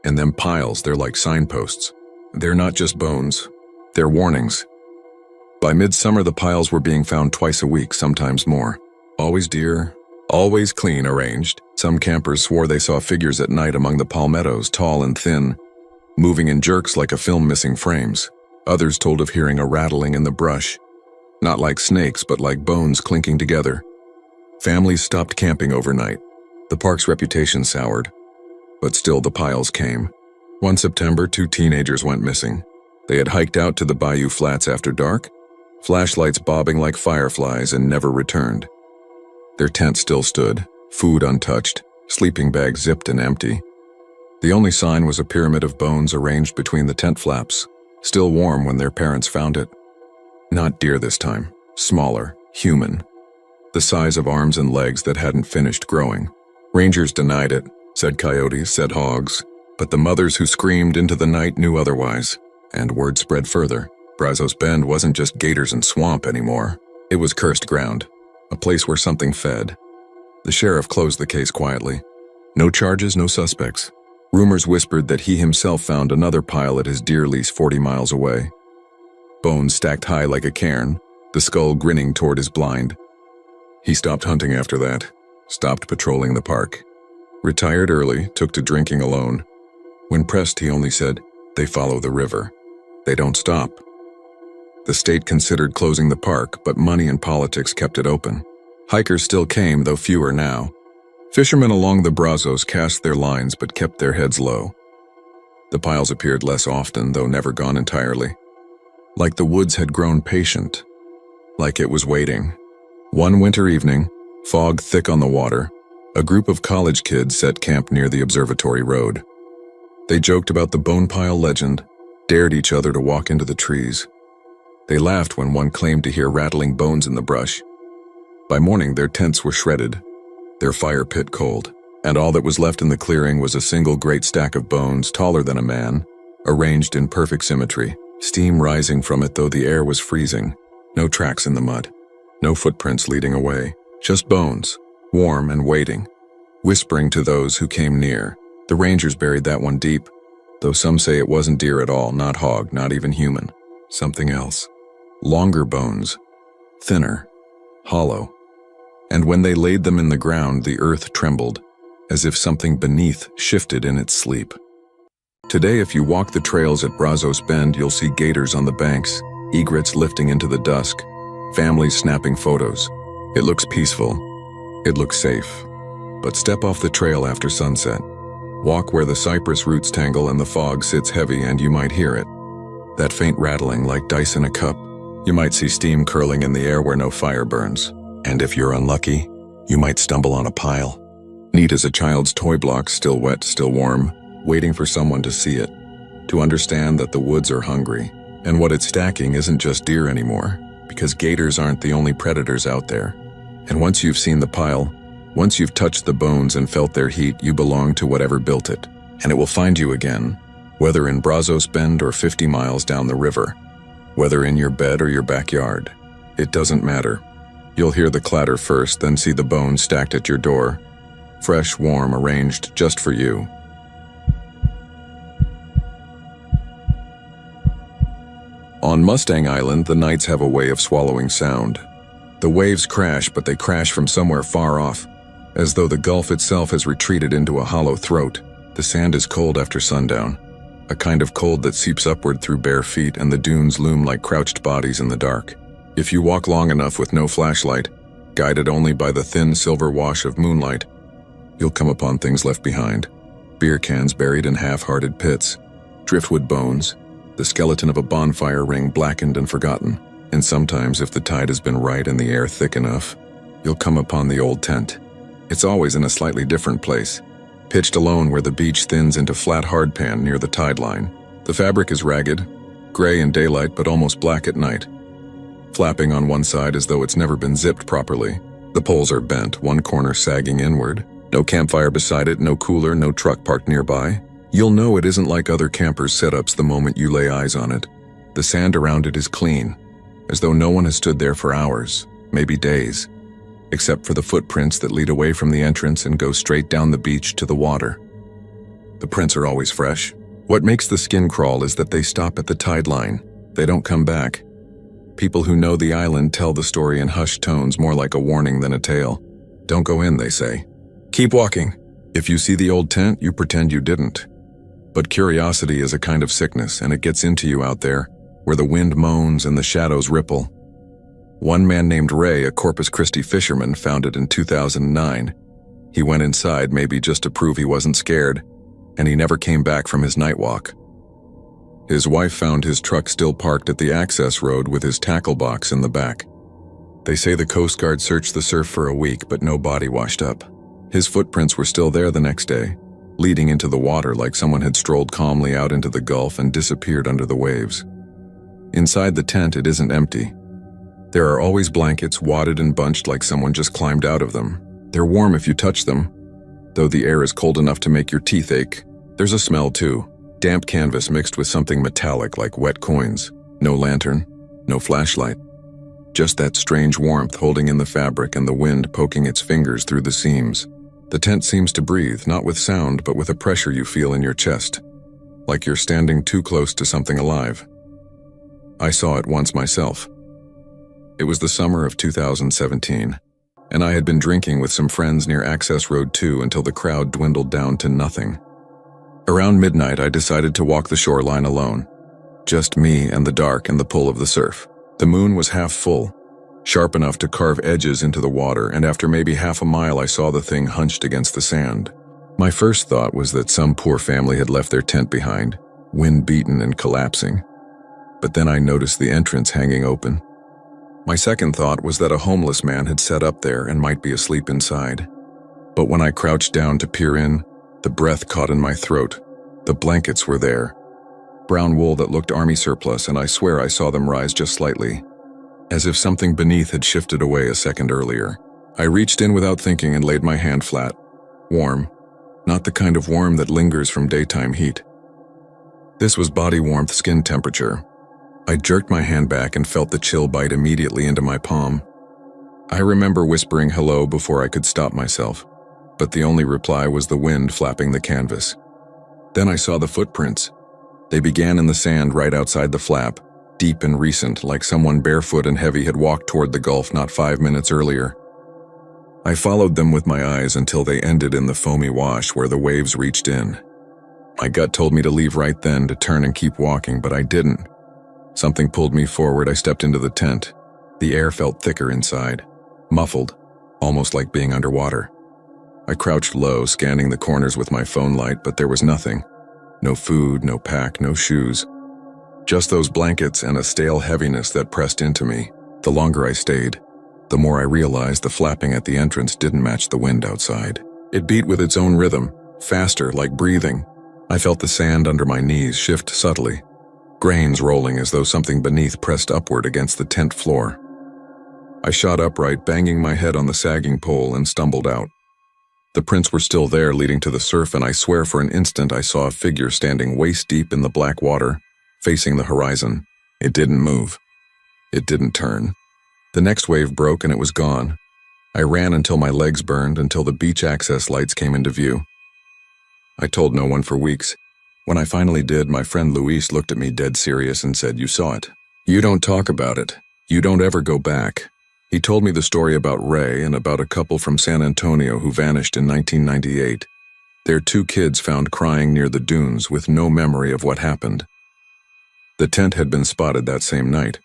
Speaker 1: And them piles, they're like signposts. They're not just bones. They're warnings." By midsummer, the piles were being found twice a week, sometimes more. Always deer, always clean arranged. Some campers swore they saw figures at night among the palmettos, tall and thin, moving in jerks like a film missing frames. Others told of hearing a rattling in the brush, not like snakes, but like bones clinking together. Families stopped camping overnight. The park's reputation soured, but still the piles came. One September, 2 teenagers went missing. They had hiked out to the bayou flats after dark, flashlights bobbing like fireflies, and never returned. Their tent still stood, food untouched, sleeping bags zipped and empty. The only sign was a pyramid of bones arranged between the tent flaps, still warm when their parents found it. Not deer this time, smaller, human. The size of arms and legs that hadn't finished growing. Rangers denied it, said coyotes, said hogs, but the mothers who screamed into the night knew otherwise, and word spread further. Brazos Bend wasn't just gators and swamp anymore. It was cursed ground, a place where something fed. The sheriff closed the case quietly. No charges, no suspects. Rumors whispered that he himself found another pile at his deer lease 40 miles away. Bones stacked high like a cairn, the skull grinning toward his blind. He stopped hunting after that, stopped patrolling the park. Retired early, took to drinking alone. When pressed, he only said, "They follow the river. They don't stop." The state considered closing the park, but money and politics kept it open. Hikers still came, though fewer now. Fishermen along the Brazos cast their lines but kept their heads low. The piles appeared less often, though never gone entirely. like the woods had grown patient, like it was waiting. One winter evening, fog thick on the water, a group of college kids set camp near the observatory road. They joked about the bone pile legend, dared each other to walk into the trees. They laughed when one claimed to hear rattling bones in the brush. By morning, their tents were shredded, their fire pit cold, and all that was left in the clearing was a single great stack of bones taller than a man, arranged in perfect symmetry, steam rising from it though the air was freezing, no tracks in the mud, no footprints leading away, just bones, warm and waiting, whispering to those who came near. The rangers buried that one deep, though some say it wasn't deer at all, not hog, not even human, something else. Longer bones, thinner, hollow, and when they laid them in the ground, the earth trembled, as if something beneath shifted in its sleep. Today, if you walk the trails at Brazos Bend, you'll see gators on the banks, egrets lifting into the dusk, families snapping photos. It looks peaceful. It looks safe. But step off the trail after sunset. Walk where the cypress roots tangle and the fog sits heavy, and you might hear it. That faint rattling like dice in a cup. You might see steam curling in the air where no fire burns. And if you're unlucky, you might stumble on a pile. Neat as a child's toy block, still wet, still warm, waiting for someone to see it, to understand that the woods are hungry, and what it's stacking isn't just deer anymore, because gators aren't the only predators out there. And once you've seen the pile, once you've touched the bones and felt their heat, you belong to whatever built it, and it will find you again, whether in Brazos Bend or 50 miles down the river, whether in your bed or your backyard. It doesn't matter. You'll hear the clatter first, then see the bones stacked at your door, fresh, warm, arranged just for you. On Mustang Island, the nights have a way of swallowing sound. The waves crash, but they crash from somewhere far off, as though the Gulf itself has retreated into a hollow throat. The sand is cold after sundown, a kind of cold that seeps upward through bare feet, and the dunes loom like crouched bodies in the dark. If you walk long enough with no flashlight, guided only by the thin silver wash of moonlight, you'll come upon things left behind. Beer cans buried in half-hearted pits, driftwood bones, the skeleton of a bonfire ring blackened and forgotten. And sometimes, if the tide has been right and the air thick enough, you'll come upon the old tent. It's always in a slightly different place, pitched alone where the beach thins into flat hardpan near the tide line. The fabric is ragged, gray in daylight but almost black at night, flapping on one side as though it's never been zipped properly. The poles are bent, one corner sagging inward. No campfire beside it, no cooler, no truck parked nearby. You'll know it isn't like other campers' setups the moment you lay eyes on it. The sand around it is clean, as though no one has stood there for hours, maybe days, except for the footprints that lead away from the entrance and go straight down the beach to the water. The prints are always fresh. What makes the skin crawl is that they stop at the tide line. They don't come back. People who know the island tell the story in hushed tones, more like a warning than a tale. Don't go in, they say. Keep walking. If you see the old tent, you pretend you didn't. But curiosity is a kind of sickness, and it gets into you out there, where the wind moans and the shadows ripple. One man named Ray, a Corpus Christi fisherman, found it in 2009. He went inside, maybe just to prove he wasn't scared, and he never came back from his night walk. His wife found his truck still parked at the access road with his tackle box in the back. They say the Coast Guard searched the surf for a week, but no body washed up. His footprints were still there the next day, leading into the water like someone had strolled calmly out into the Gulf and disappeared under the waves. Inside the tent, it isn't empty. There are always blankets wadded and bunched like someone just climbed out of them. They're warm if you touch them, though the air is cold enough to make your teeth ache. There's a smell too, damp canvas mixed with something metallic like wet coins. No lantern, no flashlight. Just that strange warmth holding in the fabric and the wind poking its fingers through the seams. The tent seems to breathe, not with sound, but with a pressure you feel in your chest, like you're standing too close to something alive. I saw it once myself. It was the summer of 2017, and I had been drinking with some friends near Access Road 2 until the crowd dwindled down to nothing. Around midnight, I decided to walk the shoreline alone. Just me and the dark and the pull of the surf. The moon was half full, sharp enough to carve edges into the water, and after maybe half a mile I saw the thing hunched against the sand. My first thought was that some poor family had left their tent behind, wind-beaten and collapsing. but then I noticed the entrance hanging open. My second thought was that a homeless man had set up there and might be asleep inside. But when I crouched down to peer in, the breath caught in my throat. The blankets were there. Brown wool that looked army surplus, and I swear I saw them rise just slightly, as if something beneath had shifted away a second earlier. I reached in without thinking and laid my hand flat. Warm. Not the kind of warm that lingers from daytime heat. This was body warmth, skin temperature. I jerked my hand back and felt the chill bite immediately into my palm. I remember whispering hello before I could stop myself, but the only reply was the wind flapping the canvas. Then I saw the footprints. They began in the sand right outside the flap, deep and recent, like someone barefoot and heavy had walked toward the Gulf not 5 minutes earlier. I followed them with my eyes until they ended in the foamy wash where the waves reached in. My gut told me to leave right then, to turn and keep walking, but I didn't. Something pulled me forward. I stepped into the tent. The air felt thicker inside, muffled, almost like being underwater. I crouched low, scanning the corners with my phone light, but there was nothing. No food, no pack, no shoes. Just those blankets and a stale heaviness that pressed into me. The longer I stayed, the more I realized the flapping at the entrance didn't match the wind outside. It beat with its own rhythm, faster, like breathing. I felt the sand under my knees shift subtly, grains rolling as though something beneath pressed upward against the tent floor. I shot upright, banging my head on the sagging pole, and stumbled out. The prints were still there, leading to the surf, and I swear for an instant I saw a figure standing waist-deep in the black water, facing the horizon. It didn't move. It didn't turn. The next wave broke and it was gone. I ran until my legs burned, until the beach access lights came into view. I told no one for weeks. When I finally did, my friend Luis looked at me dead serious and said, "You saw it. You don't talk about it. You don't ever go back." He told me the story about Ray and about a couple from San Antonio who vanished in 1998. Their 2 kids found crying near the dunes with no memory of what happened. The tent had been spotted that same night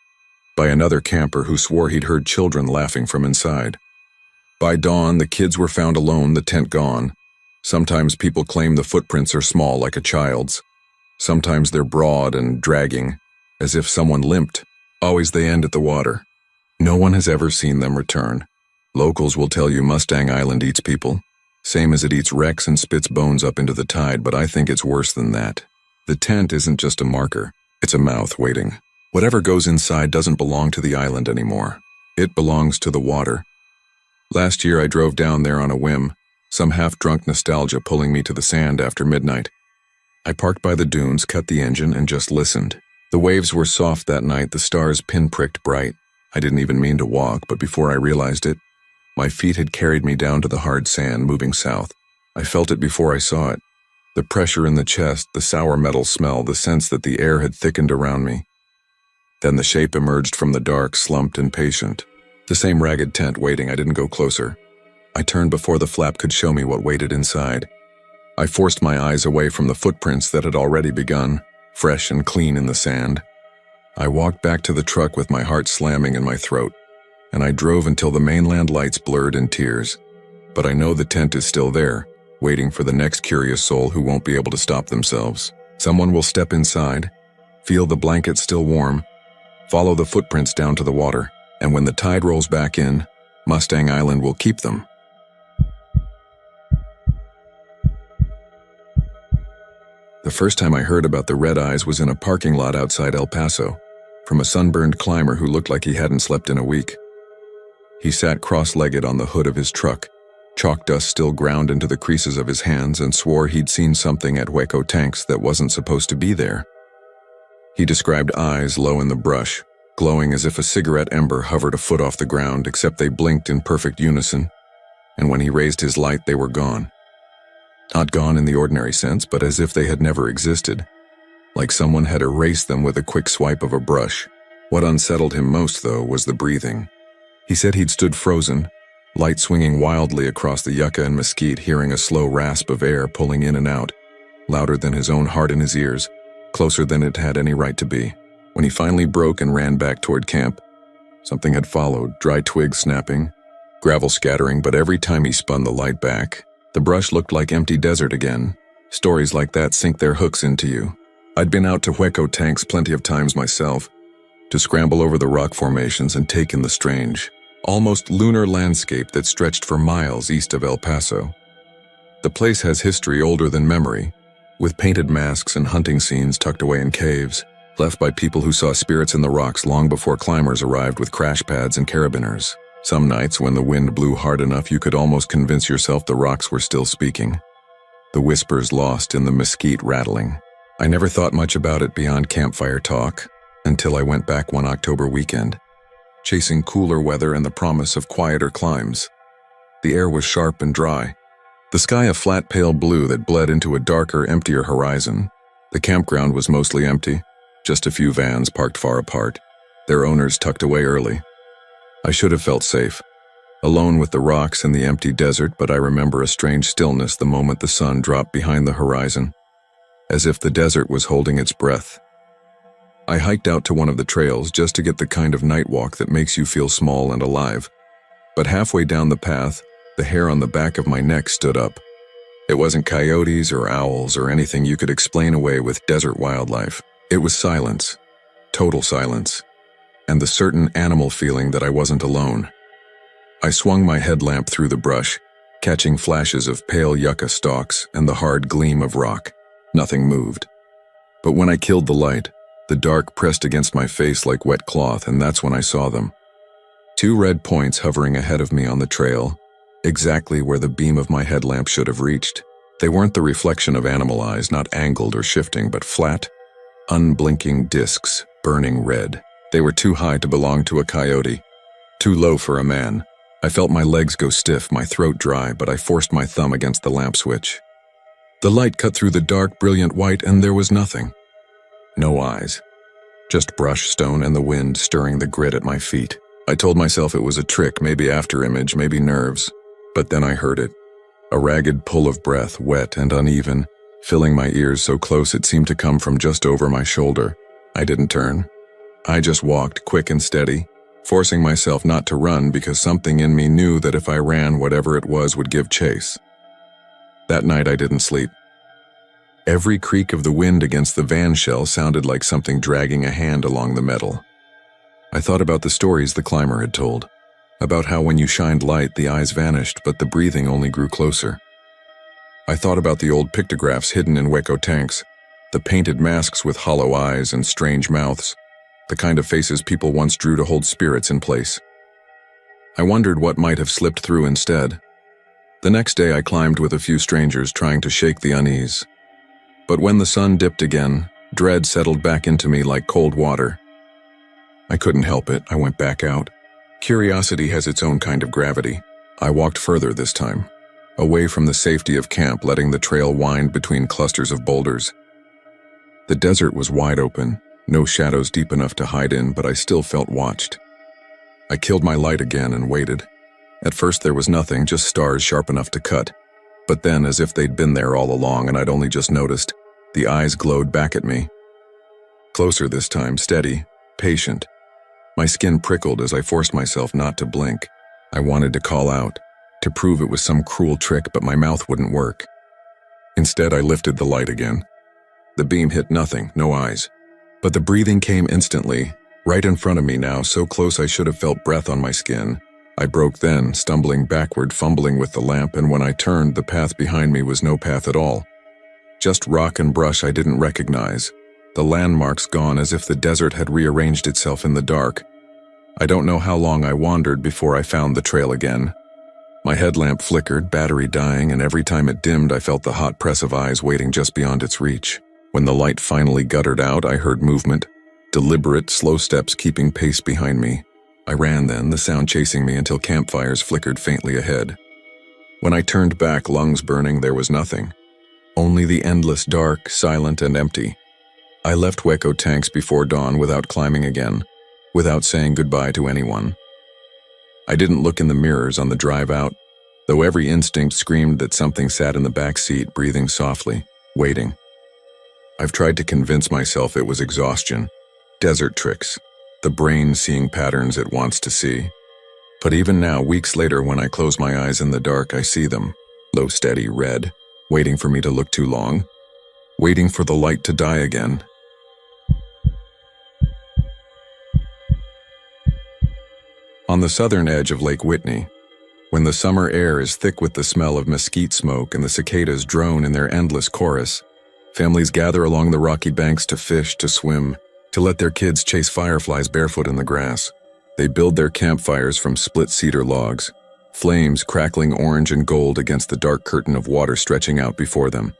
Speaker 1: by another camper who swore he'd heard children laughing from inside. By dawn, the kids were found alone, the tent gone. Sometimes people claim the footprints are small, like a child's. Sometimes they're broad and dragging, as if someone limped. Always they end at the water. No one has ever seen them return. Locals will tell you Mustang Island eats people, same as it eats wrecks and spits bones up into the tide, but I think it's worse than that. The tent isn't just a marker, it's a mouth waiting. Whatever goes inside doesn't belong to the island anymore. It belongs to the water. Last year I drove down there on a whim, some half-drunk nostalgia pulling me to the sand after midnight. I parked by the dunes, cut the engine, and just listened. The waves were soft that night, the stars pinpricked bright. I didn't even mean to walk, but before I realized it, my feet had carried me down to the hard sand, moving south. I felt it before I saw it. The pressure in the chest, the sour metal smell, the sense that the air had thickened around me. Then the shape emerged from the dark, slumped and patient. The same ragged tent waiting. I didn't go closer. I turned before the flap could show me what waited inside. I forced my eyes away from the footprints that had already begun, fresh and clean in the sand. I walked back to the truck with my heart slamming in my throat, and I drove until the mainland lights blurred in tears. But I know the tent is still there, waiting for the next curious soul who won't be able to stop themselves. Someone will step inside, feel the blanket still warm, follow the footprints down to the water, and when the tide rolls back in, Mustang Island will keep them. The first time I heard about the red eyes was in a parking lot outside El Paso, from a sunburned climber who looked like he hadn't slept in a week. He sat cross-legged on the hood of his truck, chalk dust still ground into the creases of his hands, and swore he'd seen something at Hueco Tanks that wasn't supposed to be there. He described eyes low in the brush, glowing as if a cigarette ember hovered a foot off the ground, except they blinked in perfect unison, and when he raised his light they were gone. Not gone in the ordinary sense, but as if they had never existed, like someone had erased them with a quick swipe of a brush. What unsettled him most, though, was the breathing. He said he'd stood frozen, light swinging wildly across the yucca and mesquite, hearing a slow rasp of air pulling in and out, louder than his own heart in his ears, closer than it had any right to be. When he finally broke and ran back toward camp, something had followed, dry twigs snapping, gravel scattering, but every time he spun the light back, the brush looked like empty desert again. Stories like that sink their hooks into you. I'd been out to Hueco tanks plenty of times myself, to scramble over the rock formations and take in the strange, almost lunar landscape that stretched for miles east of El Paso. The place has history older than memory, with painted masks and hunting scenes tucked away in caves, left by people who saw spirits in the rocks long before climbers arrived with crash pads and carabiners. Some nights, when the wind blew hard enough, you could almost convince yourself the rocks were still speaking, the whispers lost in the mesquite rattling. I never thought much about it beyond campfire talk, until I went back one October weekend, chasing cooler weather and the promise of quieter climbs. The air was sharp and dry, the sky a flat pale blue that bled into a darker, emptier horizon. The campground was mostly empty, just a few vans parked far apart, their owners tucked away early. I should have felt safe, alone with the rocks and the empty desert, but I remember a strange stillness the moment the sun dropped behind the horizon, as if the desert was holding its breath. I hiked out to one of the trails just to get the kind of night walk that makes you feel small and alive. But halfway down the path, the hair on the back of my neck stood up. It wasn't coyotes or owls or anything you could explain away with desert wildlife. It was silence, total silence, and the certain animal feeling that I wasn't alone. I swung my headlamp through the brush, catching flashes of pale yucca stalks and the hard gleam of rock. Nothing moved. But when I killed the light, the dark pressed against my face like wet cloth, and that's when I saw them. Two red points hovering ahead of me on the trail, exactly where the beam of my headlamp should have reached. They weren't the reflection of animal eyes, not angled or shifting, but flat, unblinking discs, burning red. They were too high to belong to a coyote, too low for a man. I felt my legs go stiff, my throat dry, but I forced my thumb against the lamp switch. The light cut through the dark, brilliant white, and there was nothing. No eyes. Just brush, stone, and the wind stirring the grit at my feet. I told myself it was a trick, maybe afterimage, maybe nerves. But then I heard it. A ragged pull of breath, wet and uneven, filling my ears so close it seemed to come from just over my shoulder. I didn't turn. I just walked, quick and steady, forcing myself not to run because something in me knew that if I ran, whatever it was would give chase. That night I didn't sleep. Every creak of the wind against the van shell sounded like something dragging a hand along the metal. I thought about the stories the climber had told, about how when you shined light, the eyes vanished, but the breathing only grew closer. I thought about the old pictographs hidden in Hueco tanks, the painted masks with hollow eyes and strange mouths, the kind of faces people once drew to hold spirits in place. I wondered what might have slipped through instead. The next day I climbed with a few strangers trying to shake the unease. But when the sun dipped again, dread settled back into me like cold water. I couldn't help it. I went back out. Curiosity has its own kind of gravity. I walked further this time, away from the safety of camp, letting the trail wind between clusters of boulders. The desert was wide open, no shadows deep enough to hide in, but I still felt watched. I killed my light again and waited. At first there was nothing, just stars sharp enough to cut. But then, as if they'd been there all along and I'd only just noticed, the eyes glowed back at me. Closer this time, steady, patient. My skin prickled as I forced myself not to blink. I wanted to call out, to prove it was some cruel trick, but my mouth wouldn't work. Instead, I lifted the light again. The beam hit nothing, no eyes. But the breathing came instantly, right in front of me now, so close I should have felt breath on my skin. I broke then, stumbling backward, fumbling with the lamp, and when I turned, the path behind me was no path at all. Just rock and brush I didn't recognize, the landmarks gone as if the desert had rearranged itself in the dark. I don't know how long I wandered before I found the trail again. My headlamp flickered, battery dying, and every time it dimmed I felt the hot press of eyes waiting just beyond its reach. When the light finally guttered out, I heard movement, deliberate, slow steps keeping pace behind me. I ran then, the sound chasing me until campfires flickered faintly ahead. When I turned back, lungs burning, there was nothing. Only the endless dark, silent and empty. I left Hueco tanks before dawn without climbing again, without saying goodbye to anyone. I didn't look in the mirrors on the drive out, though every instinct screamed that something sat in the back seat, breathing softly, waiting. I've tried to convince myself it was exhaustion, desert tricks, the brain seeing patterns it wants to see. But even now, weeks later, when I close my eyes in the dark, I see them, low, steady, red, waiting for me to look too long. waiting for the light to die again. On the southern edge of Lake Whitney, when the summer air is thick with the smell of mesquite smoke and the cicadas drone in their endless chorus, families gather along the rocky banks to fish, to swim, to let their kids chase fireflies barefoot in the grass. They build their campfires from split cedar logs, flames crackling orange and gold against the dark curtain of water stretching out before them.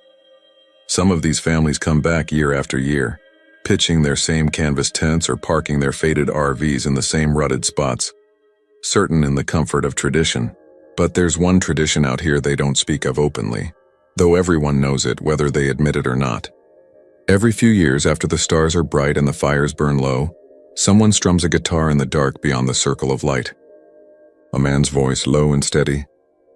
Speaker 1: Some of these families come back year after year, pitching their same canvas tents or parking their faded RVs in the same rutted spots, certain in the comfort of tradition. But there's one tradition out here they don't speak of openly, though everyone knows it whether they admit it or not. Every few years after the stars are bright and the fires burn low, someone strums a guitar in the dark beyond the circle of light. A man's voice, low and steady,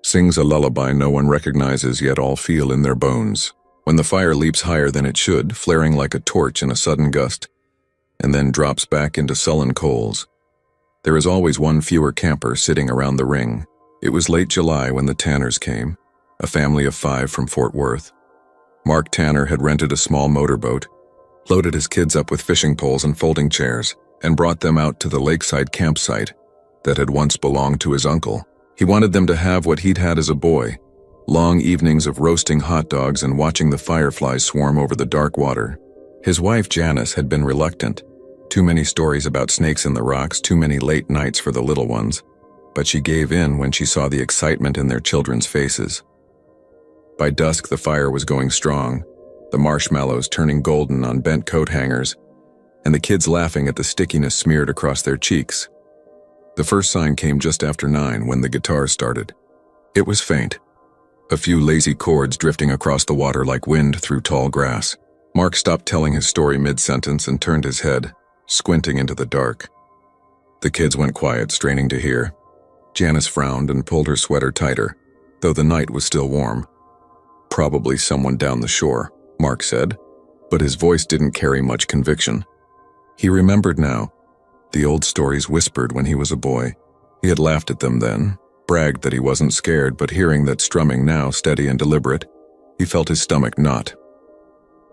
Speaker 1: sings a lullaby no one recognizes yet all feel in their bones. When the fire leaps higher than it should, flaring like a torch in a sudden gust, and then drops back into sullen coals, there is always one fewer camper sitting around the ring. It was late July when the Tanners came, a family of 5 from Fort Worth. Mark Tanner had rented a small motorboat, loaded his kids up with fishing poles and folding chairs, and brought them out to the lakeside campsite that had once belonged to his uncle. He wanted them to have what he'd had as a boy, long evenings of roasting hot dogs and watching the fireflies swarm over the dark water. His wife Janice had been reluctant. Too many stories about snakes in the rocks, too many late nights for the little ones. But she gave in when she saw the excitement in their children's faces. By dusk, the fire was going strong, the marshmallows turning golden on bent coat hangers, and the kids laughing at the stickiness smeared across their cheeks. The first sign came just after 9 when the guitar started. It was faint, a few lazy chords drifting across the water like wind through tall grass. Mark stopped telling his story mid-sentence and turned his head, squinting into the dark. The kids went quiet, straining to hear. Janice frowned and pulled her sweater tighter, though the night was still warm. Probably someone down the shore, Mark said, but his voice didn't carry much conviction. He remembered now, the old stories whispered when he was a boy. He had laughed at them then, bragged that he wasn't scared, but hearing that strumming now, steady and deliberate, he felt his stomach knot.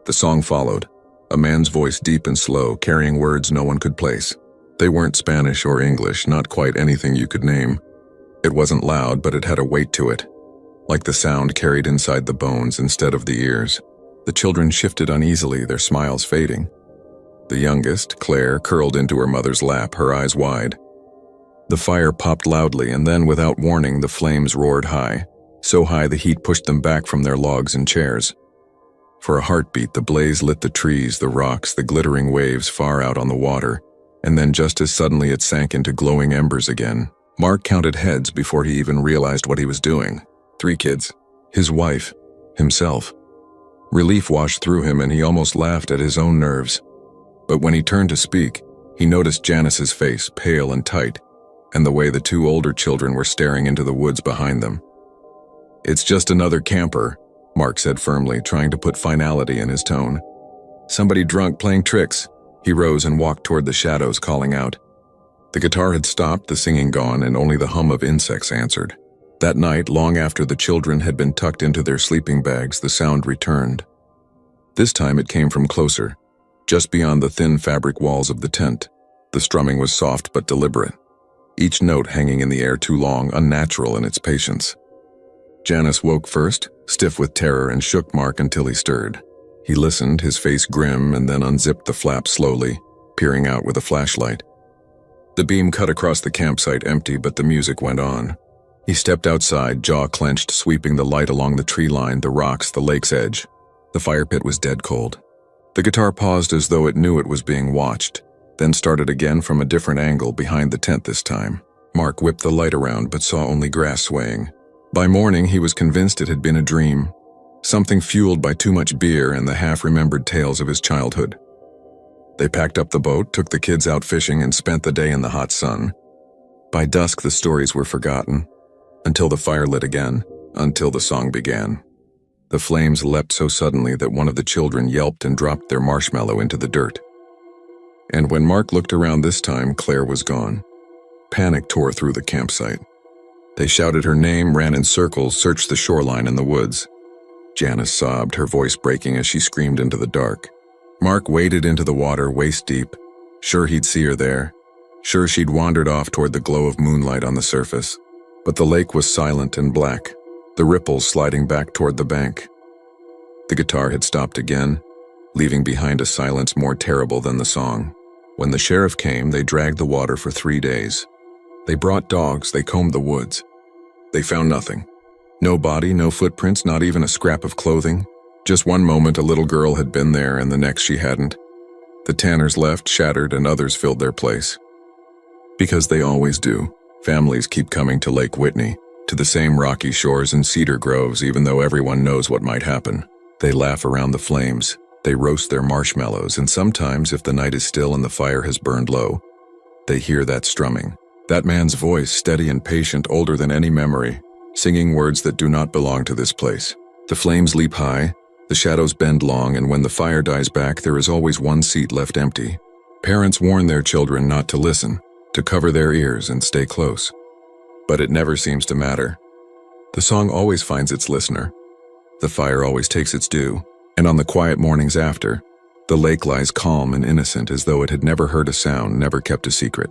Speaker 1: The song followed, a man's voice deep and slow, carrying words no one could place. They weren't Spanish or English, not quite anything you could name. It wasn't loud, but it had a weight to it, like the sound carried inside the bones instead of the ears. The children shifted uneasily, their smiles fading. The youngest, Claire, curled into her mother's lap, her eyes wide. The fire popped loudly, and then, without warning, the flames roared high, so high the heat pushed them back from their logs and chairs. For a heartbeat, the blaze lit the trees, the rocks, the glittering waves far out on the water, and then just as suddenly it sank into glowing embers again. Mark counted heads before he even realized what he was doing. 3 kids, his wife, himself. Relief washed through him and he almost laughed at his own nerves. But when he turned to speak, he noticed Janice's face, pale and tight, and the way the 2 older children were staring into the woods behind them. "It's just another camper," Mark said firmly, trying to put finality in his tone. "Somebody drunk playing tricks." He rose and walked toward the shadows, calling out. The guitar had stopped, the singing gone, and only the hum of insects answered. That night, long after the children had been tucked into their sleeping bags, the sound returned. This time it came from closer, just beyond the thin fabric walls of the tent. The strumming was soft but deliberate, each note hanging in the air too long, unnatural in its patience. Janice woke first, stiff with terror, and shook Mark until he stirred. He listened, his face grim, and then unzipped the flap slowly, peering out with a flashlight. The beam cut across the campsite empty, but the music went on. He stepped outside, jaw clenched, sweeping the light along the tree line, the rocks, the lake's edge. The fire pit was dead cold. The guitar paused as though it knew it was being watched, then started again from a different angle, behind the tent this time. Mark whipped the light around but saw only grass swaying. By morning, he was convinced it had been a dream, something fueled by too much beer and the half-remembered tales of his childhood. They packed up the boat, took the kids out fishing, and spent the day in the hot sun. By dusk, the stories were forgotten, until the fire lit again, until the song began. The flames leapt so suddenly that one of the children yelped and dropped their marshmallow into the dirt. And when Mark looked around this time, Claire was gone. Panic tore through the campsite. They shouted her name, ran in circles, searched the shoreline and the woods. Janice sobbed, her voice breaking as she screamed into the dark. Mark waded into the water waist deep, sure he'd see her there, sure she'd wandered off toward the glow of moonlight on the surface. But the lake was silent and black, the ripples sliding back toward the bank. The guitar had stopped again, leaving behind a silence more terrible than the song. When the sheriff came, they dragged the water for 3 days. They brought dogs, they combed the woods. They found nothing. No body, no footprints, not even a scrap of clothing. Just one moment a little girl had been there and the next she hadn't. The Tanners left, shattered, and others filled their place. Because they always do. Families keep coming to Lake Whitney, to the same rocky shores and cedar groves, even though everyone knows what might happen. They laugh around the flames, they roast their marshmallows, and sometimes, if the night is still and the fire has burned low, they hear that strumming. That man's voice, steady and patient, older than any memory, singing words that do not belong to this place. The flames leap high, the shadows bend long, and when the fire dies back, there is always one seat left empty. Parents warn their children not to listen, to cover their ears and stay close. But it never seems to matter. The song always finds its listener. The fire always takes its due, and on the quiet mornings after, the lake lies calm and innocent as though it had never heard a sound, never kept a secret.